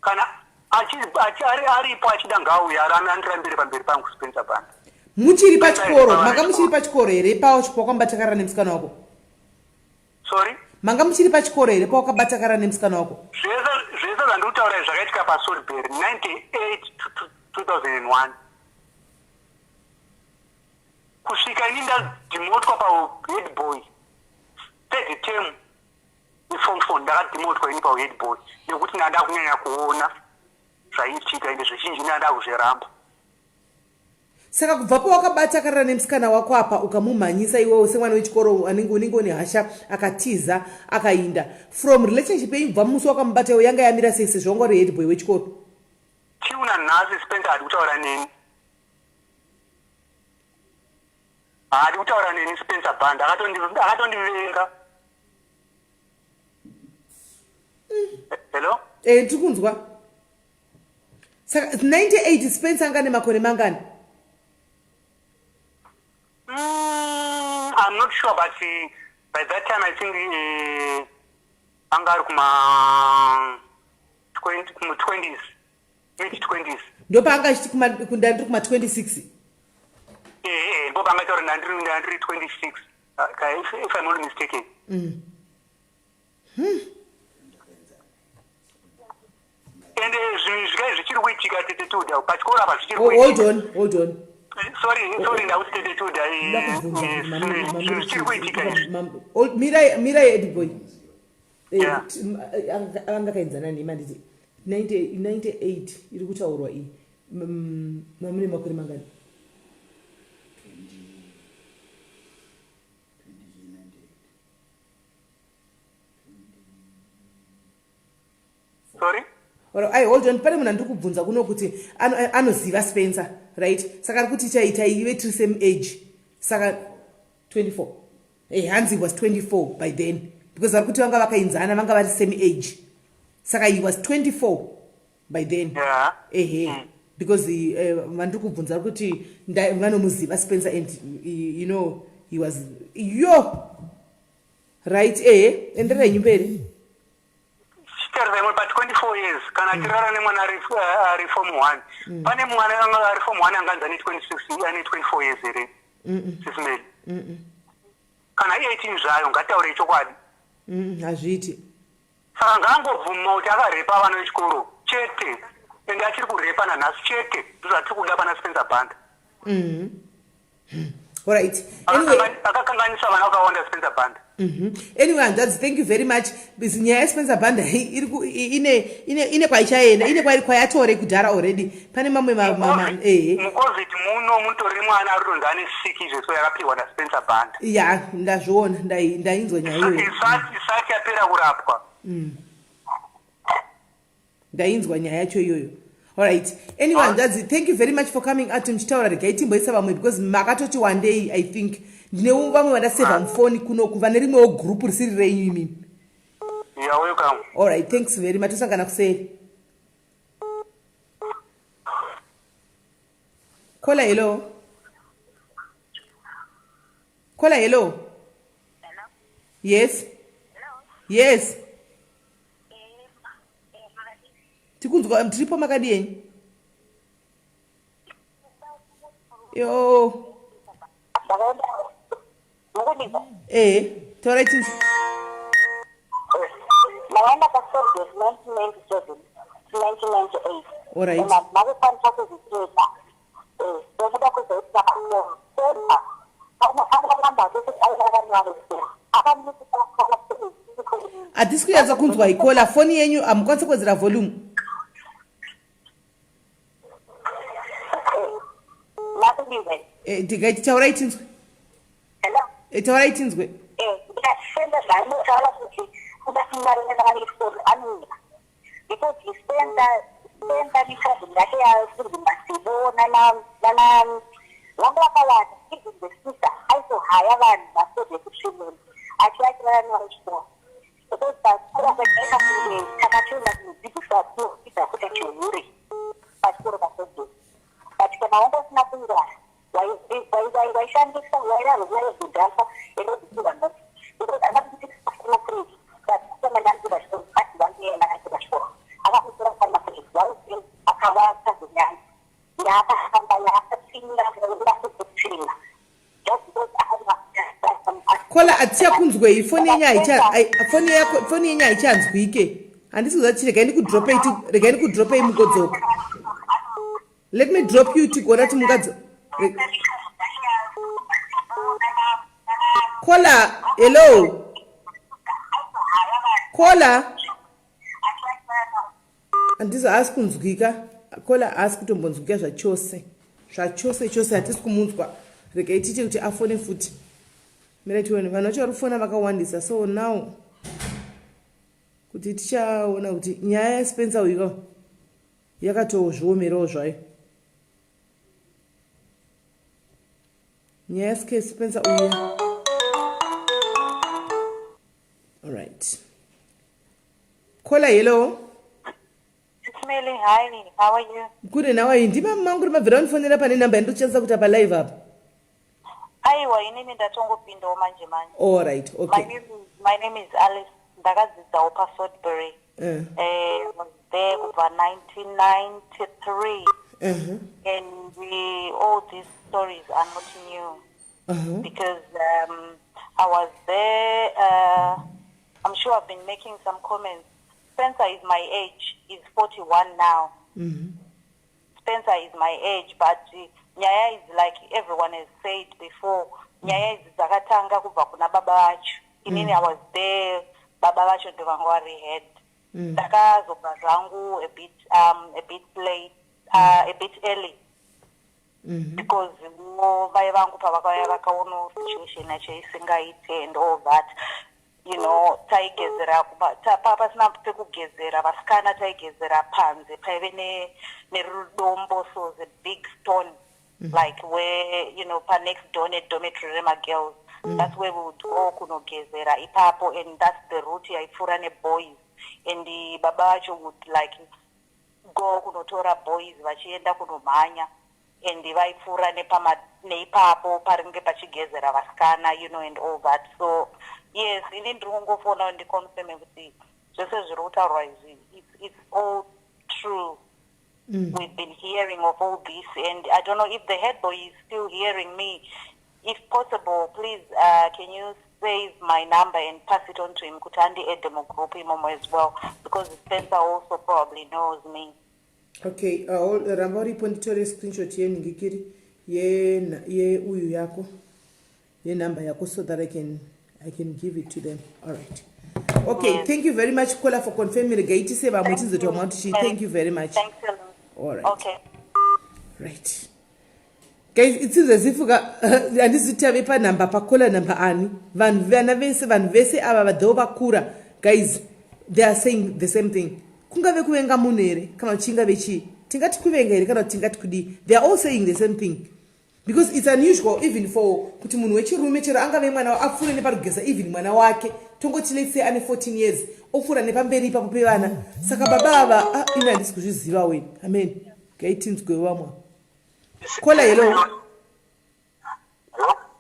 Kana aripo achida ngauya andirambire pamberi pangu Spencer Banda. Muchiri pachikoro, manga muchiri pachikoro here pawakabatakara nemusikana wako? Sorry? Manga muchiri pachikoro here pawakabatakara nemusikana wako? Zvese zvandikutaura zvakaitika paSoulberry 98 to 2001. Kusvika ini ndadhimotwa paHeadboy. Third term iform 4 ndakadhimotwa ini paHeadboy nekuti ndanda kunyanya kuona zvaiitika ende zvizhinji ndanda kuzviramba. Saka kubva pawakabatakara nemusikana wako apa ukamumhanyisa iwewe semwana wechikoro unenge une hasha akatiza akainda, from relationship yenyu kubva musi wakamubata iwe yanga yamira sei sezvo wanga uri Headboy wechikoro? Tiuna nhasi Spencer hadi kutaura neni. Hadi kutaura neni Spencer Banda akatondivenga. Hello? Tikunzwa. Saka 98 Spencer anga nemakore mangani? I'm not sure, but by that time I think angari kuma 20s, mid-20s. Ndopa anga achiti ndandiri kuma 26? Ndopa anga tauri ndandiri 26, if I'm not mistaken. And zvichiri kuitika tetetuda pachikoro apa zvichiri kuitika. Hold on. Sorry ndauti tetetuda zvichiri kuitika izvi. Mira Headboy. Yeah. Anga kaenzana nemi handiti 98 iri kutaurwa iyi. Mamune makore mangani? Sorry? Hold on, pane munhu andikubvunza kuno kuti anoziva Spencer, right? Saka ari kuti chaita ive tiri same age. Saka 24. Hansi was 24 by then. Because ari kuti vanga vakainzana vanga vari same age. Saka he was 24 by then. Yeah. Because vandikubvunza kuti vanomuziva Spencer and you know he was right enderai nyumberi chitaridza pa 24 years kana tirara nemwana ari form 1 pane mwana anga ari form 1 anganza ni 26 ani 24 years ere sisimeli kana 18 zvayo ngataure chokwadi hazviti saka ngangobvuma kuti akarepa vana vechikoro chete ende achiri kurepa nanhasi chete ndozvatiri kuda pana Spencer Banda alright anyway akakanganisa vana vakawanda Spencer Banda anyway hanzvadzi thank you very much bisi nyaya yeSpencer Banda ine kwaichaenda ine kwayatore kudhara already pane mamwe mucovid muno mutori mwana arutonzi ane siki zveso yakapiwa naSpencer Banda ya ndazviona ndainzwa nyaya iyoyo isati yapera kurapwa ndainzwa nyaya yacho iyoyo alright anyway hanzvadzi thank you very much for coming out muchitaura regai timboisa vamwe because makatoti one day I think ndine vamwe vandasevha mufoni kunoku vane rimwewo group risiri renyu imini yeah welcome alright thanks very much tosangana kuseri kola hello kola hello yes yes tikunzwa tiripo makadii yo taurai tinzi Naenda pastoria 1997 to 1998. Alright. Na mavekwanisa kuzvitreda. Ndokuda kuzoita pastoria. Akalamba kuti aivavanyarisa. hatisi kunyatsa kunzwa ikola foni yenyu hamukwanisi kuwedzera volume ndikaiti taurai tinzwe taurai tinzwe because he spent because ngake yafunga masibo nana vangu vakawanda even the sister aizohaya vanhu vasoje kutribune achiachirana navachikoro because pachikoro pachika kunge takatoenda kunodzidzisa kunodzidza kuti chihure pachikoro pasoje but kana wanga usina kungara waishandisa wairarwa yezvidhasa inodzidzira ndoti because akakuti pasina free but kama ndandira chikoro ati vangeenda kachika chikoro akakutora kana free wauzi akavata zinyanya yaakahamba yaakapfinira kunokuda kola hatichakunzwei foni yenyu haichanzwike handisi kuzati regai ndikudropei mugodzoka let me drop you tigona ti mungadzo kola hello kola handisi haasi kunzwika kola haasi kutombonzwika zvachose hatisi kumunzwa regai tiite kuti afone futi mira tione vanhu vacho vari kufona vakawandisa so now kuti tichaona kuti nyaya yaSpencer uyo yakatozviomerawo zvayo nyaya yaSpencer uyo alright kola hello Smelly, hi, how are you? Good, and how are you? Ndima mangu mabvira unifonera pane namba yandochance kuti apa live apa. Aiwa, inini ndatongopinda manje manje. All right, okay. My name is Alice Ndakadzidza pa Salisbury. Was there over 1993. And all these stories are not new. Because I was there. I'm sure I've been making some comments. Spencer is my age. He's 41 now. Spencer is my age, but Nyaya is like everyone has said before. Nyaya is Zakatanga kubva kuna baba vacho. Inini I was there. Baba vacho ndovangwari head. Ndakazobva zvangu a bit late, a bit early. Because vai vangu pavakauya vakaona situation yacho isingaite and all that. You know, taigezera pasina pekugezera vasikana taigezera panze paive nerudombo, so the big stone like where, you know, pa next door dormitory rema girls. That's where we would go kunogezera ipapo, and that's the route yaipfuura neboys, and the baba vacho would like go kunotora boys vachienda kunomhanya. and vaipfuura neipapo paringe pachigezera vasikana, you know, and all that. So yes, ini ndiri kungofona ndikonfirme kuti zvese zviri kutaurwa izvi, it's all true. We've been hearing of all this, and I don't know if the head boy is still hearing me. If possible, please, can you save my number and pass it on to him? Kutandi Edemo group Momo as well, because Spencer also probably knows me. Okay, Rambori Ponditori screenshot here Ngikiri ye uyu yako ye number yako so that I can give it to them. All right. Okay, yes. Thank you very much, Kola, for confirming the gate. Thank you very much. Thanks a lot. All right. Okay. Right. Guys, it is as if and this is a number pakola number ani van vese aba badoba kura. Guys, they are saying the same thing. Kungave kuvenga munere kana chinga vechi tingati kuvenga ere kana tingati kudi. They are all saying the same thing. Because it's unusual even for kuti munhu wechirume chero angave mwana afure neparugeza even mwana wake tongoti let's say ane 14 years ofura nepamberi ipapo pevana saka baba ava ina handisi kuzviziva weni. Amen. Gaitinzwe vamwa. Kola hello.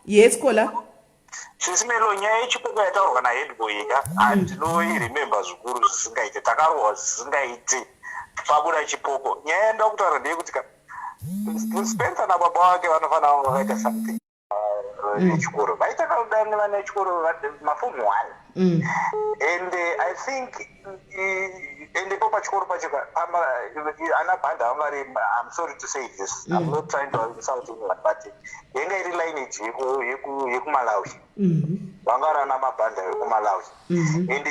Yes, Kola. Chisimelo nyaya yechipoko yataurwa naheadboy ka handinoirememba zvikuru zvisingaite takarohwa zvisingaite pabuda chipoko. Nyaya yandida kutaura ndeyekuti Spencer nababa wake vanofanira vanga vakaita something nechikoro vaita kaudani nevana vechikoro mafomu 1 and I think and po pachikoro pacho ana bhanda vangari, I'm sorry to say this, I'm not trying to insult anyone, but yenga iri lineage yekumalawi vangari ana mabhanda ekumalawi and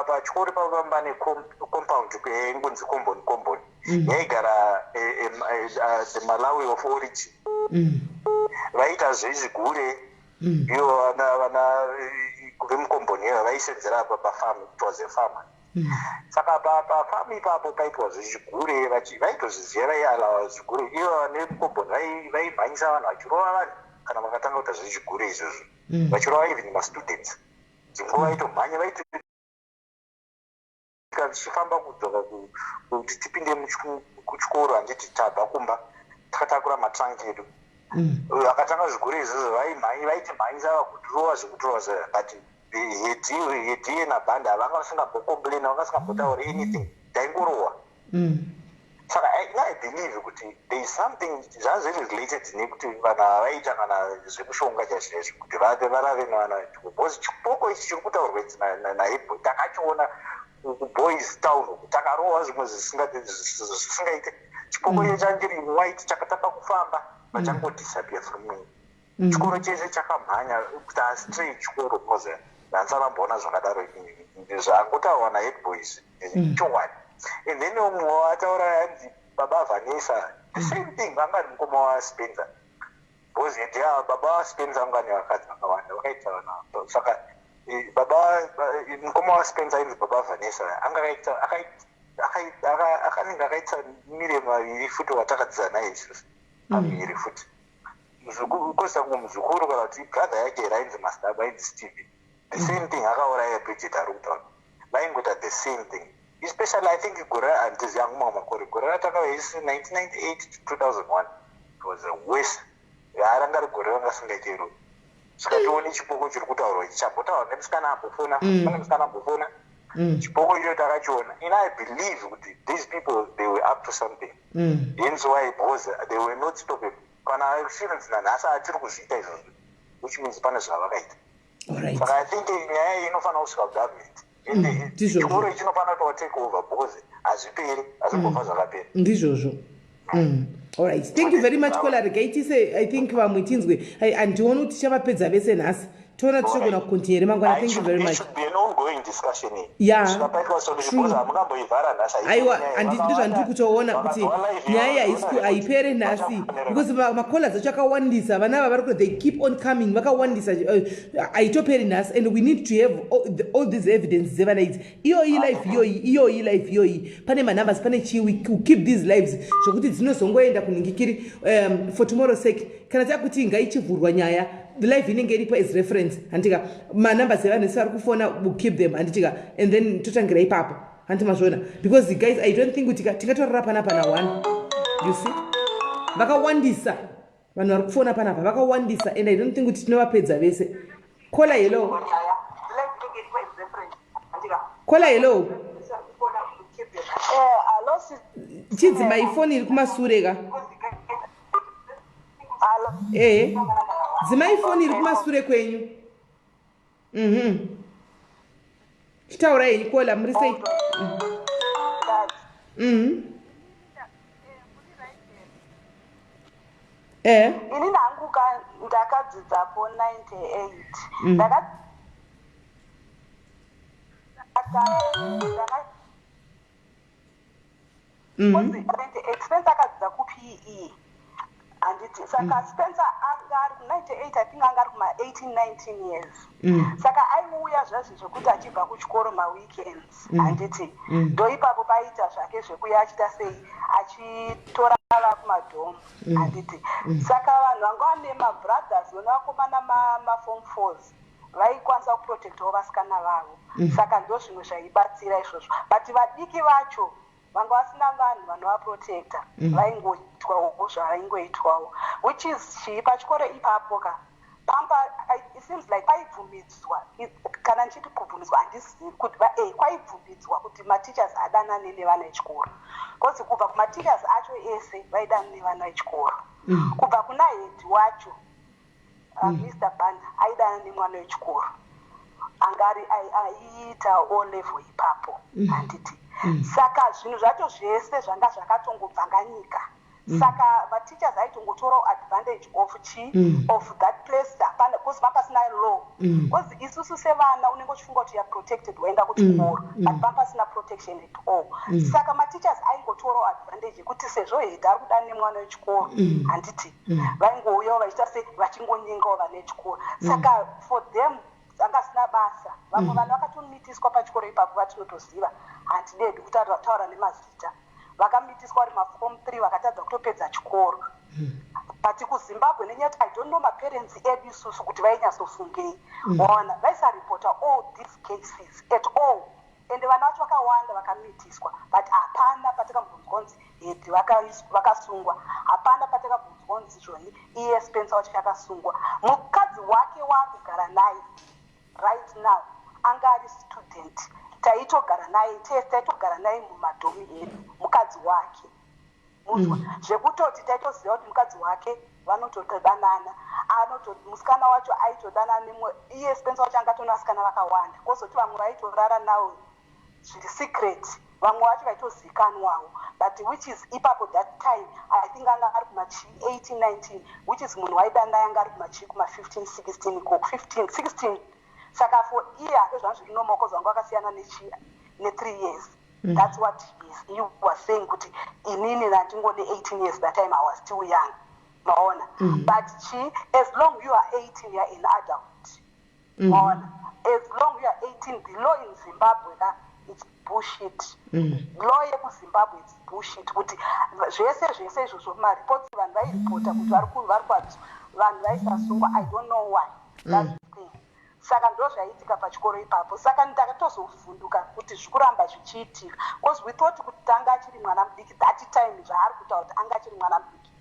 pachikoro pavamba necompound engunzi komboni yaigara the Malawi of origin vaita zvezvigure ivo vana vemukomboni iyo vaisenzera pafamu, it was a farmer. Saka pafamu ipapo paitwa zvechigure vaitozviziva vaialawa zvigure ivo nemukomboni vaimhanyisa vanhu vachirova vanhu kana vakatanga kuita zvechigure izvozvo vachirova even mastudents dzinguva vaitomhanya vaiti tichifamba kudzoka kuti tipinde kuchikoro handiti tabva kumba takatakura matrank edu vakatanga zvigure izvozvo vaitimhanyisa vakudhurova zvekudhurova but hediye nabhanda vanga vasingambokomplaina vanga vasingambotaura anything taingorohwa. Saka I believe kuti there is something zvazviri related nekuti vanhu avaita kana zvemushonga chaizvo kuti varave navana because chipoko ichi chiri kutaurwa naheadboy takachiona kuboys town takarohwa zvimwe zvisingaite chipoko icho changiri white chakatapa kufamba vachangodisappear from me. Chikoro chese chakamhanya kuti astray chikoro because handisavamboona zvakadaro zvangotaurwa naheadboys chohwani. And then umwe ataura hanzi baba Vanessa the same thing vanga mukoma waSpencer because baba waSpencer vanga nevakadzi vakawanda vakaita vanhu saka baba mukoma waSpencer ainzi baba Vanessa akanenge akaita mire maviri futi watakadzidza naye isusu maviri futi kosa kunge muzukuru kana kuti brother yake rainzi Mastaba ainzi Steve the same thing akauraya Bridget ari kutaura vaingoita the same thing. Especially I think gore antizi yangu makore gore rataka is 1998 to 2001 it was the worst yaranga gore vanga singaitero sikationi chipoko chiri kutaurwa chichambotaurwa nemusikana ambofona pane musikana ambofona chipoko icho takachiona and I believe kuti these people they were up to something hence why because they were not stopping kana experience nanhasi atiri kuzviita izvozvo which means pane zvavakaita. Saka I think nyaya inofanira kusvika kugovernment chikoro chinofanira kuti watake over because hazviperi hazvingobva zvakapera ndizvozvo. All right, thank you very much Kola regaitise. I think vamwitinzwe andioni kuti chavapedza vese nhasi toona tichogona kukontinere mangwana. Thank you very much. Should be an ongoing discussion here. Yeah, aiwa handiti zvandiri kutoona kuti nyaya haipere nhasi because makola dzacho akawandisa vana ava vari kuti they keep on coming vakawandisa haitoperi nhasi and we need to have all these evidence dzevana idzi iyoyi life iyoyi pane manumbers pane chiwi keep these lives zvokuti dzinozongoenda kuningikiri for tomorrow's sake kana takuti ngaichivhurwa nyaya the life inenge iripo as reference handika manumbers evanhu esi vari kufona will keep them handitika and then totangira ipapo handi mazvona because guys I don't think kuti tingatorara pana 1 you see vakawandisa vanhu vari kufona panapa vakawandisa and I don't think kuti tinovapedza vese. Kola hello. Kola hello. Chidzimai foni iri kumasure ka. Dzimai foni iri kumasure kwenyu. Chitaura henyu Kola muri sei? Ini nangu ndakadzidzapo 98. Spencer akadzidza kuPE handiti saka Spencer angari 98 I think angari kuma 18-19 years saka aiuya zvazvo zvekuti achibva kuchikoro maweekends handiti ndo ipapo paita zvake zvekuya achita sei achitora vakumadhomu handiti saka vanhu vanga vane mabrothers nevakomana maform 4s vaikwanisa kuprotectawo vasikana vavo saka ndo zvimwe zvaibatsira izvozvo but vadiki vacho vanga vasina vanhu vanovaprotecta vaingoitwawo zvavaingoitwawo which is chii pachikoro ipapo ka pamba it seems like kwaibvumidzwa kana ndichiti kubvumidzwa handizivi kuti kwaibvumidzwa kuti mateachers adanane nevana vechikoro because kubva kumateachers acho ese vaidana nevana vechikoro kubva kuna head wacho Mr. Banda aidana nemwana wechikoro angari aiita O level ipapo handiti saka zvinhu zvacho zvese zvanga zvakatongobvanganyika saka mateachers aitongotorawo advantage of of that place hapana because papasina law because isusu sevana unenge uchifunga kuti youare protected waenda kuchikoro but papasina protection at all saka mateachers aingotorawo advantage yekuti sezvo head ari kudana nemwana wechikoro handiti vaingouyawo vachiita se vachingonyengawo vana vechikoro saka for them anga sina basa vamwe vanhu vakatomitiswa pachikoro ipapo vatinotoziva handidedi kutaura nemazita vakamitiswa vari maform 3 vakatadza kutopedza chikoro but kuzimbabwe nenyati I don't know maparents edu isusu kuti vainyazofungei waona vaisaripota all these cases at all ende vana vacho vakawanda vakamitiswa but hapana patakabvunzwa kunzi hedi vakasungwa hapana patakabvunzwa kunzi zvoni iye Spencer wacho yakasungwa mukadzi wake wakugara naye right now angari student taitogara naye taitogara naye mumadhomu edu mukadzi wake muzwa zvekutoti taitoziva kuti mukadzi wake vanotodanana musikana wacho aitodanana nemwe iye Spencer wacho angatona vasikana vakawanda kozoti vamwe vaitorara nawo zviri secret vamwe vacho vaitozikanwawo but which is ipapo that time I think anga ari kumachi 18-19 which is munhu waidana naye anga ari kumachi kuma 15-16 saka for iye zvangu zviri normal because vanga vakasiyana ne3 years that's what he was saying kuti inini ndingone 18 years that time I was still young maona but as long you are 18 you are an adult maona as long you are 18 the law in Zimbabwe it's bullshit law yekuzimbabwe it's bullshit kuti zvese izvozvo maripoti vanhu vairipota kuti vanhu vaisasungwa I don't know why that's the thing saka ndo zvaiitika pachikoro ipapo saka ndakatozovhunduka kuti zvikuramba zvichiitika because we thought kuti tanga achiri mwana mudiki that time zvaari kutaura kuti anga achiri mwana mudiki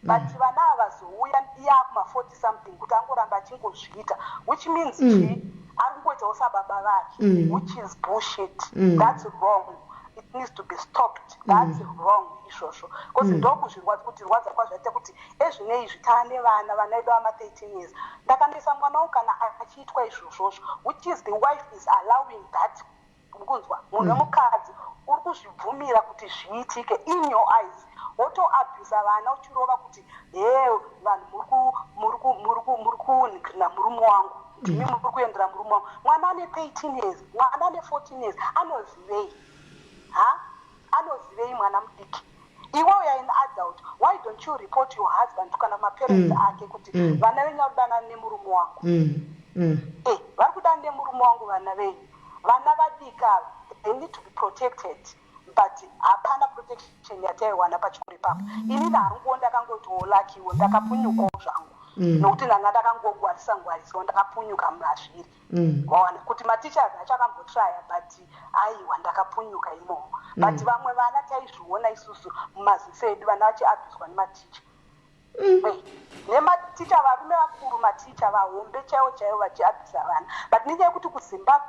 but vana avazouya iye kuma 40 something kuti angoramba achingozviita which means ari kungoitawo sababa vake which is bullshit that's wrong it needs to be stopped that's wrong izvozvo because ndokuzvirwadza kuti rwadza kwazvaita kuti ezvineizvi taane vana edu ama 13 years ndakandoisa mwana wangu kana achiitwa izvozvozvo which is the wife is allowing that kunzwa munhu wemukadzi uri kuzvibvumira kuti zviitike in your eyes wotoabhusa vana uchirova kuti vanhu muri kunikirina murume wangu ndimi muri kuendera murume wangu mwana ane 13 years mwana ane 14 years anozivei anozivei mwana mudiki iwe uya an adult why don't you report your husband kana maparents ake kuti vana venyu vari kudanana nemurume wangu vari kudanana nemurume wangu vana venyu vana vadika they need to be protected but hapana protection yataiwana pachikoro ipapo ini nahanguwo ndakangotiwo lakiwo ndakapunyukawo zvangu nokuti ndanga ndakangogwarisa ndakapunyuka mazviri waona kuti mateachers achakambotraya but aiwa ndakapunyuka imomo but vamwe vana taizviona isusu mumaziso edu vana vachiabhuswa nematicha nematicha varume vakuru maticha vahombe chaivo chaivo vachiabvisa vana but nenyaya yekuti kuzimbabwe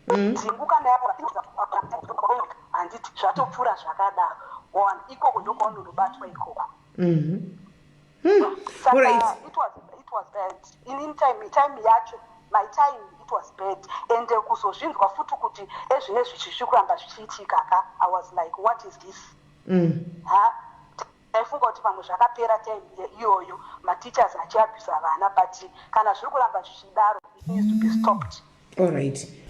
dzinguka handiti zvatopfuura zvakadaro ikoko ndokwaunonobatwa ikoko. All right. It was bad. In time yacho, my time it was bad. And kuzozvinzwa futi kuti ezvinezvi zvichikuramba zvichiitika ka, I was like, what is this? Taifunga kuti pamwe zvakapera time iyoyo mateachers achiabvisa vana, but kana zviri kuramba zvichidaro it needs to be stopped.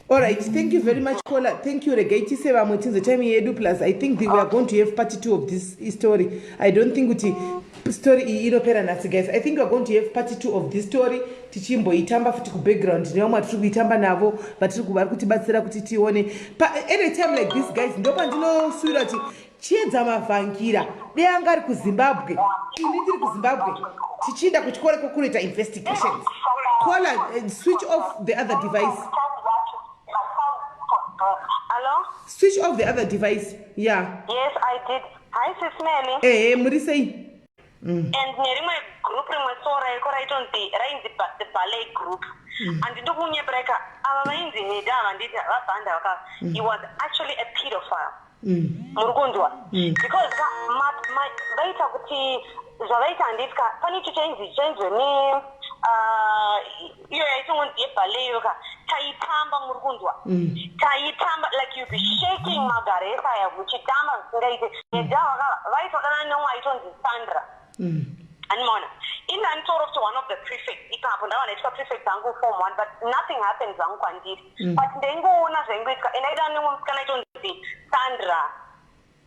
All right, thank you very much, caller. Thank you, Regaiti Seva Mutin's time yedu plus. I think we are going to have part 2 of this story. I don't think uti story inopera nasi, guys. I think we are going to have part 2 of this story. Tichimbo itamba futi ku background. Neomwe tiri kuitamba navo, but tiri kubari kutibatsira kuti tione. Any time like this, guys, ndopa ndinoswira kuti chiedza mavhangira. Deanga ari ku Zimbabwe. Ini ndiri ku Zimbabwe. Tichinda kuchikora kunoita investigations. Caller, switch off the other device. Hello? Switch off the other device. Yeah. Yes, I did. Hi, Sis Nelly. Murisei. And nerimwe group rimwe sora ikora itonzi rainzi the ballet group. And ndokunye breka ava vainzi nedava nditi vabhanda vaka he was actually a pedophile. Murukundwa. Because vaita kuti zvavaita handika pane chainzi ne iyo yaitongonzi yeballet yoka taitamba murukundwa. Taitamba like you be shaking magaresa ya muchitamba zvisingaite nedava vaitodana nomwe aitonzi Sandra. Animona. In I talked to one of the prefects, ikapo ndawa naitwa prefect zangu form 1, but nothing happens zangu kwandiri. But ndengoona zvengoitika and aidana nomwe musikana aitonzi Sandra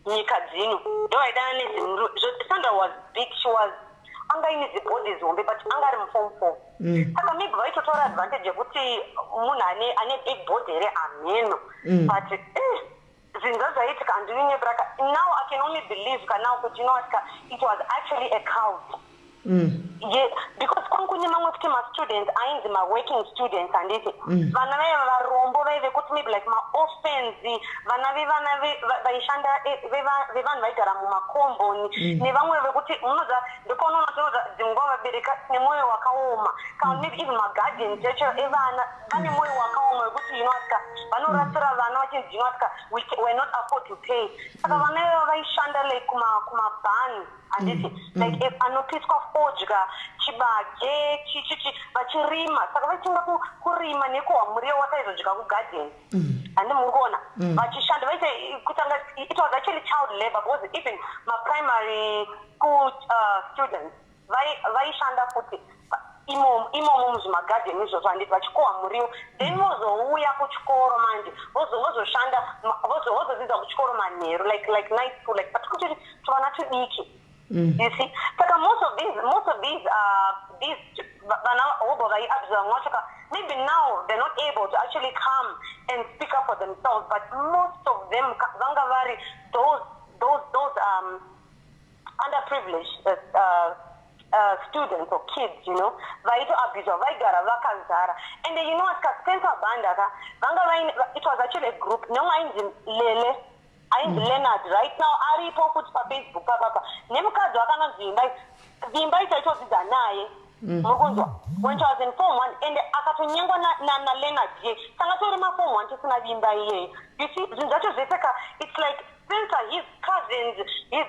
nyika dzino. Ndo aidana nezvinhu. Sandra was big, she was angaine zibhodhi zombe but angari muform 4. Saka maybe vaitotora advantage yekuti munhu ane big body here ameno. But zvinhu zvaitika handinine braka. Now I can only believe now kuti you know what it was actually a cult. Yeah, because kwankunye mamwe kuti ma-students ainzi ma-working students handiti vana vaiva varombo vaive kuti maybe like ma-offense vana vaishanda vevanhu vaigara mumakomboni nevamwe vekuti unoza ndokaunoona dzingwa vabereka nemwoyo wakaoma kana maybe even maguardians echo evana vane mwoyo wakaoma wekuti you know what vanorasira vana vachinzi you know what we're not afford to pay saka vana vaiva vaishanda like kumabhani handiti like anopiswa fodya chibage vachirima saka vachinga kurima nekuwa muriwo wataizodya kugarden handi muri kuona vachishanda vaite kutanga it was actually child labor because even ma-primary school students vaishanda futi imomo muzvimagarden izvozvo handiti vachikohwa muriwo then vozouya kuchikoro manje vozoshanda vozodzidza kuchikoro manheru like night school like but kuti tuvana tudiki. You see, but most of these maybe now they're not able to actually come and speak up for themselves. But most of them, those underprivileged students or kids, you know, and you know what? It was actually a group. No, Lele. I'm Leonard right now. Ari pokuti pa Facebook papa. Nemukadzi wakanozimba. Zimba itaitozidza naye. Mukunzwa. When she was in form 1 and akatonyengwa na Leonard ye. Sanga tori ma form 1 tisina zimba ye. You see, zvinzacho zveseka it's like Spencer, his cousins, his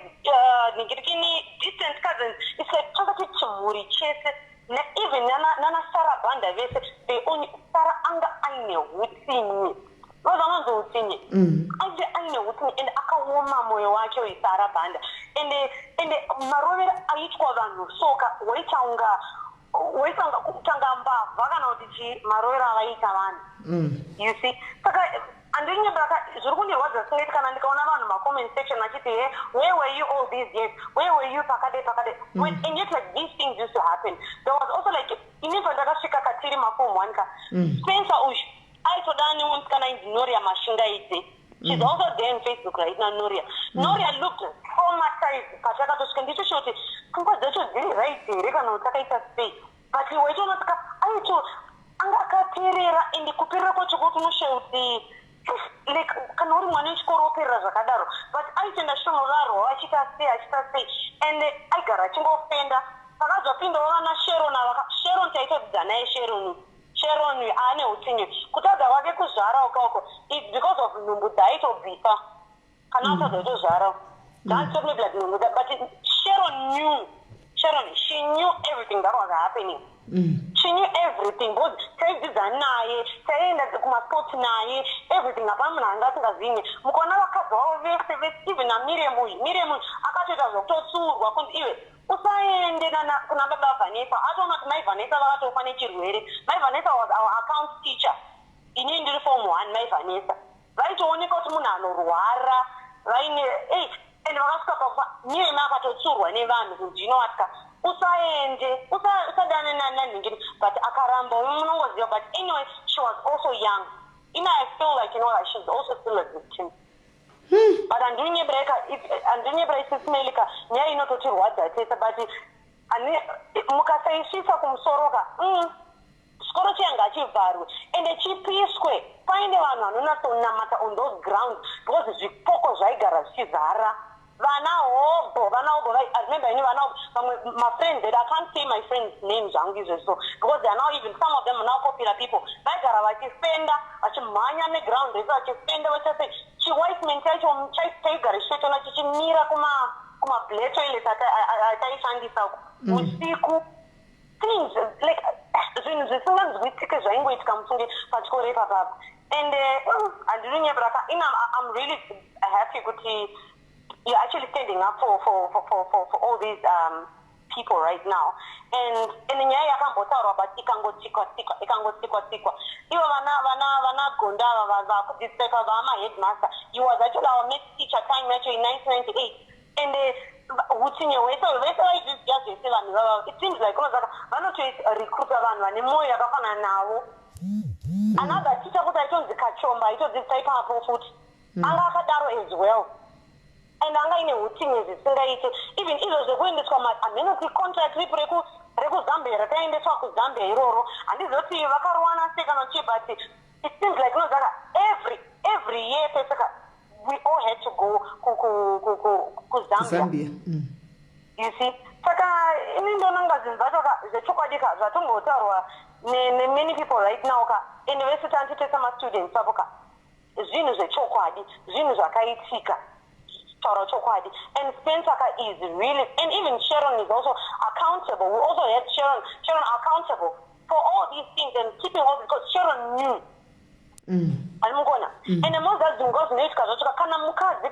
distant cousins. It's like chakati chimuri chese. Even nana Sarah Banda vese they only Sarah anga aine utini. Vazanozoutinye aje aine utini and akaoma moyo wake weSarah Banda and marovera aitwa vanhu soka waitanga kutanga mbavha kana kuti marovera avaita vanhu. You see saka andinye braka zviri kundirwadza singeti kana ndikaona vanhu ma-comment section achiti where were you all these years, where were you pakade and yet like these things used to happen. There was also like inibva ndakasvika katiri ma-form 1 ka Spencer ushu aitodana nemusikana inzi Noria Mashingaidze. She's also there on Facebook right now, Noria. Noria looked traumatized. Pachakatosvika ndichishoti pfungwa dzacho dziri right here kana kuti akaita space. But waitoona saka aito anga akati akaperera ende kuperera kwacho kunosheuti like kana uri mwana wechikoro operera zvakadaro but aitenda shomorarwa achita sei and aigara achingofenda pakazopindawo vana Sharon taitodzidza naye Sharon ane utsinye kutadza kwake kuzvara ukoko it's because of nhumbu dzaaitobvisa kana utadzotozvara that's not like nhumbu but she knew everything that was happening. She knew everything. Both taidzidza naye, taienda kumasports naye, everything. Apana munhu anga asingazini. Mukaona vakadzi vavo vese even naMiriam akatoita zvokutotsurwa kunzi iwe usaende kuna baba Vanessa. Ataona kuti mai Vanessa vakatofa nechirwere. Mai Vanessa was our account teacher. Inini ndiri form 1 mai Vanessa. Vaitooneka kuti munhu anorwara, vaine and vakasvika pakufa Miriam akatotsurwa nevanhu kuti inowatka usaende usadane nanhingini but akaramba munongoziva but anyway she was also young. I feel like that she's also still a victim. But andinyebreka isisimelika nyaya inototirwadza tese but mukasaisvisa kumusoroka chikoro changa chivharwe ende chipiswe paine vanhu vanonatsonamata on those grounds because zvipoko zvaigara zvichizara vana hobo I remember my friends that I can't say my friends' names so because they are now even some of them are now popular people vaigara vachifenda vachimhanya neground rese vachifenda vachase chiwhite man chaigara chichitona chichimira kumablack toilet ataishandisa usiku things like zvinhu zvisinganzwisike zvaingoitika musunge pachikoro ipapapa and andinonyebraka I'm really happy kuti you're actually standing up for all these people right now and nyaya yakambotaurwa but ikangotsikwa ivo vana gondava vakudisepa vamaheadmaster he was actually our maths teacher time yacho in 1998 and utsinye wese vaidzidzisa zvese vanhu vava it seems like vanotorecruita vanhu vane mwoyo yakafanana navo another teacher kuti aitonzi Kachomba aitodzidzisa ipapo futi anga akadaro as well and anga ine utsinye zvisingaite even izvo zvekuendeswa maamenoti contract rip rekuzambia rakaendeswa kuzambia iroro handizoti vakarowana sei kana chii but it seems like every year pesaka we all had to go kuzambia you see saka ini ndonanga zvinhu zvacho zvechokwadi zvatongotaurwa many people right now university antitesa mastudents avo zvinhu zvechokwadi zvinhu zvakaitika taura chokwadi and Spencer is really and even Sharon is also accountable. We also had Sharon accountable for all these things and keeping all because Sharon knew alimukona and most of them goes nezvika zvacho kana mukadzi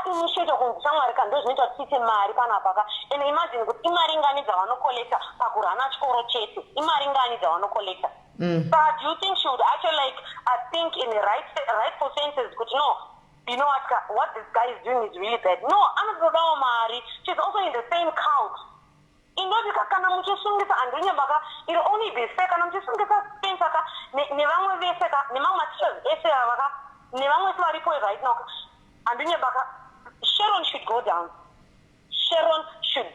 ainitiate kunzamwari ndo zvinoita kuti tiite mari panapa and imagine kuti imari ngani dzavanokolekta pakurana chikoro chete imari ngani dzavanokolekta but do you think she would actually think in the rightful senses kuti no you know what this guy is doing is really bad. No, another Mari. She's also in the same couch. In Nordica, kana muchusungisa andrinya baka. It'll only be fair. Kana muchusungisa pensaka. Nevangwe veseka. Nevangwe teachers ese baka. Nevangwe swari poe right now. Andrinya baka. Sharon should go down. Sharon should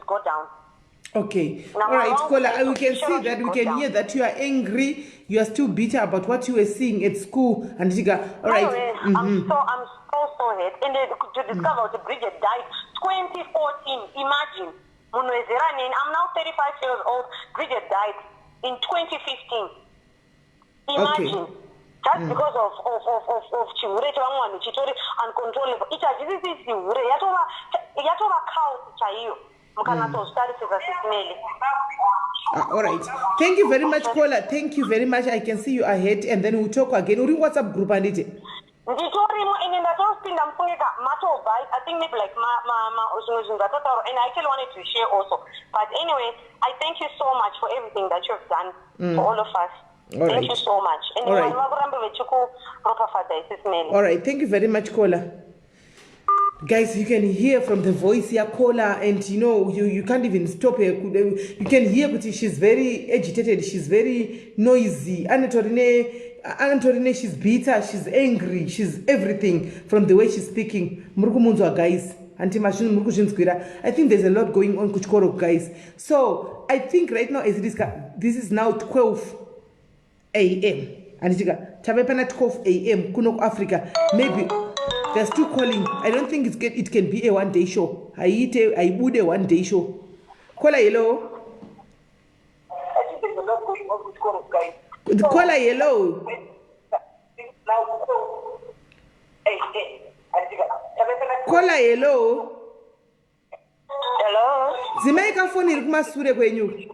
go down. Okay. All right, Kola, we can see that, we can hear that you are angry, you are still bitter about what you were seeing at school. And all right. I'm so hurt. And to discover that Bridget died 2014. Imagine. I'm now 35 years old. Bridget died in 2015. Imagine. Okay. Just because of chihure chevamwani chitori uncontrollable. Ichazvisisi chihure yatova chaos chaiyo. All right. Thank you very much, Kola. Thank you very much. I can see you ahead, and then we'll talk again. Uri WhatsApp group and it. I think maybe like and I actually wanted to share also. But anyway, I thank you so much for everything that you have done for all of us. Thank you so much. And all right. All right. Thank you very much, Kola. Guys, you can hear from the voice here, Kola, and you can't even stop her. You can hear that she's very agitated, she's very noisy. Antorine, she's bitter, she's angry, she's everything from the way she's speaking. Guys, I think there's a lot going on, Kuchkoro, guys. So I think right now, as it is, this is now 12 a.m. anditika tave pana 12 a.m. kuno kuAfrica. Maybe they're still calling. I don't think it can be a one-day show. Aibude one-day show. Caller, hello. Caller, hello. Caller, hello. Hello. Zimaika phone iri kumasure kwenyu.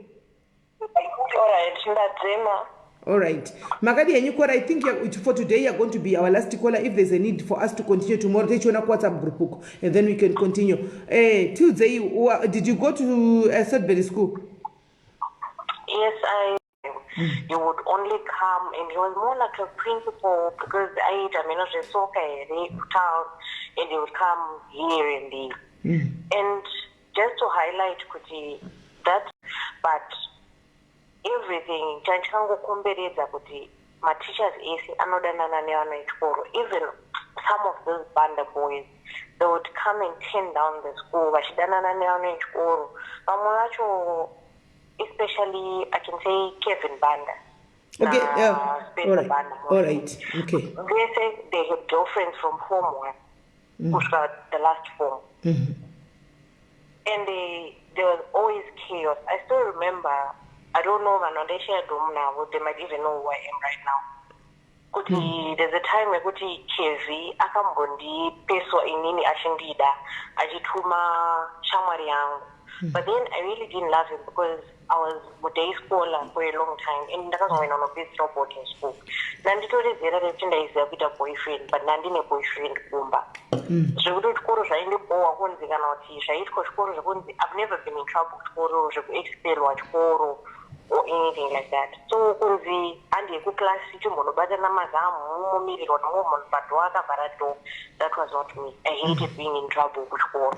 Alright, ndadzima. Alright. Makadi yenyu caller, I think for today you're going to be our last caller. If there's a need for us to continue tomorrow, take you on a WhatsApp group and then we can continue. Tuesday, did you go to Sudbury School? Yes, you would only come, and he was more like a principal because I was soccer town, and he would come here and there. And just to highlight Kuti that, but everything, my teachers even some of those banda boys, they would come and turn down the school. Especially, I can say Kevin Banda. Okay, all right, okay. They say they have girlfriends from Form 1, who got the last form. And there was always chaos. I still remember, I don't know, man, they share room now, they might even know who I am right now. There's a time where Kevi, akambondi, peso inini ashindida, ajituma shamwari yangu. But then I really didn't love him because I was a day scholar for a long time and I was going on a big job boarding school. Nandi told us that I is a bit of boyfriend, but Nandi a boyfriend kumba. So we don't call us in the boa one thing and I've never been in trouble for expel what or anything like that. So Kunzi and the class that was not me. I hated being in trouble with war.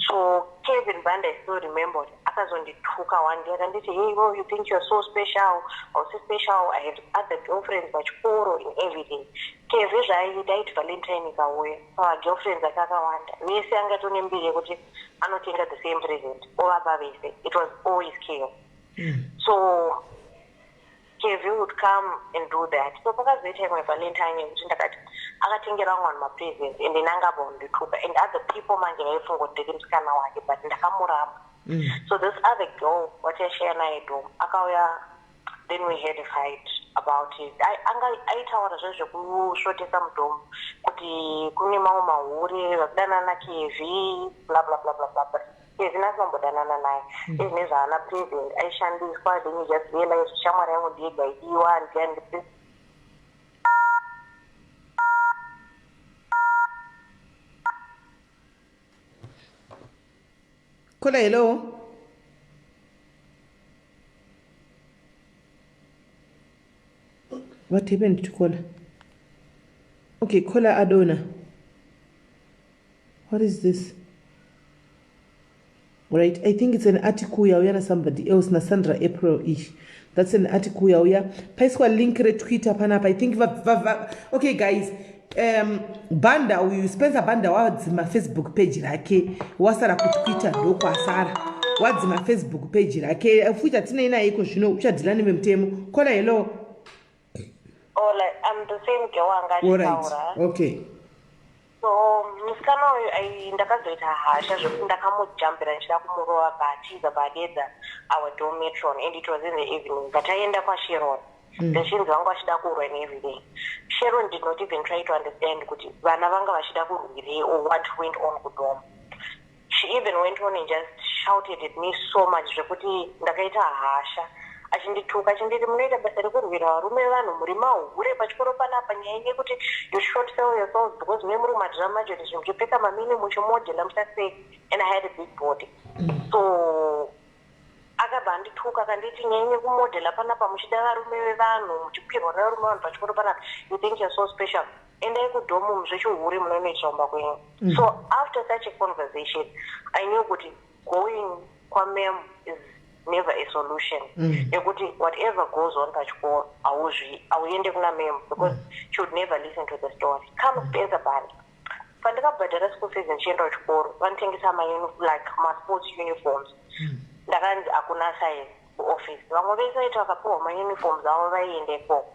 So Kevin Banda I still remembered after on the Tuka one day and they say, hey, well, you think you're so special or so special. I had other girlfriends but Koro in everything. Kevin I died Valentine away. So our girlfriends like Wanda. We say I'm not think at the same present. It was always chaos. So Kevin would come and do that. So because they take my Valentine and I think around on my presents and then Angabon the Tuka and other people man but in the Kamuram. So this other girl, what I share I do, then we had a fight about it. I told her who shot some dome, Kunima Uri, Danana KV, blah blah blah blah blah. Yes, not number Danana. It's Nizana present. I shan't be squad and you just realize Shamara would be by Iwa and then Caller, hello. What happened to caller? Okay, caller Adona. What is this? Right, I think it's an article ya somebody else na Sandra April-ish. That's an article ya paiswa link re Twitter panapa. I think okay guys, Banda uyu Spencer Banda wadzima Facebook page rake wasara ku Twitter ndoko asara wadzima Facebook page rake futa tina ina iko zvino uchadilani memtemo. Caller, hello. Oh, like I'm the same girl. All right, okay. So musikana uyu ndakazoita hasha zvekuti ndakamujumpira nchida kumurowa batiza badedza our dormitory and it was in the evening but aenda kwaSharon ndachinzi vanga vachida kurwa every day. Sharon did not even try to understand kuti vana vanga vachida kurwirei or what went on kudom. She even went on and just shouted at me so much zvekuti ndakaita hasha achindituka achinditi munoita basa rekurwira varume vanhu muri mahure pachikoro panapa nyaya yekuti you short sell yourselves because mune muri madrama joti zvimuchipfeka mamini muchimodhela muchasei and I had a big body. So akabva andituka akanditi nyaya yekumodhela panapa muchida varume vevanhu muchikwirwa nevarume vanhu pachikoro panapa you think you're so special endai kudhomu muzvechihure munonoitsomba kwenyu. So after such a conversation I knew kuti going kwamem is never a solution. Whatever goes on pachikoro auende kuna mem because she would never listen to the story. Come Spencer Banda pandakabhadhara school fees ndichienda kuchikoro vanotengesa like ma sports uniforms ndakanzi hakuna size kuoffice vamwe vese vaiti vakapiwa mauniforms avo vaiende ikoko.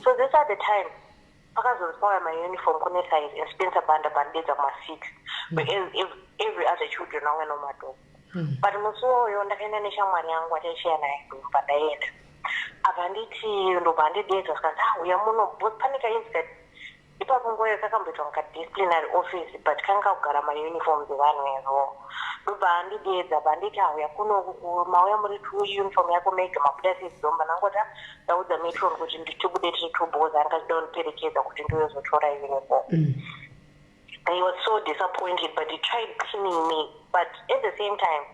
So this at the time pakazozipaya mauniform kune size in Spencer Banda pandedza kuma6 but every other children amwe nomadoko. But musi woyo ndakaenda neshamwari yangu ataishiya naye pandaenda akanditi ndobva andidedza zvikanzi uya muno pane kaincident ipapo nguva yakakamboitwa mukadisciplinary office but kanga kugara mauniforms evanhu evo ndobva andidedza banditi auya kuno mauya muri uniform yako mega mabuda sezidomba nangota ndaudza matron kuti nditibude tiri tuboza angachida kundiperekedza kuti ndoyozotora uniform. I was so disappointed but he tried pinning me but at the same time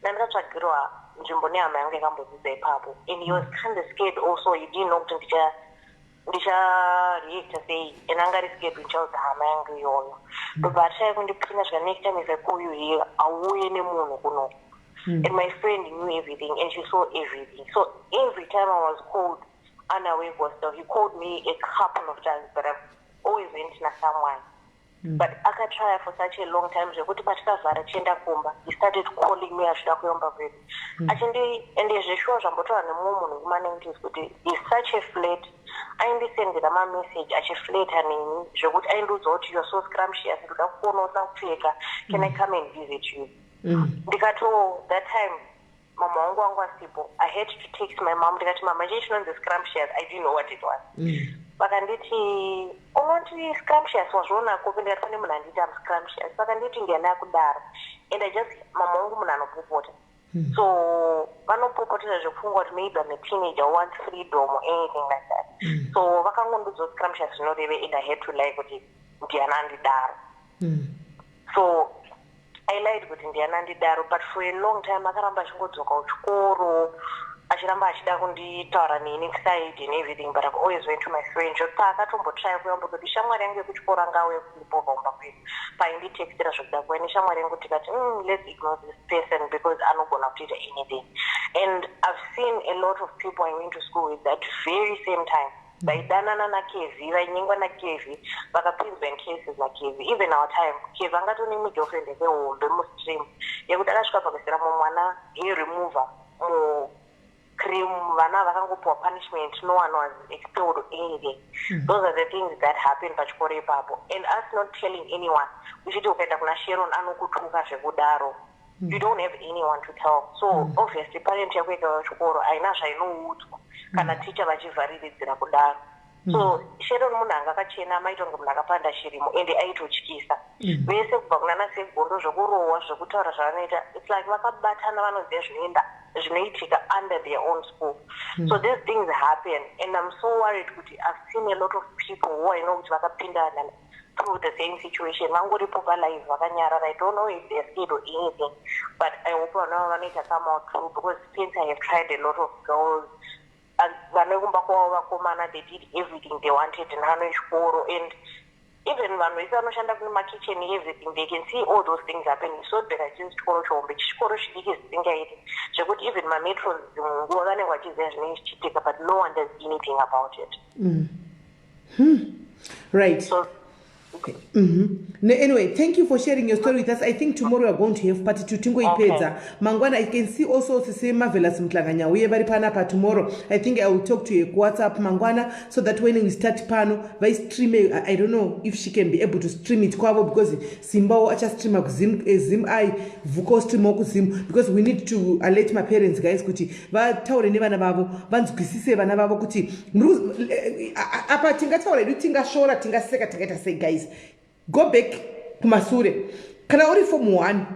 ndandakatsvagirwa nzvimbo nehama yangu yakambodzidza ipapo and he was kind of scared also. He didn't know kuti ndichareacta sei and anga ari scared ndichaudza hama yangu iyoyo but atrai kundipinda zvika next time if I call you here auye nemunhu kuno. And my friend knew everything and she saw everything. So every time I was called unaware of stuff, he called me a couple of times but I've always went to someone. But akatry for such a long time zvekuti patakavhara tienda kumba he started calling me achida kuyomba kwedu ende zveshuwa zvambotaura nemumwe munhu kumanengitis kuti is such a flat. Aindisendera mamessage achiflata neni zvekuti aindiudza kuti you're so scrumptious ndoda kuona usina kupfeka, can I come and visit you? Ndikato that time mama wangu asipo, I had to text my mom ndikati mama chinonzi scrumptious, I didn't know what it was. Vakanditi unoti scrumptious wazvionako ndikati pane munhu anditi am scrumptious. Vakanditi ndiyana kudaro and I just mama wangu munhu anopopota. So vanopopotera zvekufungwa kuti maybe I'm a teenager who wants freedom or anything like that. So vakangondiudza scrumptious zvinoreve and I had to lie kuti ndiyana andidaro. So I lied kuti ndiyana ndidaro but for a long time akaramba achingodzoka kuchikoro achiramba achida kunditaura neni side and everything but I've always went to my friend zvekuti akatombotraya kuyamba kuti shamwari yangu yekuchikoro angauye kulipovhaumba kwedu painditextira zvekuda kuva neshamwari yangu tikati let's ignore this person because anogona kutoita anything. And I've seen a lot of people I went to school with that very same time vaidanana naKevi vainyengwa naKevi vakapinzwa in cases naKevi. Even our time Kevi angatone midofrend ekehombe mustream yekuti akasvika pakuzera mumwana remover cream vana vakangopiwa punishment, no one was expelled or anything. Those are the things that happen pachikoro ipapo and us not telling anyone. Uchiti ukaenda kuna Sharon anokutuka zvekudaro you don't have anyone to tell. So obviously parent yako ikawa chikoro aina zvainoudzwa kana teacher vachivharidzira kudaro. So Sharon munhu anga akachena maita kunge munhu akapanda shirimo ende aitotyisa vese kubva kunana segondo zvekurohwa zvekutaura zvavanoita it's like vakabatana vanoziva zvinoitika under their own school. So these things happen and I'm so worried kuti I've seen a lot of people who I know kuti vakapindana through the same situation vangoripo palive vakanyarara. I don't know if they're scared or anything but I hope vanava vanoita come out through because since I have tried a lot of girls vanokumba kwavo vakomana they did everything they wanted nhano yechikoro and even vanhu vese vanoshanda kumakitchen everything they can see all those things happening. So bheka chii chikoro chihombe chikoro chidiki zvisingaiti zvekuti even mametrons dzimwe nguva vanenge vachiziva zvinenge zvichiitika but no one does anything about it. Right. So, No, anyway, thank you for sharing your story with us. I think tomorrow we are going to have party to Tingo Ipedza. Mangwana, I can see also the same marvelous Mtlaganya. We are panapa tomorrow. I think I will talk to you WhatsApp Mangwana so that when we start pano, by stream, I don't know if she can be able to stream it because Simba just stream Zim I Vuko stream Zim because we need to alert my parents, guys. Kuti va taure never nababo, bands kisise vanababo kuti. Apa tinga taure, do tinga shora, tinga seka, tinga say, guys. Go back to Masure. Kana uri form 1,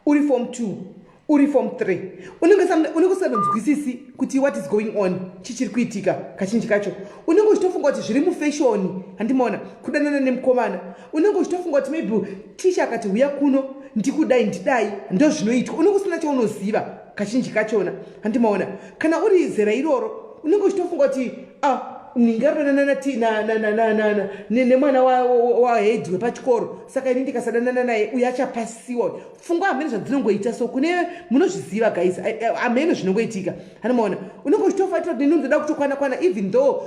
uri form 2, uri form 3. Unenge sabenzwisisi kuti what is going on chichiri kuitika kachinji kacho. Unenge uchitofunga kuti zviri mu fashion handimona kudanana nemkomana. Unenge uchitofunga kuti maybe teacher akati uya kuno ndikudai ndidai ndo zvinoitwa. Unenge usina chaunoziva kachinji kachona handimona. Kana uri zera iroro unenge uchitofunga kuti ningaronana nemwana wa head wepachikoro saka ini ndikasadanana naye uya achapasiwa pfungwa amene zvadzinongoita so kune munozviziva guys amene zvinongoitika hanomaona unenge uchitofatira kuti ndinoda kutokwana even though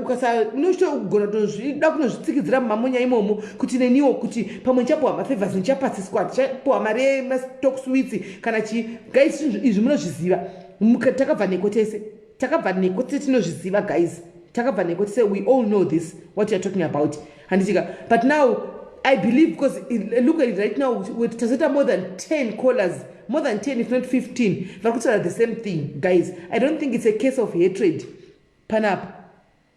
ukasa unochitogona kutozvida kunozvitsikidzira mumamonya imomo kuti neniwo kuti pamwe ndichapuwa mafavors ndichapasiswa ndichapuwa mari yemastock sweets kana chi guys izvi munozviziva takabva neko tese tinozviziva guys, takabva neko tese, we all know this what you're talking about handitika. But now I believe, because look at it right now, with Tazeta more than 10 callers, more than 10 if not 15, Vakuta the same thing guys. I don't think it's a case of hatred, Panap.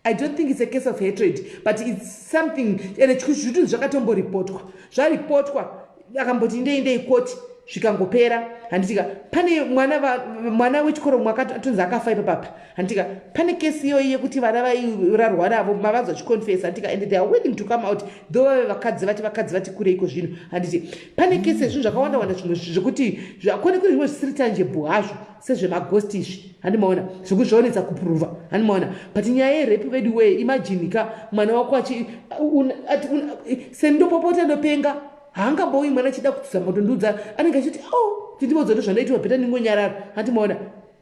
I don't think it's a case of hatred, but it's something, and zvitu zvakatombo reportwa akamboti ndei koti zvikangopera handitika. Pane mwana wechikoro mwakatonzi akafa ipapapa handitika. Pane kesi iyoyi yekuti vana vairarwa navo mavadzi vachiconfess handitika, and they are willing to come out though vave vakadzi vati kureiko zvino handiti. Pane kesi ezvinhu zvakawanda zvimwe zvekuti kune zvimwe zvisiri tangible hazvo sezvemagosti izvi handimaona zvekuti zvaonetsa kupruva handimaona. But nyaya yerepi vedu way, imagine ka mwana wako sendopopota ndopenga haangambouyi mwana achida kutuzambotondudza anenge achiti tindibodzondo zvandaitiwa bheta ningonyarara handimaona,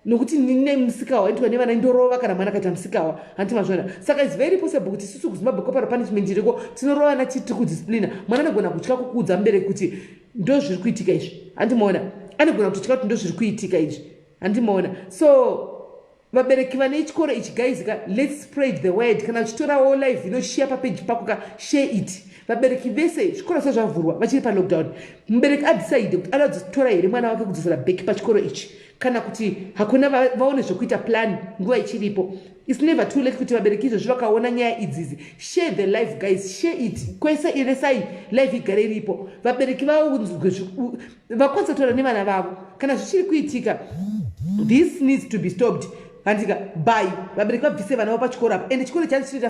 nokuti nine musikawa aitiwa nevana indorova kana mwana akaita musikawa handimazvona. Saka it's very possible kuti isusu kuzimbabwe corporal punishment iriko tinorovana tiri kudisciplina mwana anogona kutya kukuudza mubereki kuti ndo zviri kuitika izvi handimaona, anogona kutotya kuti ndo zviri kuitika izvi handimaona. So vabereki vane chikoro ichi guys, let's spread the word. Kana uchitorawo live inoshiya papeji pako share it. Vabereki vese chikoro sezvavhurwa vachiri palockdown, mubereki adecide kuti anozotora here mwana wake kudzosera back pachikoro ichi, kana kuti hakuna vaone zvokuita plan nguva ichiripo. It's never too late kuti vabereki izvozvi vakaona nyaya idzizi. Share the life guys, share it. Kwese iresai life igare iripo, vabereki vakwanisa kutaura nevana vavo kana zvichiri kuitika. This needs to be stopped handika by vabereki vabvise vana vavo pachikoro apo. And chikoro chacho chinoita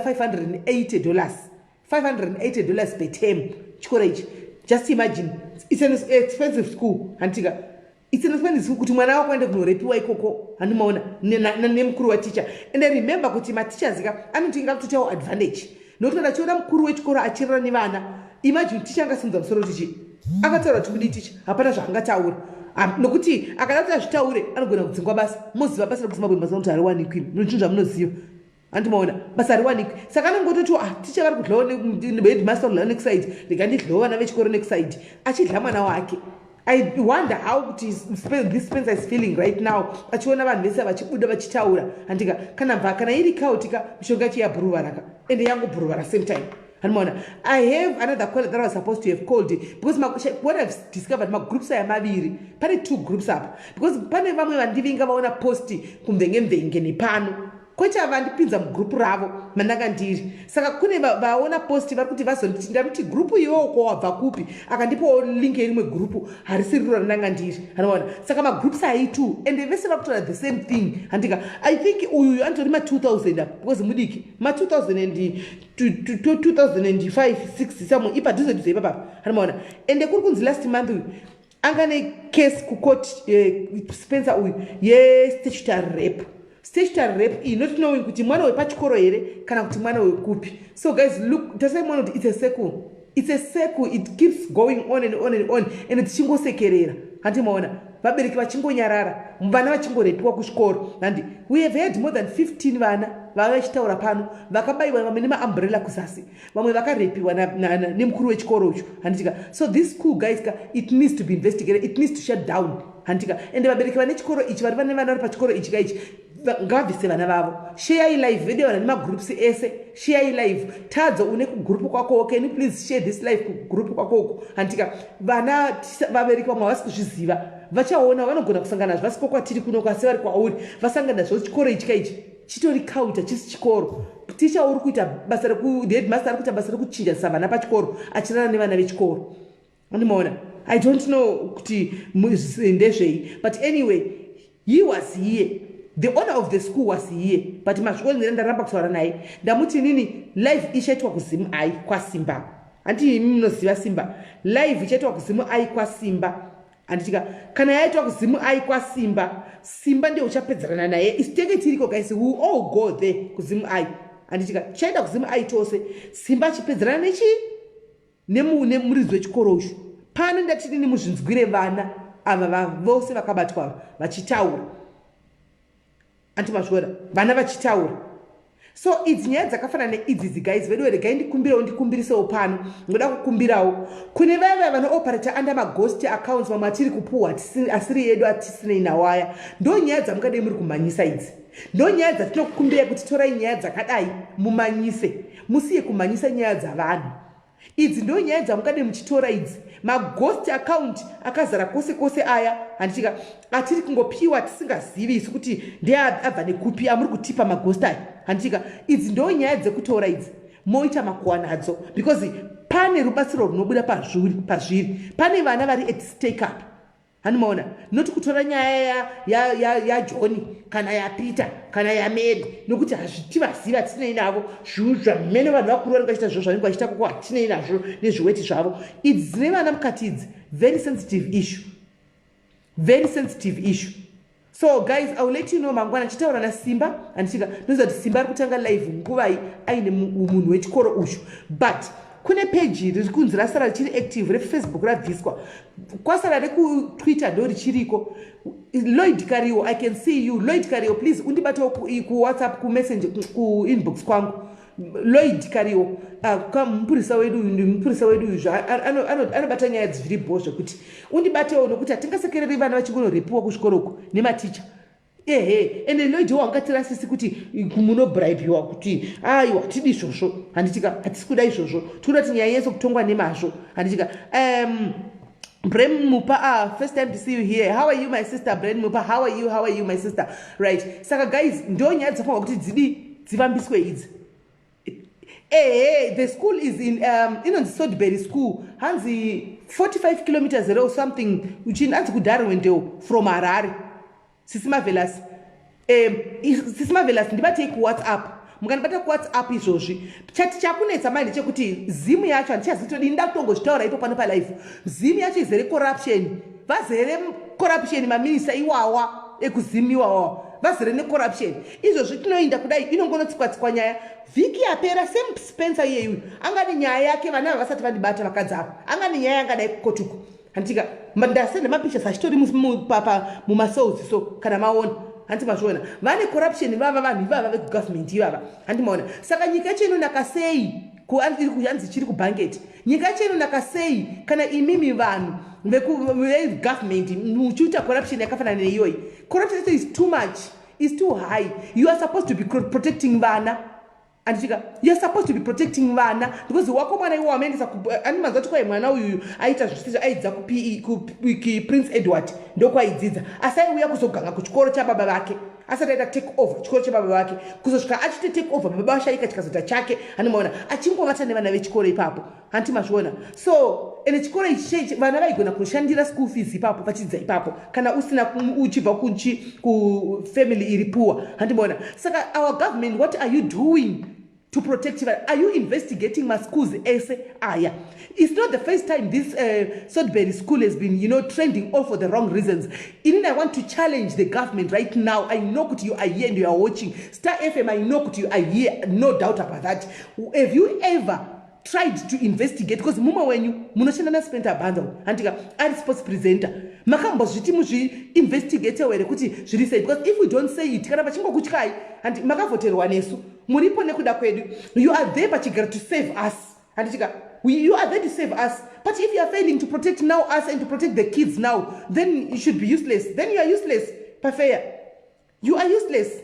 $580 per term. Chikoro ichi, just imagine, it's an expensive school handika. It's an expensive school kuti mwana wako aende kunorepiwa ikoko handimaona nemukuru waticha. And I remember kuti matichers anotinga kutotawo advantage nokuti achiona mukuru wechikoro achirara nevana. Imagine ticha angasimudza musoro tichi akataura kuti kudii ticha hapana zvaangataura, nokuti akadati azvitaure anogona kudzingwa basa. Moziva basa rekuzimbabwe basa kuti hariwanikwi nochinhu zvamunoziva handimaona, basa hariwanikwi. Saka anongototi ticha vari kudlawo headmaster kudlawo nekuside, ndikandidlawo vana vechikoro nekuside achidla mwana wake. I wonder how this Spencer is feeling right now. Achiona vanhu vese vachibuda vachitaura handika kana iri kautika mishonga chiyabhuruva raka ende yangobhuruva at the same time handimaona. I have another call that I was supposed to have called because what I've discovered magroups aya maviri, pane 2 groups apa, because pane vamwe vandivinga vaona posti kumvenge nepano kocha vandipinza mugrupu ravo mandanga ndiri. Saka kune vaona posti vari kuti vazonditi ndamuti grupu iwoko wabva kupi, akandipawo link yerimwe grupu harisiri riro randanga ndiri hanoona. Saka magroups aitu ende vese vakutora the same thing handika. I think uyu anotori ma2000 apa because mudiki ma2005 6 samwe ipadhuze ipapa hanoona. Ende kuri kunzi last month uyu anga necase kukoti Spencer uyu statutory rape. Statutory rape iyi not knowing kuti mwana wepachikoro here kana kuti mwana wekupi. So guys, look, tasai mwana kuti it's a circle, it keeps going on and on and on, and tichingosekerera handimaona. Vabereki vachingonyarara, vana vachingorepiwa kuchikoro handi. We have had more than 15 vana vava vachitaura pano vakabayiwa vamwe nemaumbrella kuzasi, vamwe vakarepiwa nemukuru wechikoro uchu handika. So this school guys, it needs to be investigated, it needs to shut down handika. And vabereki vane chikoro ichi vari vane vana vari pachikoro ichi kaichi ngavabvise vana vavo. Share live video vana nemagroups ese, share live. Tadzo une kugroup kwako, can you please share this live kugroup kwako handika. Vana vabereki vamwe havasi kuzviziva vachaona vanogona kusangana zvasi kwatiri kuno kwasi vari kwauri vasangana zvo chikoro ichi kaichi chitori kauta chisi chikoro. Ticha uri kuita basa headmaster ari kuita basa rekuchinjasa vana pachikoro achirana nevana vechikoro handimaona. I don't know kuti ndezvei, but anyway he was here, the owner of the school was here, but mazvikonzera ndaramba kutaura naye ndamuti nini live ichaitwa kuzimu ai kwasimba. Handi imi munoziva Simba, live ichaitwa kuzimu ai kwasimba handitika. Kana yaitwa kuzimu ai kwasimba, Simba ndio uchapedzerana naye. Isitenge tiriko guys, we all go there kuzimu ai handitika. Chaida kuzimu ai tose Simba chipedzerana nechi nemuridzo wechikoro uchu. Pano ndatini nimuzvinzwire vana ava vose vakabatwa vachitaura antimazvora vana vachitaura. So idzi nyaya dzakafanana neidzi guys vedu regai ndikumbirisewo pano ndoda kukumbirawo kune vaya vanooperator under maghost accounts mamwe atiri kupuhwa asiri yedu atisina inawaya ndo nyaya dzamungadei muri kumanyisa idzi ndo nyaya dzatinokukumbirai kuti torai nyaya dzakadai mumanyise musiye kumanyisa nyaya dzavanhu idzi ndo nyaya dzamungadei muchitora idzi maghost account akazara kwose kwose aya handitika atiri kungopiwa tisingazivi isu kuti ndeabva nekupi amuri kutipa maghost aya handitika idzi ndo nyaya dzekutora idzi moita makuwa nadzo because pane rubatsiro runobuda pazviri pane vana vari at stake up hanimaona noti kutora nyaya yaJohn kana yaPeter kana yaMary nokuti hazvitivaziva tisinei navo zvinhu zvamene vanhu vakuru vari vachiita zvo zvanenge vachiita koko hatinei nazvo nezviweti zvavo idzi dzine vana mukati idzi very sensitive issue so guys I will let you know mangwana chitaura naSimba andichika noziva kuti Simba ari kutanga live nguvai aine munhu wechikoro ushu but kune page riri kunzi rasara richiri active refacebook rabviswa kwasara rekutwitter ndo richiriko Lloyd Kariwo I can see you Lloyd Kariwo please undibatawo kuwhatsapp kumessage kuinbox kwangu Lloyd Kariwo mupurisa wedu anobata nyaya dziviri bho zvekuti undibatewo nokuti hatingasekereri vana vachingonorepiwa kuzvikoroku nematicha ende Lloyd wangatirasisi kuti munobraibiwa kuti aiwa tidi izvozvo handitika hatisi kuda izvozvo tikuda kuti nyaya yeso kutongwa nemazvo handitika Brem Mupa, first time to see you here. How are you, my sister? Brem Mupa, how are you, my sister? Right. Saka guys, ndo nyaya dzafanwa kuti dzivambiswe idzi. The school is in Sudbury school. Hanzi 45 kilometers or something, which in Anti Darwin from Harare. Sisima Velas, ndibate kuWhatsApp. Mukanibata kuWhatsApp izvozvi. Chati chakunetsa manje chekuti zimu yacho andichazitodi ndakutongozvitaura ipo pano palive. Zimu yacho izere corruption. Vazere corruption maminisa iwawa ekuzimu iwawa. Vazere necorruption. Izvozvi tinoinda kudai inongonotsikwa nyaya. Viki yapera same Spencer yeyu. Angani nyaya yake vana vasati vandibata vakadzapa. Angani nyaya yangadai kukotuku. Handitika ndasenda mapisha sachitori mumasouth so kana maona handimazviona vane corruption vava vanhu ivava vegovernment ivava handimaona saka nyika yacho inonaka sei kuyanzi chiri kubhangeti nyika yacho inonaka sei kana imimi vanhu vegovernment muchiita corruption yakafanana neiyoyi corruption is too much is too high you are supposed to be protecting vana andichika you're supposed to be protecting vana because wako mwana iwo wamendesa animanza kuti kwai mwana uyu aita zvisizvo aidza Prince Edward ndokwaidzidza asaiuya kuzoganga kuchikoro chababa vake asati aita take over chikoro chababa vake kuzosvika achite take over baba vashaika chikazota chake hanimaona achingovata nevana vechikoro ipapo hantimazviona so ene chikoro ichi vana vaigona kushandira school fees ipapo vachidza ipapo kana usina uchibva kufamily iri poor handimaona saka our government what are you doing to protect them? Are you investigating my schools? Aya. It's not the first time this Sudbury school has been, trending all for the wrong reasons. Even I want to challenge the government right now. I know that you are here and you are watching. Star FM, I know that you are here. No doubt about that. Have you ever tried to investigate? Because muma wenyu, munoshana Spencer Banda, antika, ari sports presenter. Makambo zviti investigate where kuti zviri say. Because if we don't say it, kana pachingo kuchkai, and makavoterwa nesu. Muripo nekuda kwedu. You are there pachigara to save us. Antika, you are there to save us. But if you are failing to protect now us and to protect the kids now, then you should be useless. Then you are useless. Pafeya. You are useless.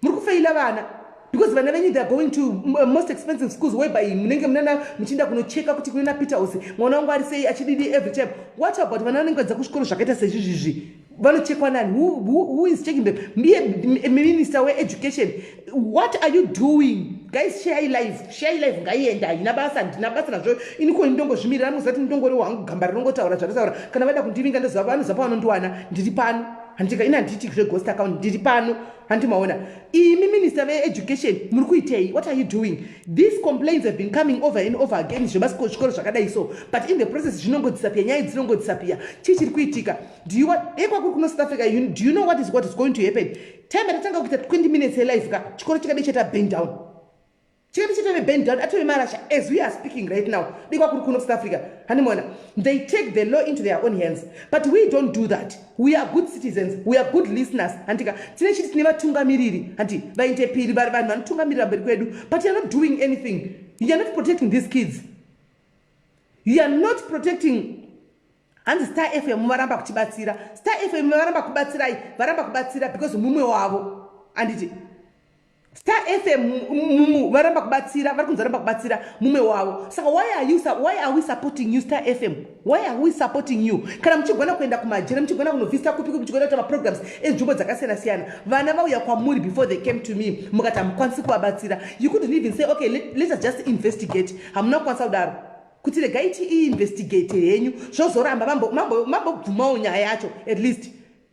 Murukufaila vana. Because whenever they are going to most expensive schools whereby munenge munana muchinda kunocheka kuti kunena Peter Ose mwana wangu ari say achididi every time. What about vananenge dza kuchikoro zvakaita sezvizvi vanochekwa nani? Who is checking them? Minister we education. What are you doing? Guys, share life ngaienda inabasa ndinabasa nazvo iniko ndongo zvimirira muzati ndongori wangu gambara rongotaura zvataura kana vada kundivinga ndozva vanhu zapa vanondwana ndiri pano handika ina nditi ghost account ndiri pano handimaona imi minister ve education muri kuitei? What are you doing? These complaints have been coming over and over again zvemasikoro zvakadai so but in the process zvinongodisapia nyaya dzinongodisapia chichiri kuitika ekwakuri kuno South Africa do you know what is going to happen? Time ratanga kuita 20 minutes live ka chikoro chakadai chata bang down chikati chitove bend down atove marasha as we are speaking right now dikwa kuri kuno South Africa hanimona they take the law into their own hands, but we don't do that. We are good citizens, we are good listeners. Antika tine chiti tine vatungamiriri anti vaite piri vari vanhu vanotungamirira mberi kwedu, but you are not doing anything. You are not protecting these kids. You are not protecting. And Star FM varamba kuchibatsira. Star FM varamba kubatsira because mumwe wavo. And it Star FM varamba kubatsira mumwe wavo. So why are we supporting you, Star FM? Why are we supporting you? Kana mchigona kuenda kumajira, mchigona kunovista kupi mchigona kuita programs ezvimbo dzakasiyana. Vana vauya kwamuri before they came to me. Mukata mukwanisi kuvabatsira. You couldn't even say okay, let us just investigate. Hamuna kwanisa kudaro. Kuti regai investigate yenyu zvozoramba mambobvumawo nyaya yacho at least,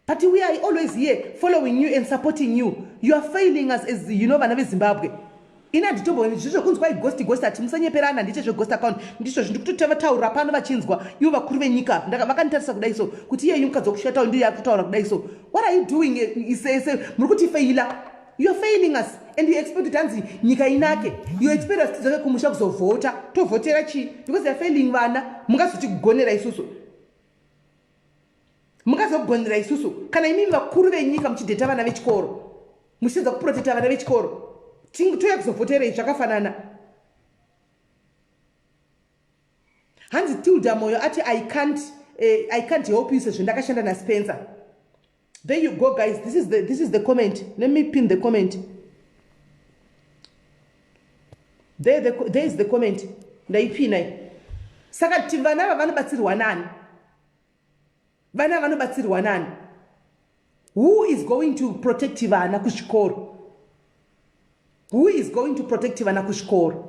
but we are always here following you and supporting you. You are failing us as you know vana veZimbabwe. Ina nditomboni zvizvo kunzwa ighost ati musanyeperana ndicho zveghost account ndicho zvindikutotevataurira pano vachinzwa ivo vakuru venyika vakanitarisa kudai so kuti iye mukadzi wokushatawo ndiyo yakutaura kudai so. What are you doing? Muri kutifeila. You are failing us and you expect hanzi nyika inake. You expect us to kumusha kuzovhota tovhotera chi because they are failing vana. Mungazochigonera isusu, mungazogonera isusu kana imimi vakuru venyika muchidheta vana vechikoro, muchiedza kuprotecta vana vechikoro. Toya kuzovhoterei zvakafanana. Hanzi Tilda Moyo ati I can't help you sezvo ndakashanda naSpencer. There you go, guys. This is the comment. Let me pin the comment. There is the comment. Ndaipinai. Saka tivana vanobatsirwa nani? Vana vanobatsirwa nani? Who is going to protect vana kuchikoro? Who is going to protect vana kuchikoro?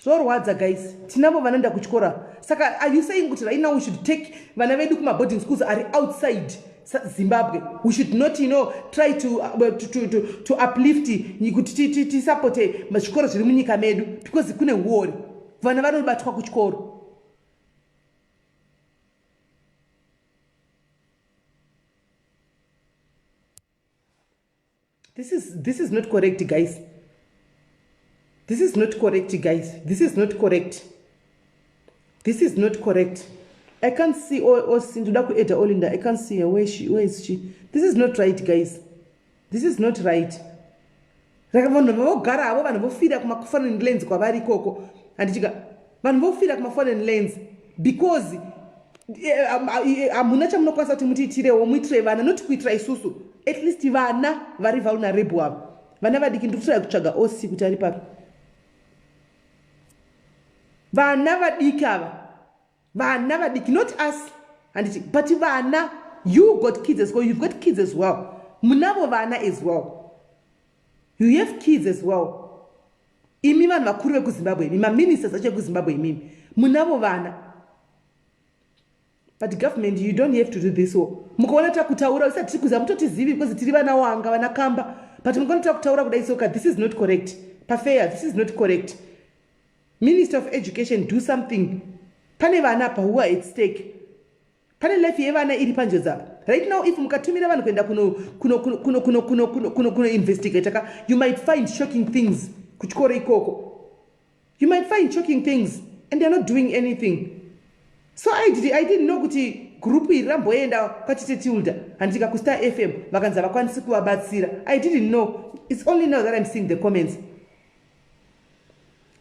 Zvorwadza guys, tinavo vanoenda kuchikora. Saka are you saying kuti right now we should take vana vedu kuma boarding schools are outside Zimbabwe? We should not, try to uplift kuti support machikoro zviri munyika medu because kune war. Vana vanobatwa kuchikoro. This is not correct, guys. This is not correct, guys. This is not correct. This is not correct. I can't see Olinda. I can't see her. Where is she? This is not right, guys. This is not right. Vanhu vofira kuma foreign lands kwavari koko. Andichika vanhu vofira kuma foreign lands because hamuna chamunokwanisa kuti mutiitirewo muitire vana not kuitira isusu. At least vana vari vulnerable avo. Vana vadiki ndikutsvaka kutsvaga OC kuti ari papi. Vana vadiki ava. Vana vadiki, not us. But vana, you got kids as well. You've got kids as well. Munavo vana as well. You have kids as well. Imi vanhu vakuru vekuZimbabwe, imi ministers acho kuZimbabwe imi. Munavo vana. But government, you don't have to do this. Mukaona takutaura usati tikuza mutotizivi because tiri vana wanga vana kamba. But mukaona takutaura kudai soka, this is not correct. Pafeya, this is not correct. Minister of Education, do something. Pane vana pa who are at stake. Pane life yevana iri panjoza. Right now, if mukatumira vanhu kuenda kuno investigate, you might find shocking things. Kuchikoro ikoko. You might find shocking things, and they're not doing anything. So I didn't know kuti group iramboenda kwachite Tilda andika ku Star FM vakanza vakwanisi kuvabatsira. I didn't know. It's only now that I'm seeing the comments.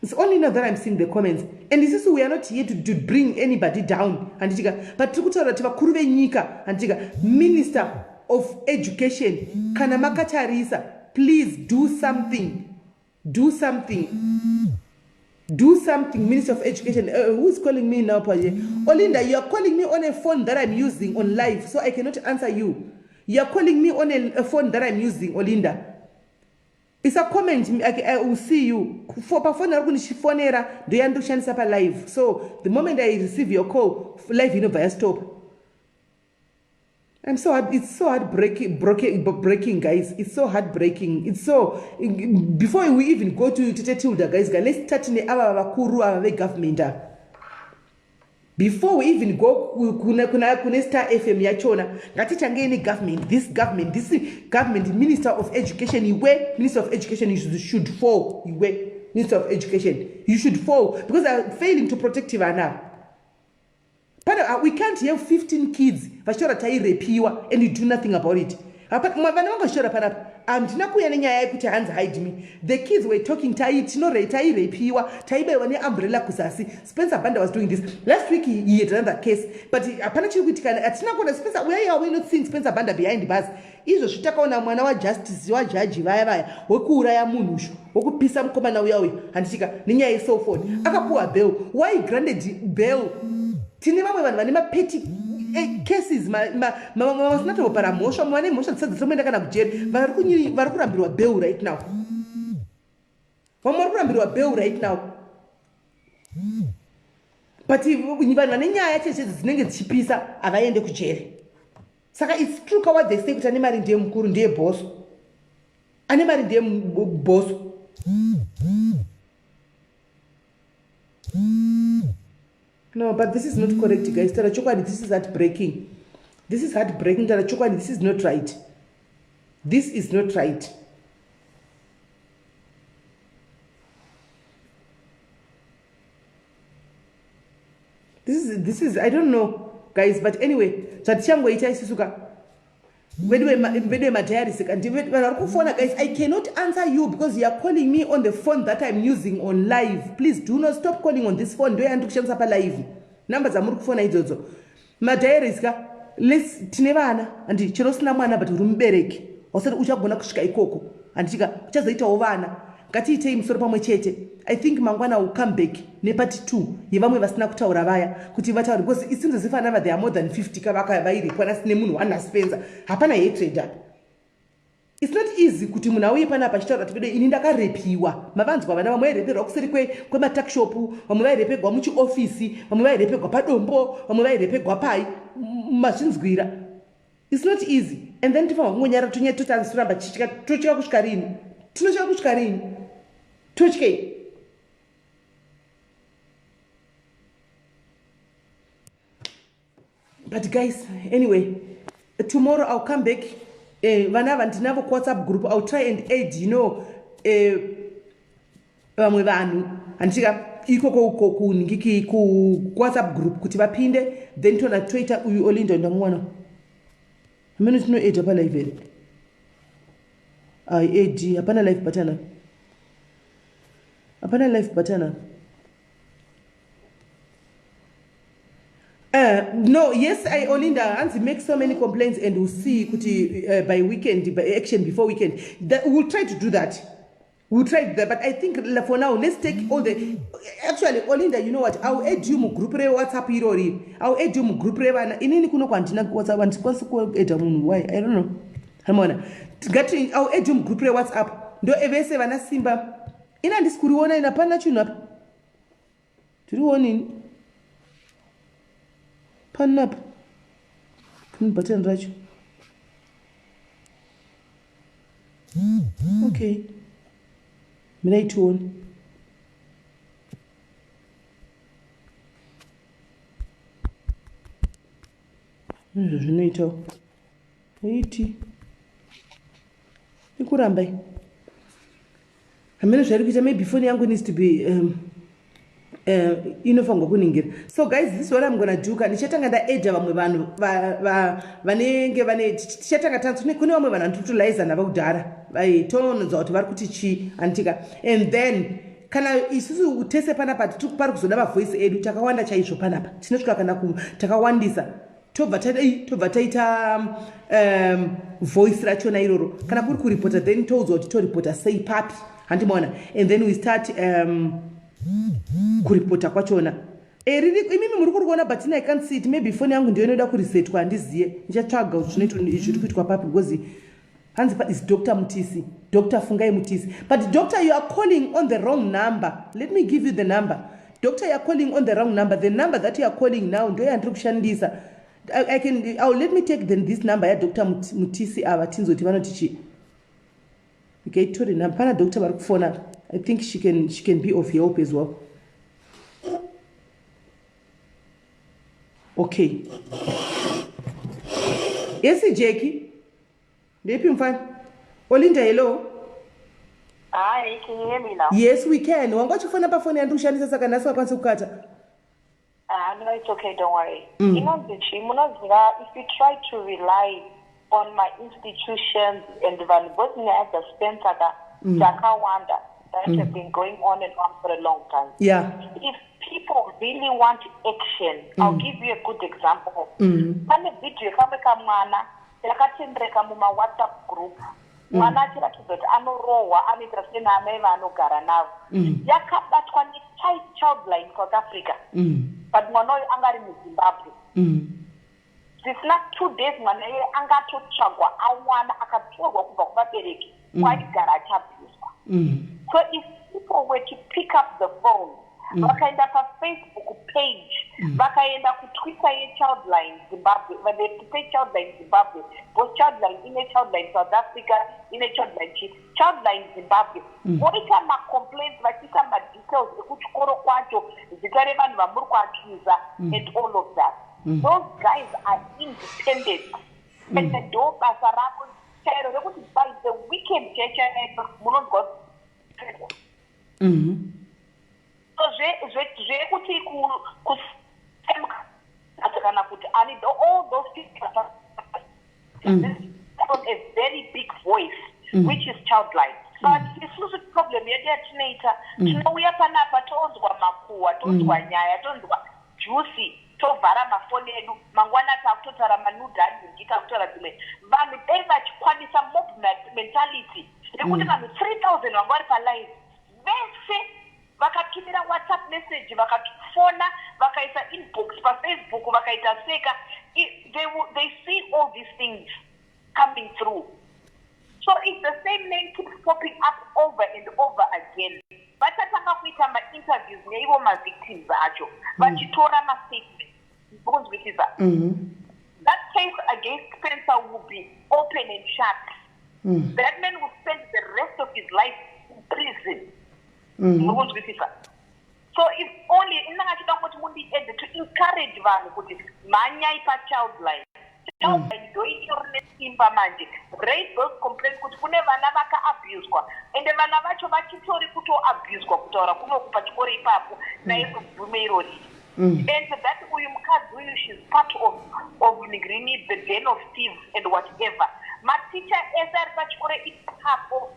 It's only now that I'm seeing the comments. And this is we are not here to bring anybody down. But vakuru venyika Minister of Education kana makatarisa, please do something. Do something. Do something, Minister of Education. Who's calling me now, Paje? Olinda, you are calling me on a phone that I'm using on live, so I cannot answer you. You are calling me on a phone that I'm using, Olinda. It's a comment. I will see you. For phone, live. So the moment I receive your call, live, via stop. I'm so hard. It's so heartbreaking, guys. It's so heartbreaking. It's so. Before we even go to Tilda, guys, let's start in our Kuru, our government. before we even go kune Star FM yachona ngatichange government, this government, Minister of Education, Minister of Education, you should fall. Minister of Education, you should fall because they are failing to protect Ivana. But we can't have 15 kids vachora tairepiwa and you do nothing about it. The kids were talking umbrella kusasi. Spencer Banda was doing this. Last week he had another case, but apparently Spencer, where are we not seeing Spencer Banda behind the bus? Izo shitaka ona mwana wa justice wa judge vaya wokuuraya munhu wokupisa mukomana uya handisika nenyaya yeso phone akapuwa bail. Why granted bail? Tine vamwe vanhu vane mapeti cases masinato para mosha mwane mosha tsadza somenda kana kujeri vari kurambirwa bail right now. Vamwe vari kurambirwa bail right now. But vanhu vane nyaya cheche dzinenge dzichipisa havaende kujeri. Saka it's true what they say kuti ane mari ndiye mukuru ndiye boss. Ane mari ndiye boss. No, but this is not correct, guys. This is heartbreaking. This is heartbreaking. This is not right. This is not right. This is I don't know, guys, but anyway, guys, I cannot answer you because you are calling me on the phone that I'm using on live. Please do not stop calling on this phone. Do you live? Numbers are more phone idozo. Madairis ka let's tinevana and chirosna mwana but rumbereki. Osati uchagona kusvika ikoko. Andika uchazoita ovana. Ngatiite imusoro pamwe chete. I think mangwana will come back nepati 2 yevamwe vasina kutaura vaya kuti vataure because it seems as if another there are more than 50 kavaka vairi pana sine munhu anaspenza hapana hatrader. It's not easy kuti munhu auye pana pachitaura kuti ini ndakarepiwa. Mavanzwa vana vamwe vairepegwa kuseri kwematakshop, vamwe vairepegwa muchiofisi, vamwe vairepegwa padombo, vamwe vairepegwa pai mazvinzwira. It's not easy. And then tifanwa kungonyara totarisiramba tochika kusvika rini? Tinochika kusvika rini? Tochike. But guys, anyway, tomorrow I'll come back. Whenever ndinavo WhatsApp group, I'll try and add, vamwe vanhu andika iko kuningiki ku WhatsApp group kuti vapinde then tona Twitter uyu Olindo ndamwana. Amene tino add apa live. Add apana live button. Apana live button. No, yes, I Olinda Anzi make so many complaints and we'll see kuti by weekend, by action before weekend. That we'll try to do that. We'll try that, but I think for now, let's take all the. Actually, Olinda, you know what? I'll add you mu group re WhatsApp irori. I'll add you mu group re wana. Inini kuno kwantina WhatsApp and kwasi add munu. Why? I don't know. Hamona. Getting I'll add you mu group re WhatsApp. Do evese wana simba. Ina diskuriona ina pana chuna. Turioni. Pan up. Can button right. Okay. Minute one. Minute. 80. Ikurambai. Maybe phone yangu needs to be inofango kuningira. So guys, this is what I'm gonna do. Kanichetanga nda edge vamwe vanhu vanenge vane tichetanga tanzu kune vamwe vanhu tutulaiza nava kudhara vaitononzwa kuti vari kuti chi antika and then kana isusu tese panapa pari kuzoda mavoice edu takawanda chaizvo panapa tinosvika kana takawandisa tobva taita voice rachona iroro kana kuri kuripota then toudzwa kuti toripota sei papi handimaona and then we start kuripota kwachona imimi muri kuona but I can't see it. Maybe phone yangu ndio inoda kuresetwa handiziye ndichatsvaga kuti zviri kuitwa papi because hanzi is Dr. Mutisi, Dr. Fungai Mutisi. But doctor, you are calling on the wrong number. Let me give you the number. Doctor, you are calling on the wrong number. The number that you are calling now ndio yandiri kushandisa. Let me take this number ya Dr. Mutisi ava tinzoti vanotichi. Okay, tori number pana doctor vari kufona. I think she can be of help as well. Okay. Yes, Jackie. Depi mfana. Olinda, hello. Hi, can you hear me now? Yes, we can. Wangachifona pa phone yandu ushandisa saka naso akwanisa kukata. No, it's okay, don't worry. You know, if you try to rely on my institutions and the Bosnia as a Spencer, Jakawanda, that have been going on and on for a long time. Yeah. If people really want action, I'll give you a good example. Pane video kameka mwana yakatendreka muma WhatsApp group. Mwana achiratidza kuti anorohwa anoitira sena amai vaanogara navo. Yakabatwa child line South Africa. But mwana uyu angari muZimbabwe. Zvisina 2 days mwana iye angatotsvagwa awana akatorwa kubva kuvabereki kwaigara achabviswa. So if people were to pick up the phone, vakaenda paFacebook page, vakaenda kuTwitter yeChildline Zimbabwe, they say Childline Zimbabwe, both Childline in a Childline South Africa, in a Childline Zimbabwe. Voita ma-complaints, vachiisa ma-details ekuchikoro kwacho, zita revanhu vamuri kuaccusa, and all of that. Those guys are independent. And the door basa rako chairo rekuti by the weekend cheche munonzwa. So zvekuti kana kuti all those people from a very big voice, which is Childline. But isusu problem yedu yatinoita tinouya panapa tonzwa makuwa, tonzwa nyaya, tonzwa juicy, tovhara mafoni edu mangwana takutotaura manudha adingika kutora dzimwe vanhu dai vachikwanisa mob mentality yekuti vanhu 3000 vanga vari palive vese vakatumira WhatsApp message, vakatufona, vakaisa inbox paFacebook, vakaita seka, they see all these things coming through. So if the same name keeps popping up over and over again, vatatanga kuita ma-interviews neivo ma-victims acho, vachitora ma-statements, that case against Spencer will be open and shut. That man will spend the rest of his life in prison. So if only to encourage vanhu kuti manyai paChildline. Childline ndoitorine simba manje. Raise those complaints kuti kune vana vaka-abuswa. Ende vana vacho vachitori kuto-abuswa kutaura kunoku pachikoro ipapo naye kubvume irori. And that uyu mukadzi uyu, she's part of Nigrini, the den of thieves and whatever. Maticha ese ari pachikoro ipapo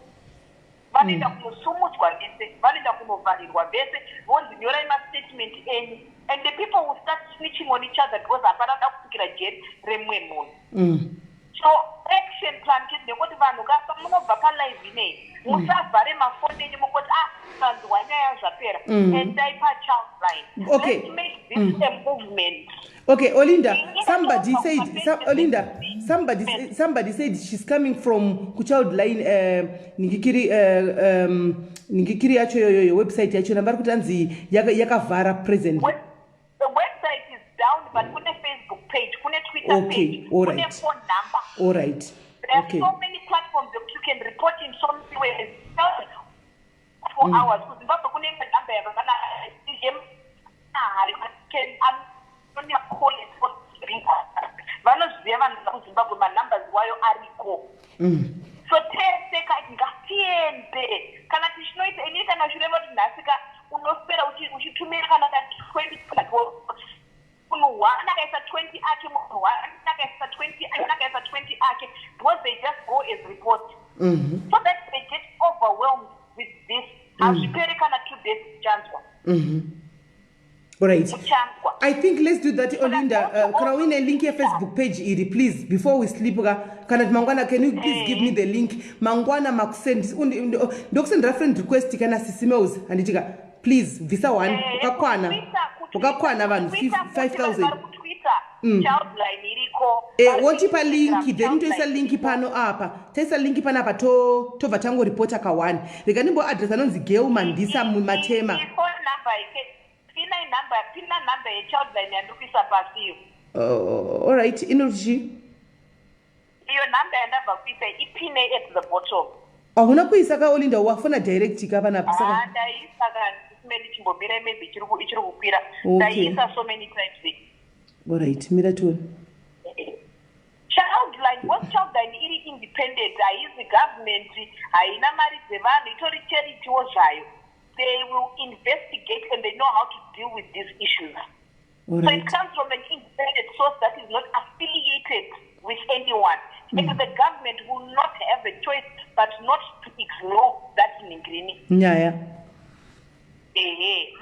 vanoenda kunosumudzwa vese, vanoenda kunovharirwa vese, vonzi nyorai ma-statement enyu, and the people will start snitching on each other because hapana da kusvikira jeri remumwe munhu. So action plan ndekuti vanhu kasa munobva palive inei musavhare mafoni enyu mukoti vanzwa nyaya zvapera endai paChildline. Okay. Let's make this a movement. Okay, Olinda, somebody said she's coming from Childline Ningikiri yacho yoyo website yacho nambari kuti anzi yakavhara present. The website is down, but kune Facebook page, kune Twitter page, all right. Kune phone number. All right. There are so many platforms that you can report in so many ways. For hours, because Zimbabwe kune number yakavana vanoziva vanhu vakuzimbabwe manumbers wayo ariko. So teseka ngatiende kana tichinoita ini kana zvireva kuti nhasika unospera uchitumira kana 20 munhu akaisa 20 ake munhu akaisa 20 akaisa 20 ake because they just go as report. So that they get overwhelmed with this. Hazviperi kana 2 days kuchanzwa. All right. I think let's do that, Olinda. Can we a link your Facebook page, Iri, please, before we sleep? Mangwana, can you please give me the link? Mangwana makusend dokusend reference request kana sisimos and itika please visa one ukakwana vanhu 5000. Childline iriko. Wotipa link then toisa link pano apa. Toisa link pano apa tobva tango reporter ka1. Rekanimbo address anonzi Geu Mandisa Matema. Pina number yeChildline yandikuisa pasiyo. All right, inochi. Iyo number yandabva kuisa ipine at the bottom. Ahuna kuisa ka Olinda wafuna direct ka pana pasaka. Ndaisa kana simeni chimbomira maybe ichiri kukwira. Ndaisa so many times. All right, Miratoni. Childline, what childline iri independent, haizi government, haina mari dzevanhu, itori charity zvayo. They will investigate and they know how to deal with these issues. All So right. it comes from an independent source that is not affiliated with anyone. And the government will not have a choice but not to ignore that in Ngrini. Nyaya.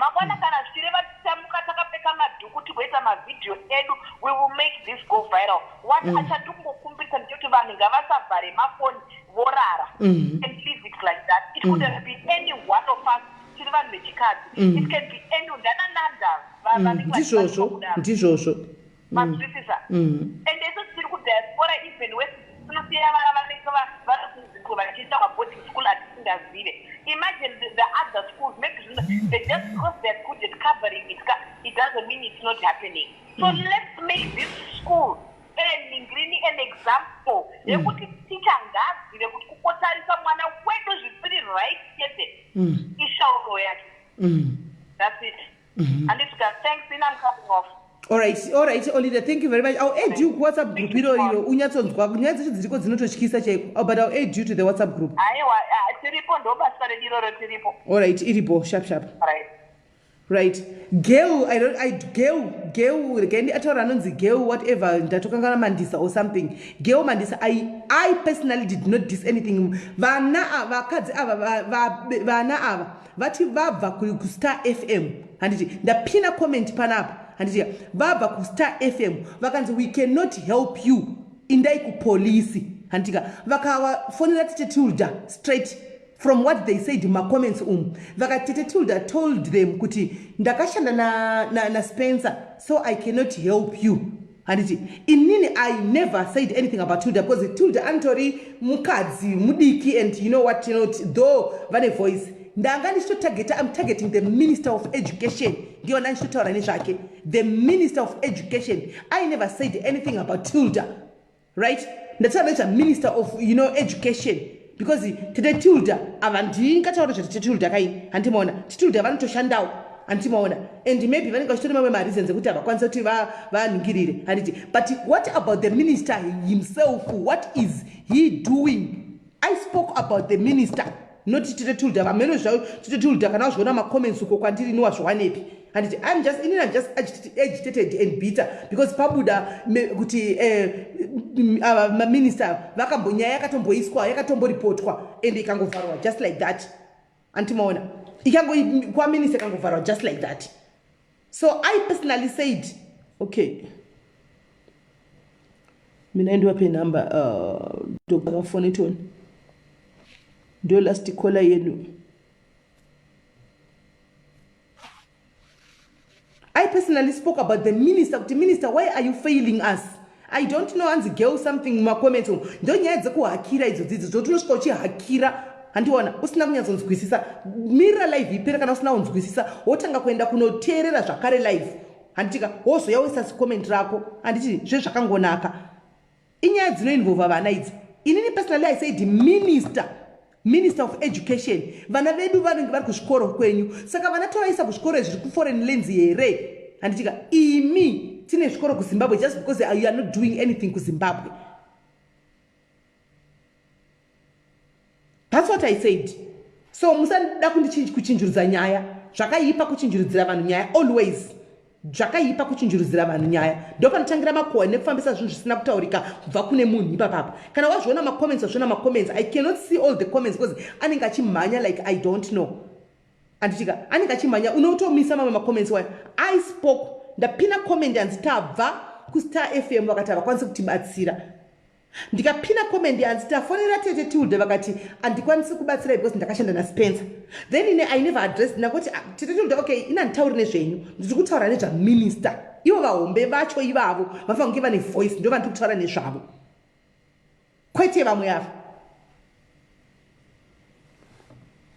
Mabona kana zvireva tamuka takapfeka madhuku tigoita mavideo edu, we will make this go viral. What achatungokumbisa ndiyoti vanhu ngavasavhare mafoni vorara and leave it like that. It could have been any one of us tiri vanhu vechikadzi. It can be any ndanananda Ndizvozvo. mazwisisa. And eso tiri kudiaspora even west tinosiya vana vanenge vari kunzvimbo vachiita maboarding school atisingazive. Imagine the other schools, maybe they just because they're good at covering it, it doesn't mean it's not happening. So let's make this school an example. Yekuti teacher ngazive kuti kukotarisa mwana wedu zviri right chete ishauto yake. That's it. And it's got thanks in I'm coming off. All right, Olida, thank you very much. I'll add you WhatsApp group. Unyatsonzwa kunyaya dzecho dziriko dzinototyisa chaiko. But I'll add you to the WhatsApp group. Aiwa, tiripo ndo basa rediroro tiripo. All right, iripo, sharp. Right. Right. Girl, girl, again, girl, whatever, ndatokangana Mandisa or something. Girl Mandisa, I personally did not diss anything. Vana ava, vati vava ku Star FM. Handiti, the pina comment panapa. Handiti, vava ku Star FM. Vakanzi, we cannot help you. Indai ku police. Handika, vakawa phone that Tilda straight. From what they said in my comments, Vakatete Tilda told them, kuti, ndakashanda na Spencer, so I cannot help you. And in I never said anything about Tilda because Tilda Antori Mukadzi, Mudiki, and you know what, though Vane voice. I'm targeting the Minister of Education. The Minister of Education. I never said anything about Tilda. Right? That's a Minister of, Education. Because today Tilda avanti ngataura kuti Tilda kai antimaona Tilda vanotoshandawo antimaona and maybe vanenge vachitori mamwe mareasons ekuti avakwanisa kuti vaningirire handiti. But what about the minister himself? What is he doing? I spoke about the minister, not Tilda. Vamene zvavo Tilda kana wazviona macomments uko kwandiri niwazvowanepi. And I'm just agitated and bitter because pabuda kuti minister vakambonyaya yakatomboiswa yakatomboripotwa and ikangovharwa just like that. Antimaona kwa minister ikangovharwa just like that. So I personally said, okay, mina ndiwape number Dr. Phoniton ndo last caller yenu. I personally spoke about the minister. The minister, why are you failing us? I don't know. And the girl something my comment. Don't you have to hakira izo. Don't you know hakira? And you wanna usina kunya zonzukwisisa. Mira live ipera kana usina onzukwisisa. Otanga kwenda kunoterera zvakare live. Handika also yawesa comment rako. Handiti zve zvakangonaka. Inyaya dzino involve vana idzi. Inini personally I said Minister of Education. Vana vedu vanenge vari kuzvikoro kwenyu. Saka vana tovaisa kuzvikoro zviri ku foreign lands here. Handitika imi tine zvikoro ku Zimbabwe just because you are not doing anything ku Zimbabwe. That's what I said. So musada kuchinjurudza nyaya. Zvakaipa kuchinjurudzira vanhu nyaya always. Zvakaipa kuchinjurudzira vanhu nyaya. Ndopanotangira makohwa nekufambisa zvinhu zvisina kutaurika kubva kune munhu ipapapa. Kana wazviona macomments, I cannot see all the comments because anenge achimhanya like I don't know. Anditika anenge achimhanya unotomisa mamwe macomments wayo. I spoke ndapina comment yanzi tabva ku Star FM vakati havakwanisi kutibatsira. Ndikapina comment yanzi tafonera tete Tilda vakati andikwanisi kubatsira because ndakashanda na Spencer. Then I never addressed nakuti tete Tilda okay ina nditauri nezvenyu ndiri kutaura nezva minister. Ivo vahombe vacho ivavo vafanira kunge vane voice ndo vandiri kutaura nezvavo. Kwete vamwe ava.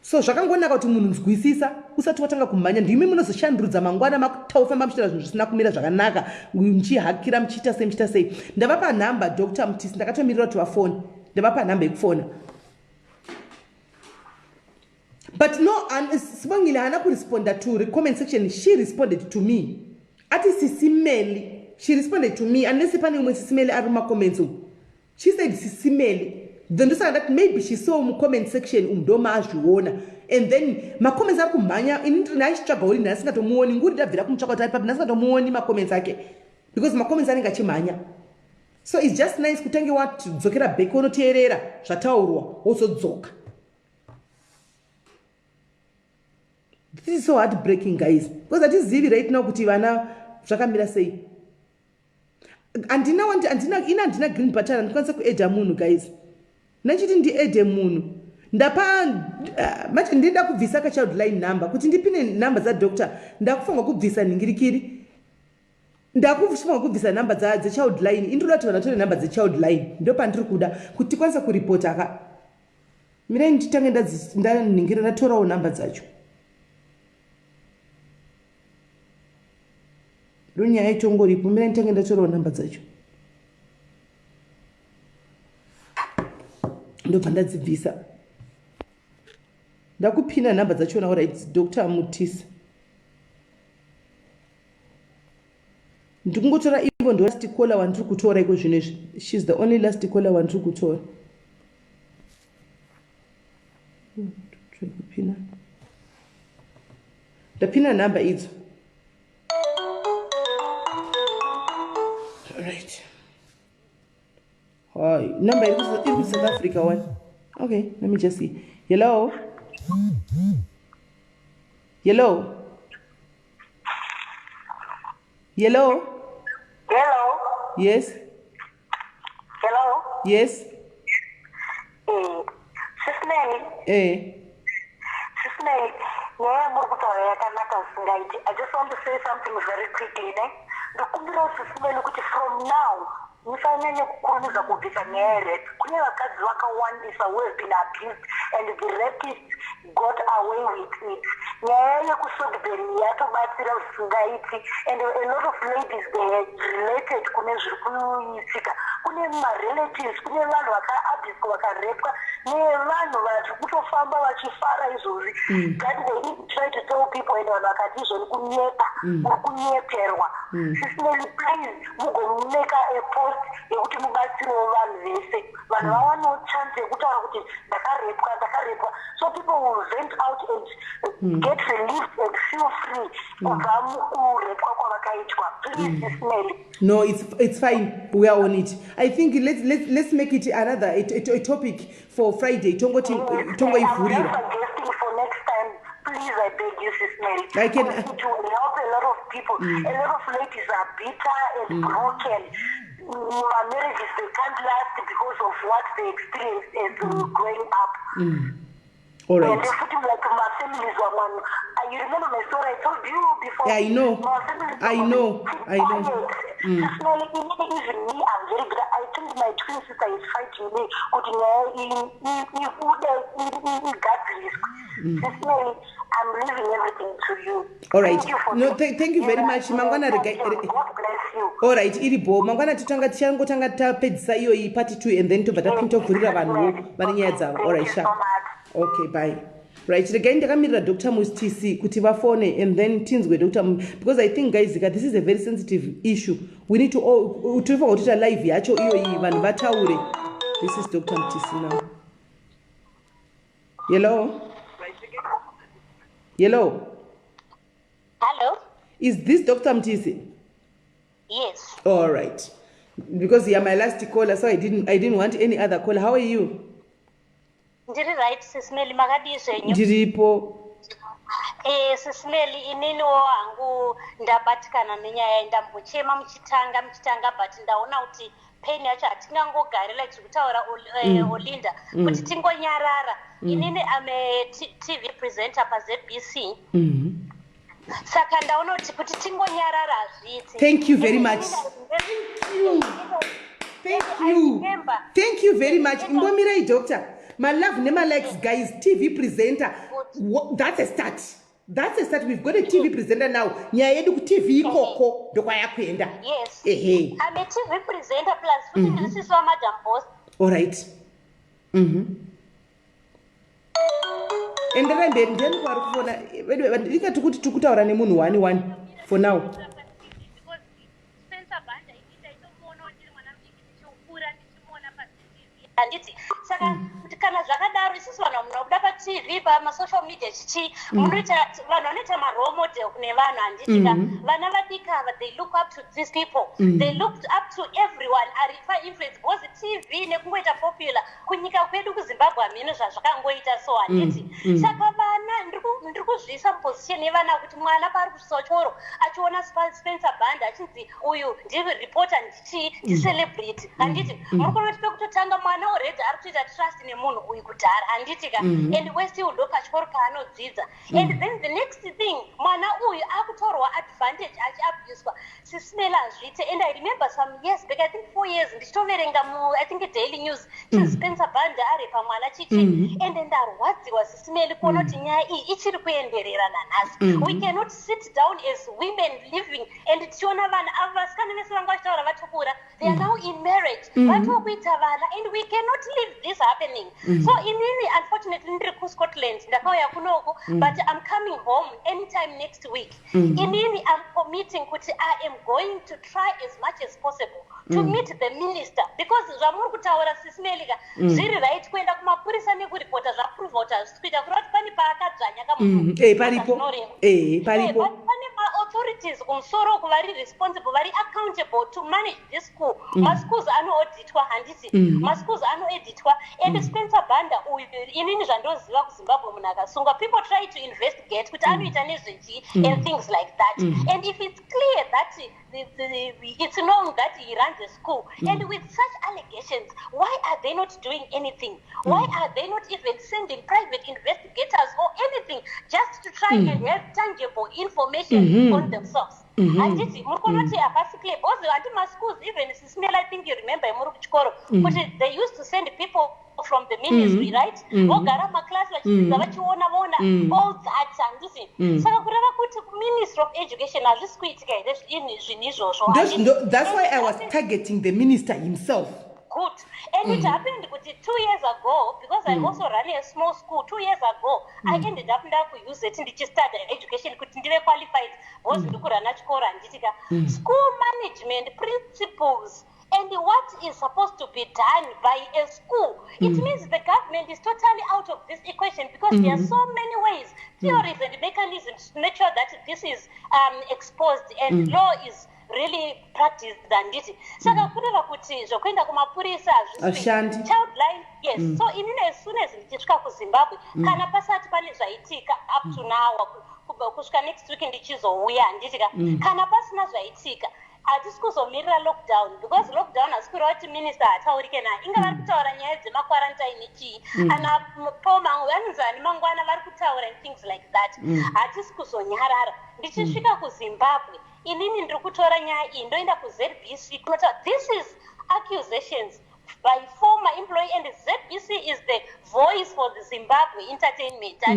So zvakangonaka kuti munhu nzwisisa usati watanga kumhanya ndimi munozoshandurudza mangwana makutaufamba muchita zvinhu zvisina kumira zvakanaka muchihakira muchiita sei. Ndavapa nhamba Dr. Mtisi ndakatomirira kuti vafone. Ndavapa nhamba yekufona. But no, Sibongile hana kuresponda to the comment section. She responded to me. Ati sisimeli she responded to me, unless pane umwe Sisimele ari mumacomments umu. She said Sisimele. Then ndosaka that maybe she saw comment section umdoma azviona, and then macomments ari kumhanya inini naisitsvaga uri ndasingatomuoni nguri ndabvira kumutsvaka kuti ari papi ndasingatomuoni macomments ake because macomments anenge achimhanya. So it's just nice kutange wadzokera back unoteerera zvataurwa wozodzoka. This is so heartbreaking, guys, because hatizivi right now kuti vana zvakamira sei. Andina green button ndikwanisa kuedha munhu, guys. Nachiti ndiedhe munhu ndapa mati ndida kubvisa ka child line number kuti ndipine number za doctor ndakufunga kubvisa ningirikiri ndakufunga kubvisa number za child line indoda kuti vanatore number za child line ndo pandiri kuda kuti kwanisa kureport aka mira nditange ndaningira ndatorawo number dzacho. Dunya itongoripo mira nditange ndatorawo number dzacho ndobva ndadzibvisa ndakupina number dzachona. Alright, Dr. Mutisa ndikungotora ivo ndo last caller wandiri kutora iko zvino izvi. She's the only last caller wandiri kutora. Kupina ndapina number idzo. Alright. Hi, number is South Africa one. Okay, let me just see. Hello? Hello? Hello? Hello? Yes? Hello? Yes? Sisimele. Sisimele, nyaya muri kutaura yakanaka usingaiti. I just want to say something very quickly, ne? Ndikumbira Sisimele kuti from now musanyanye kukurumidza kubvisa nyaya yerepi. Kune vakadzi vakawandisa who have been abused and the rapists got away with it. Nyaya yekusudbury yatobatsira usingaiti, and a lot of ladies they had related kune zviri kuitika. Kune marelatives, kune vanhu vakaabuswa vakarepwa nevanhu vari kutofamba vachifara izvozvi. That they need to try to tell people and vanhu vakati izvoni kunyepa, uri kunyeperwa. Sisimele, please mugomeka a post yekuti mubatsirewo vanhu vese. Vanhu vawanewo chance yekutaura kuti ndakarepwa. So people will vent out and get relief and feel free kubva mukurepwa kwavakaitwa. Please, Sisimele. No, it's fine. We are on it. I think let's make it another a topic for Friday. Tongo I'm suggesting for next time. Please, I beg you, Sisimele. I can. It will help a lot of people. A lot of ladies are bitter and broken. Marriages, they can't last because of what they experienced as growing up. All right. And they're putting like my families were one. You remember my story I told you before? Yeah, I know. I know. Sisimele, even me, I'm very good. I think my twin sister is fighting me. Sisimele, I'm leaving everything to you. All right. Thank you for Thank you very much. Mangwana God bless you. All right, iripo. Mangwana tichangotanga tapedzisa iyo part 2 and then tobva tapintovhurira vanhu vane nyaya dzavo. All right, Thank you sharp. so much. Okay, bye. Right, regai ndakamirira Dr. Mutisi kuti vafone and then tinzwe Dr. because I think guys this is a very sensitive issue. We need to tofanga kutoita live yacho iyo iyi vanhu vataure. This is Dr. Mutisi now. Hello? Hello? Hello? Is this Dr. Mutisi? Yes. All right. Because you are my last caller, so I didn't want any other caller. How are you? Ndiri right, Sisimele, makadii zvenyu? Ndiripo. Sisimele, ininiwo hangu ndabatikana nenyaya ndambochema muchitanga but ndaona kuti pain yacho hatingangogari like zvekutaura Olinda kuti tingonyarara. Inini I'm a TV presenter paZBC. Saka ndaona kuti tingonyarara hazviti. Thank you very much. Thank you very much. Mbomirai doctor. My love, Nema likes guys, TV presenter. That's a start. We've got a TV presenter now. Nyaya yedu ku TV ikoko ndokwaya kuenda. Yes. I'm a TV presenter plus this is what Madam Boss. All right. And then kwari kufona ndikati kuti tikutaura nemunhu 1 for now. Because Spencer saka kana zvakadaro isusu vanhu munobuda patv pamasocial media chichi munoita vanhu vanoita marole model kune vanhu handitika vana vadiki ava they look up to these people they look up to everyone ari painfluence because tv nekungoita popular kunyika kwedu kuzimbabwe hamene zvazvakangoita so handiti saka vana ndiri kuzviisa muposition yevana kuti mwana pari kusochoro achiona Spencer Banda achinzi uyu ndireporter ndicelebrity handiti muri kunoti pekutotanga mwana already ari kutoita trust nemunhu uyu kudhara handitika and westill ndo pachikoro paanodzidza and then the next thing mwana uyu akutorwa advantage achiabuswa sisimela azviite and I remember some years back I think 4 years ndichitoverenga I think Daily News Spencer Banda ari pamwana chichi and ndarwadziwa sisimeli kuona kuti nyaya iyi ichiri kuenderera nanhasi we cannot sit down as women living and tichiona vana ava vasikana vese vanga vachitaura vatukura they are now in marriage vatokuita vana and we cannot leave this happening so inini unfortunately ndiri kuScotland ndakauya kunoko but I'm coming home anytime next week inini I'm committing kuti I am going to try as much as possible to meet the minister because zvamuri kutaura sisimelika zviri right kuenda kumapurisa nekuripota zvaprove kuti hazvisi kuita kurati pane paakadzvanya paripo pane maauthorities kumusoro kuvari responsible vari accountable to manage this school maschools anoauditwa handiti maschools anoeditwa and Spencer Banda uyu inini zvandoziva kuZimbabwe munhu akasungwa people try to investigate kuti anoita nezvechi and things like that and if it's clear that it's known that he runs a school and with such allegations why are they not doing anything why are they not even sending private investigators or anything just to try and have tangible information on themselves handiti muri kunoti hapasi clear because hati maschools even sisimela I think you remember muri kuchikoro kuti they used to send people from the ministry right vogara maclass vachidzidza vachiona all that handiti saka kureva kuti kuministry of education hazvisi kuitika here zvinhu izvozvo that's why I was targeting the minister himself good and it happened kuti 2 years ago because I also run a small school 2 years ago I ended up ndakuuse it ndichistudy education kuti ndive qualified because ndikurana chikoro handitika school management principles and what is supposed to be done by a school it means the government is totally out of this equation because there are so many ways theories and mechanisms to make sure that this is exposed and law is really practiced handiti saka kureva kuti zvokuenda kumapurisa hazvisi child line yes so inini as soon as ndichisvika kuZimbabwe kana pasati pane zvaitika up to now kusvika next week ndichizouya handitika kana pasina zvaitika hatisi kuzomirira lockdown because lockdown hasi kureva kuti minister hataurike naye inga vari kutaura nyaya dzemakwarantine chii ana poma vanzani mangwana vari kutaura and things like that hatisi kuzonyarara ndichisvika kuZimbabwe inini ndiri kutora nyaya iyi ndoenda kuZBC kunota this is accusations by former employee and ZBC is the voice for the Zimbabwe entertainment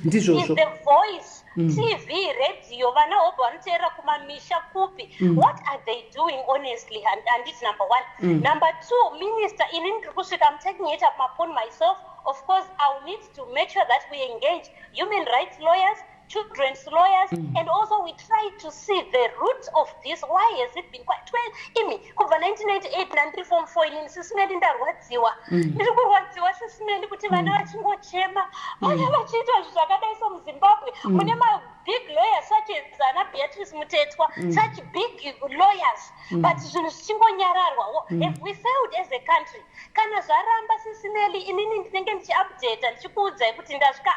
is the voice TV radio vana hobo vanoteerera kumamisha kupi what are they doing honestly and it's number 1 number 2 minister inini ndiri kusvika I'm taking it upon myself of course I'll need to make sure that we engage human rights lawyers children's lawyers and also we try to see the root of this why has it been quite kubva 1998 nandiri form 4 inini sisimeli ndarwadziwa ndiri kurwadziwa sisimeli kuti vana vachingochema vana vachiitwa zvakadai somuZimbabwe mune big lawyers such as ana Beatrice Mutetwa such big lawyers but zvinhu zvichingonyararwa if we failed as a country kana zvaramba sisimeli inini ndinenge ndichiupdata ndichikuudzai kuti ndasvika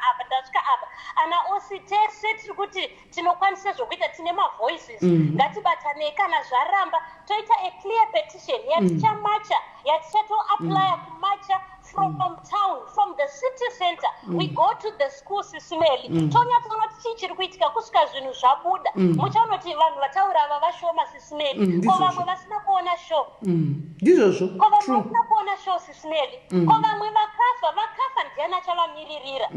apa ana ositese tiri kuti tinokwanisa zvokuita tine mavoices ngatibatanei kana zvaramba toita a clear petition yatichamacha yatichatoaplya kumacha from town from the city center we go to the school sisimeli tonyatsoona kuti chii chiri kuitika kusvika zvinhu zvabuda muchaonoti vanhu vataura ava vashoma sisimeli ko vamwe vasina kuona show ndizvozvo ko vamwe vasina kuona show sisimeli ko vamwe vakafa ndiani achavamiririra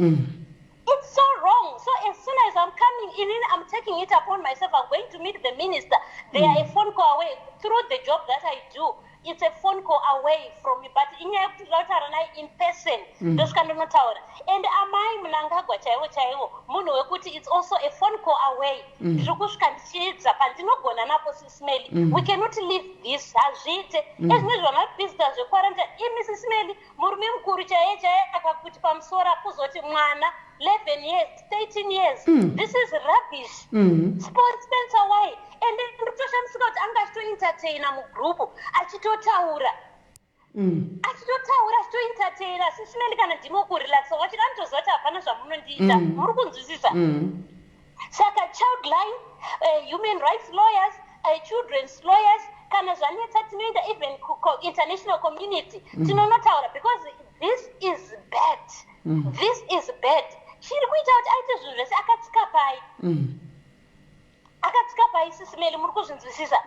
it's so wrong so as soon as I'm coming in I'm taking it upon myself I'm going to meet the minister they are a phone call away through the job that I do it's a phone call away from me but inyaya yekuti lautaura naye in person ndosvika ndonotaura and amai munangagwa ruzivo chaivo chaivo munhu wekuti it's also a phone call away ndiri kusvika ndichiedza pandinogona napo sisimeli we cannot leave this hazviite ezvine zvamabhisita zvequarantine imi sisimeli murume mukuru chaiye chaiye akakuti pamusoro kuzoti mwana 11 years 13 years this is rubbish Spencer why and then ndikutoshamisa kuti anga achitoentertaina mugrupu achitotaura achitoentertaina sisimeli kana ndimo kurelaxa wachida nditoziva kuti hapana zvamunondiita muri kunzwisisa saka child line human rights lawyers children's lawyers kana zvanetsa tinoenda even international community tinonotaura because this is bad this is bad chiri kuita kuti aite zvinhu zvese akatsika pai sisimeli muri kuzvinzwisisa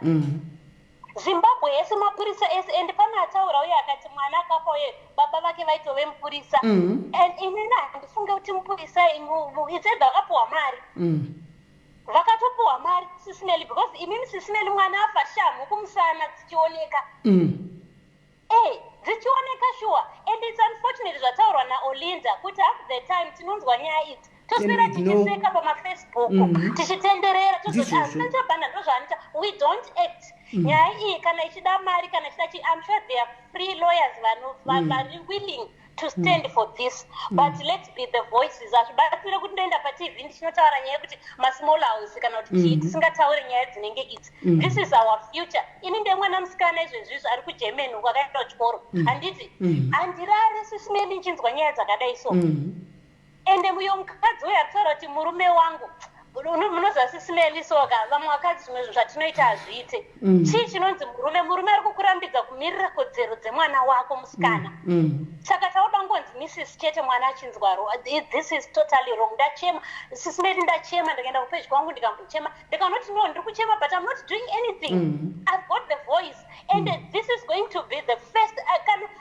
zimbabwe yese mapurisa ese and pane ataura uye akati mwana akafa uye baba vake vaitove mupurisa and inini handifunge kuti mupurisa itsedza vakapiwa mari vakatopiwa mari sisimeli because imimi sisimeli mwana afa shamhu kumusana dzichioneka dzichioneka sure and it's unfortunate zvataurwa naolinda kuti half the time tinonzwa nyaya idzi toswera tichiseka pamafacebook tichitenderera tozochabhanda ndozvaanoita we don't act nyaya iyi kana ichida mari kana ichida I'm sure there are free lawyers vari willing to stand for this but let's be the voices hazvibatsire kuti ndoenda patv ndichinotaura nyaya yekuti masmall house kana kuti chii tisingataure nyaya dzinenge idzi this is our future ini ndemwana musikana izvezvizvi ari kugermany uko akaenda kuchikoro handiti handirare sisimeli nchinzwa nyaya dzakadai so ende muyo mukadzi uyo akutaura kuti murume wangu munozva sisimeli soka vamwe vakadzi zvimwe zvinhu zvatinoita hazviite chii chinonzi murume ari kukurambidza kumirira kodzero dzemwana wako musikana saka tauda ngonzi mrs chete mwana achinzwaro this is totally wrong ndachema sisimeli ndachema ndikaenda kupage kwangu ndikambochema ndikanoti no ndiri kuchema but I'm not doing anything I've got the voice and this is going to be the first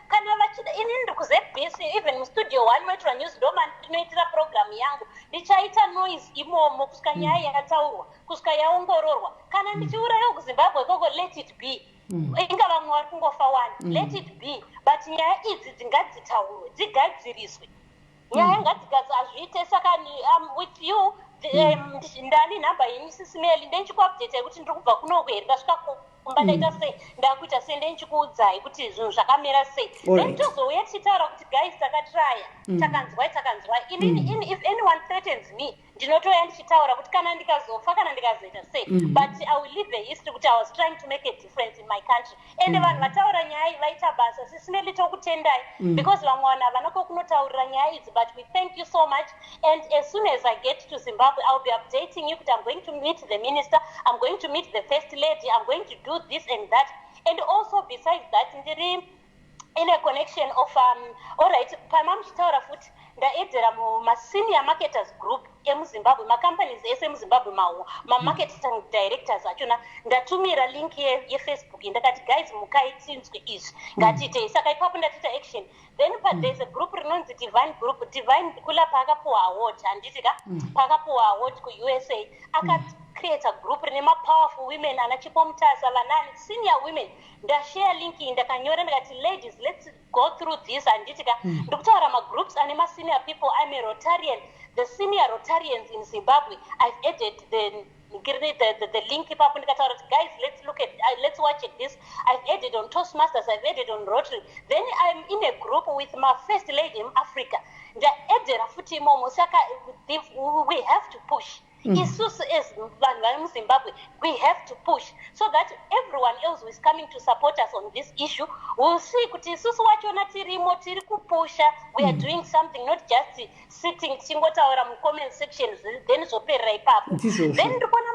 kana vachida inini ndiri kuzebhisi even mustudio 1 metro news doma ndinoitira programu yangu ndichaita noise imomo kusvika nyaya yataurwa kusvika yaongororwa kana ndichiurayiwo kuzimbabwe koko let it be inga vamwe vari kungofa wani let it be but nyaya idzi dzingadzitaurwe dzigadziriswe nyaya ngadzigadzirwe hazviite saka with you ndani nhamba yenyu sisimeli ndenchikuupdate yekuti ndiri kubva kunoku here ndasvika kumba ndaita sei ndakuita sei ndenchikuudzai kuti zvinhu zvakamira sei then tozouya tichitaura kuti guys takatraya takanzwai inini if anyone threatens me ndinotoya ndichitaura kuti kana ndikazofa kana ndikazoita sei but I will leave a history kuti I was trying to make a difference in my country and vanhu vataura nyaya vaita basa sisimeli tokutendai because vamwe vanhu havana kokunotaurira nyaya idzi but we thank you so much and as soon as I get to Zimbabwe I'll be updating you that I'm going to meet the minister, I'm going to meet the first lady, I'm going to do this and that and also besides that ndiri in a connection of all right pamamchitaura futi ndaedzera masenior marketers group emuzimbabwe macompanies ese emuzimbabwe mamarketing directors achona ndatumira link yefacebook ndakati guys mukaitsinzwe izvi ngatiitei saka ipapo ndatiita action then there's a group rinonzi divine group divine kula paakapuwa award handitika paakapuwa award kuusa create a group rine mapowerful women anachipo mutasa vanani senior women ndashare link iyi ndakanyora ndikati ladies let's go through this handitika ndikutaura magroups ane masenior people I'm a Rotarian the senior Rotarians in Zimbabwe I've added the link ipapo ndikataura kuti guys let's look at let's watch at this I've added on Toastmasters I've added on Rotary then I'm in a group with my first lady in Africa ndaedzera futi imomo saka we have to push isusu as vanhu vari muzimbabwe we have to push so that everyone else who is coming to support us on this issue will see kuti isusu wachona tirimo tiri kupusha we are doing something not just sitting tichingotaura mucomment sections then zoperera ipapo then ndikuona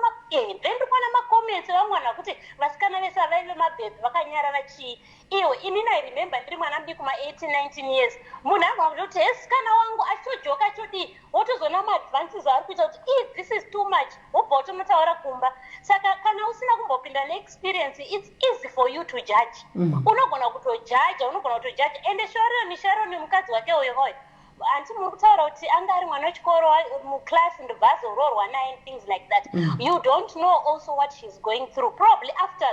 macomments vamwe vanhu vakuti vasikana vese vaive mabhebhi vakanyarara chii iwo inini I remember ndiri mwana mudiki kuma18-19 years munhu anga kuti esikana wangu achitojoka chodii wotozona maadvances ari kuita kuti this is too much wobva utonotaura kumba saka kana usina kumbopinda neexperience it's easy for you to judge unogona kutojaja unogona kutojaja ende sharoni mukadzi wake uyohoyo anti muri kutaura kuti anga ari mwana wechikoro muclass ndibvazoroorwa naye and things like that you don't know also what she's going through probably after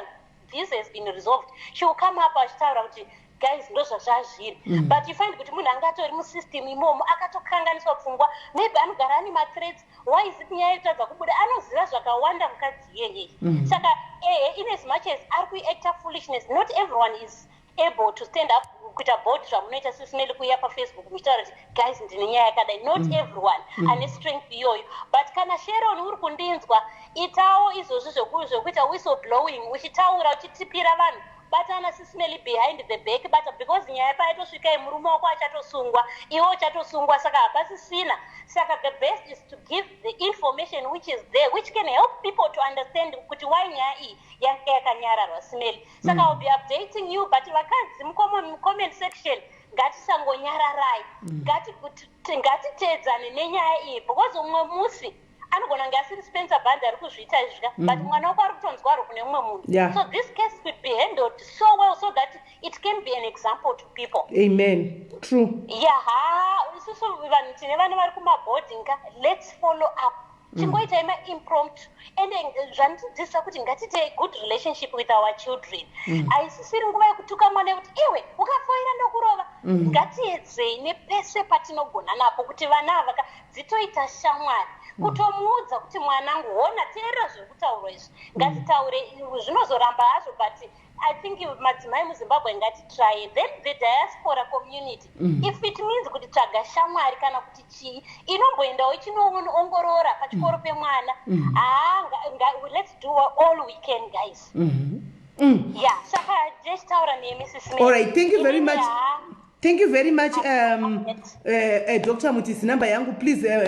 this has been resolved she will come up achitaura kuti guys ndozvazvazviri but you find kuti munhu anga atori musystem imomo akatokanganiswa pfungwa maybe anogara ane mathreats why is it nyaya yekutadza kubuda anoziva zvakawanda mukadzi iyeye saka in as much as ari kuacta foolishness not everyone is able to stand up kuita bold zvamunoita sisineli kuuya pafacebook muchitaura kuti guys ndine nyaya yakadai not everyone ane strength iyoyo but kana sharon uri kundinzwa itawo izvozvi zvokuita whistle blowing uchitaura uchitipira vanhu batana sisineli behind the back but because nyaya paitosvika murume wako achatosungwa iwe uchatosungwa saka hapasisina saka the best is to give the information which is there which can help people to understand kuti why nyaya iyi yanga yakanyararwa sineli saka I'll be updating you but vakadzi mucomment section ngatisangonyararai ngatiteedzane nenyaya iyi because umwe musi anogona kunge asiri Spencer Banda ari kuzviita izvika but mwana wako ari kutonzwaro kune umwe munhu so this case could be handled so well so that it can be an example to people. Amen. True. Isusu vanhu tine vana vari kumaboarding let's follow up chingoita impromptu and zvanotidzidzisa kuti ngatite good relationship with our children haisisiri nguva yekutuka mwana yekuti iwe ukafoira ndokurova ngatiedzei nepese patinogona napo kuti vana ava dzitoita shamwari kutomuudza kuti mwanangu hona teerera zviri kutaurwa izvi ngatitaure zvinozoramba hazvo but I think madzimai muZimbabwe ngatitry then the diaspora community if it means kuti tsvaga shamwari kana kuti chii inomboendawo ichinoongorora pachikoro pemwana let's do all we can guys saka jechitaura nemi sisine. All right, thank you very much. Thank you very much, Dr. Mutisi. Namba yangu please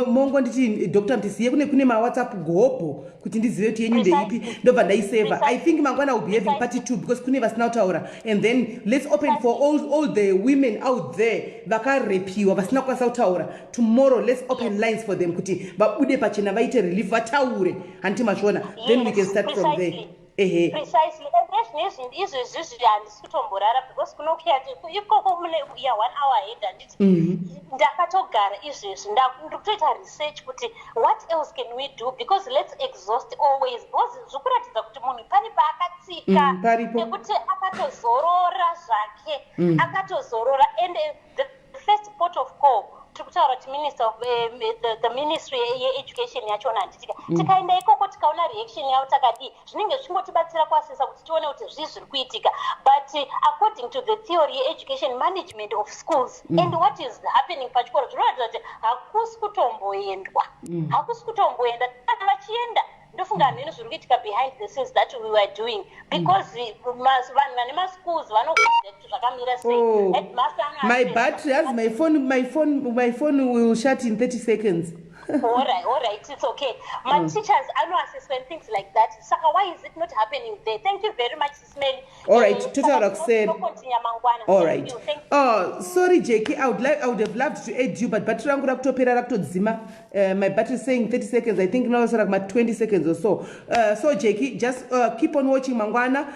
mongo nditi Dr. Mutisi kune ma WhatsApp gopo kuti ndizive kuti yenyu ndeipi ndobva ndaiseva. I think mangwana will be having part 2 because kune vasina kutaura and then let's open for all the women out there vakarepiwa vasina kukwanisa kutaura. Tomorrow let's open lines for them kuti vabude pachena vaite relief vataure handiti mazvona then we can start from there. Precisely. And izvozvi handisi kutomborara because kunokuyati ikoko mune 1 hour ahead handiti ndakatogara izvezvi ndiri kutoita research kuti what else can we do because let's exhaust always because zvikuratidza kuti munhu pane paakatsika nekuti akatozorora zvake akatozorora and the first port of call tiri kutaura kuti minister of the ministry yeeducation yachona handitika tikaenda ikoko tikaona reaction yavo takadii zvinenge zvichingotibatsira kuasesa kuti tione kuti zvii zviri kuitika but according to the theory yeeducation management of schools and what is happening pachikoro zvinoratidza kuti hakusi kutomboendwa kana vachienda ndofunga hameno zviri kuitika behind the scenes that we were doing because vanhu vane maschools vanokuudza kuti zvakamira sei headmaster my battery has my phone will shut in 30 seconds. all right, it's okay. My teachers analysis when things like that. Saka, why is it not happening there? Thank you very much, Ismail. All right, Tuta Roxanne. All right. Thank you. Oh, sorry, Jackie. I would have loved to aid you, but battery rangu rakutopera rakutodzima. My battery is saying 30 seconds. I think now it's like 20 seconds or so. So, Jackie, just keep on watching Mangwana.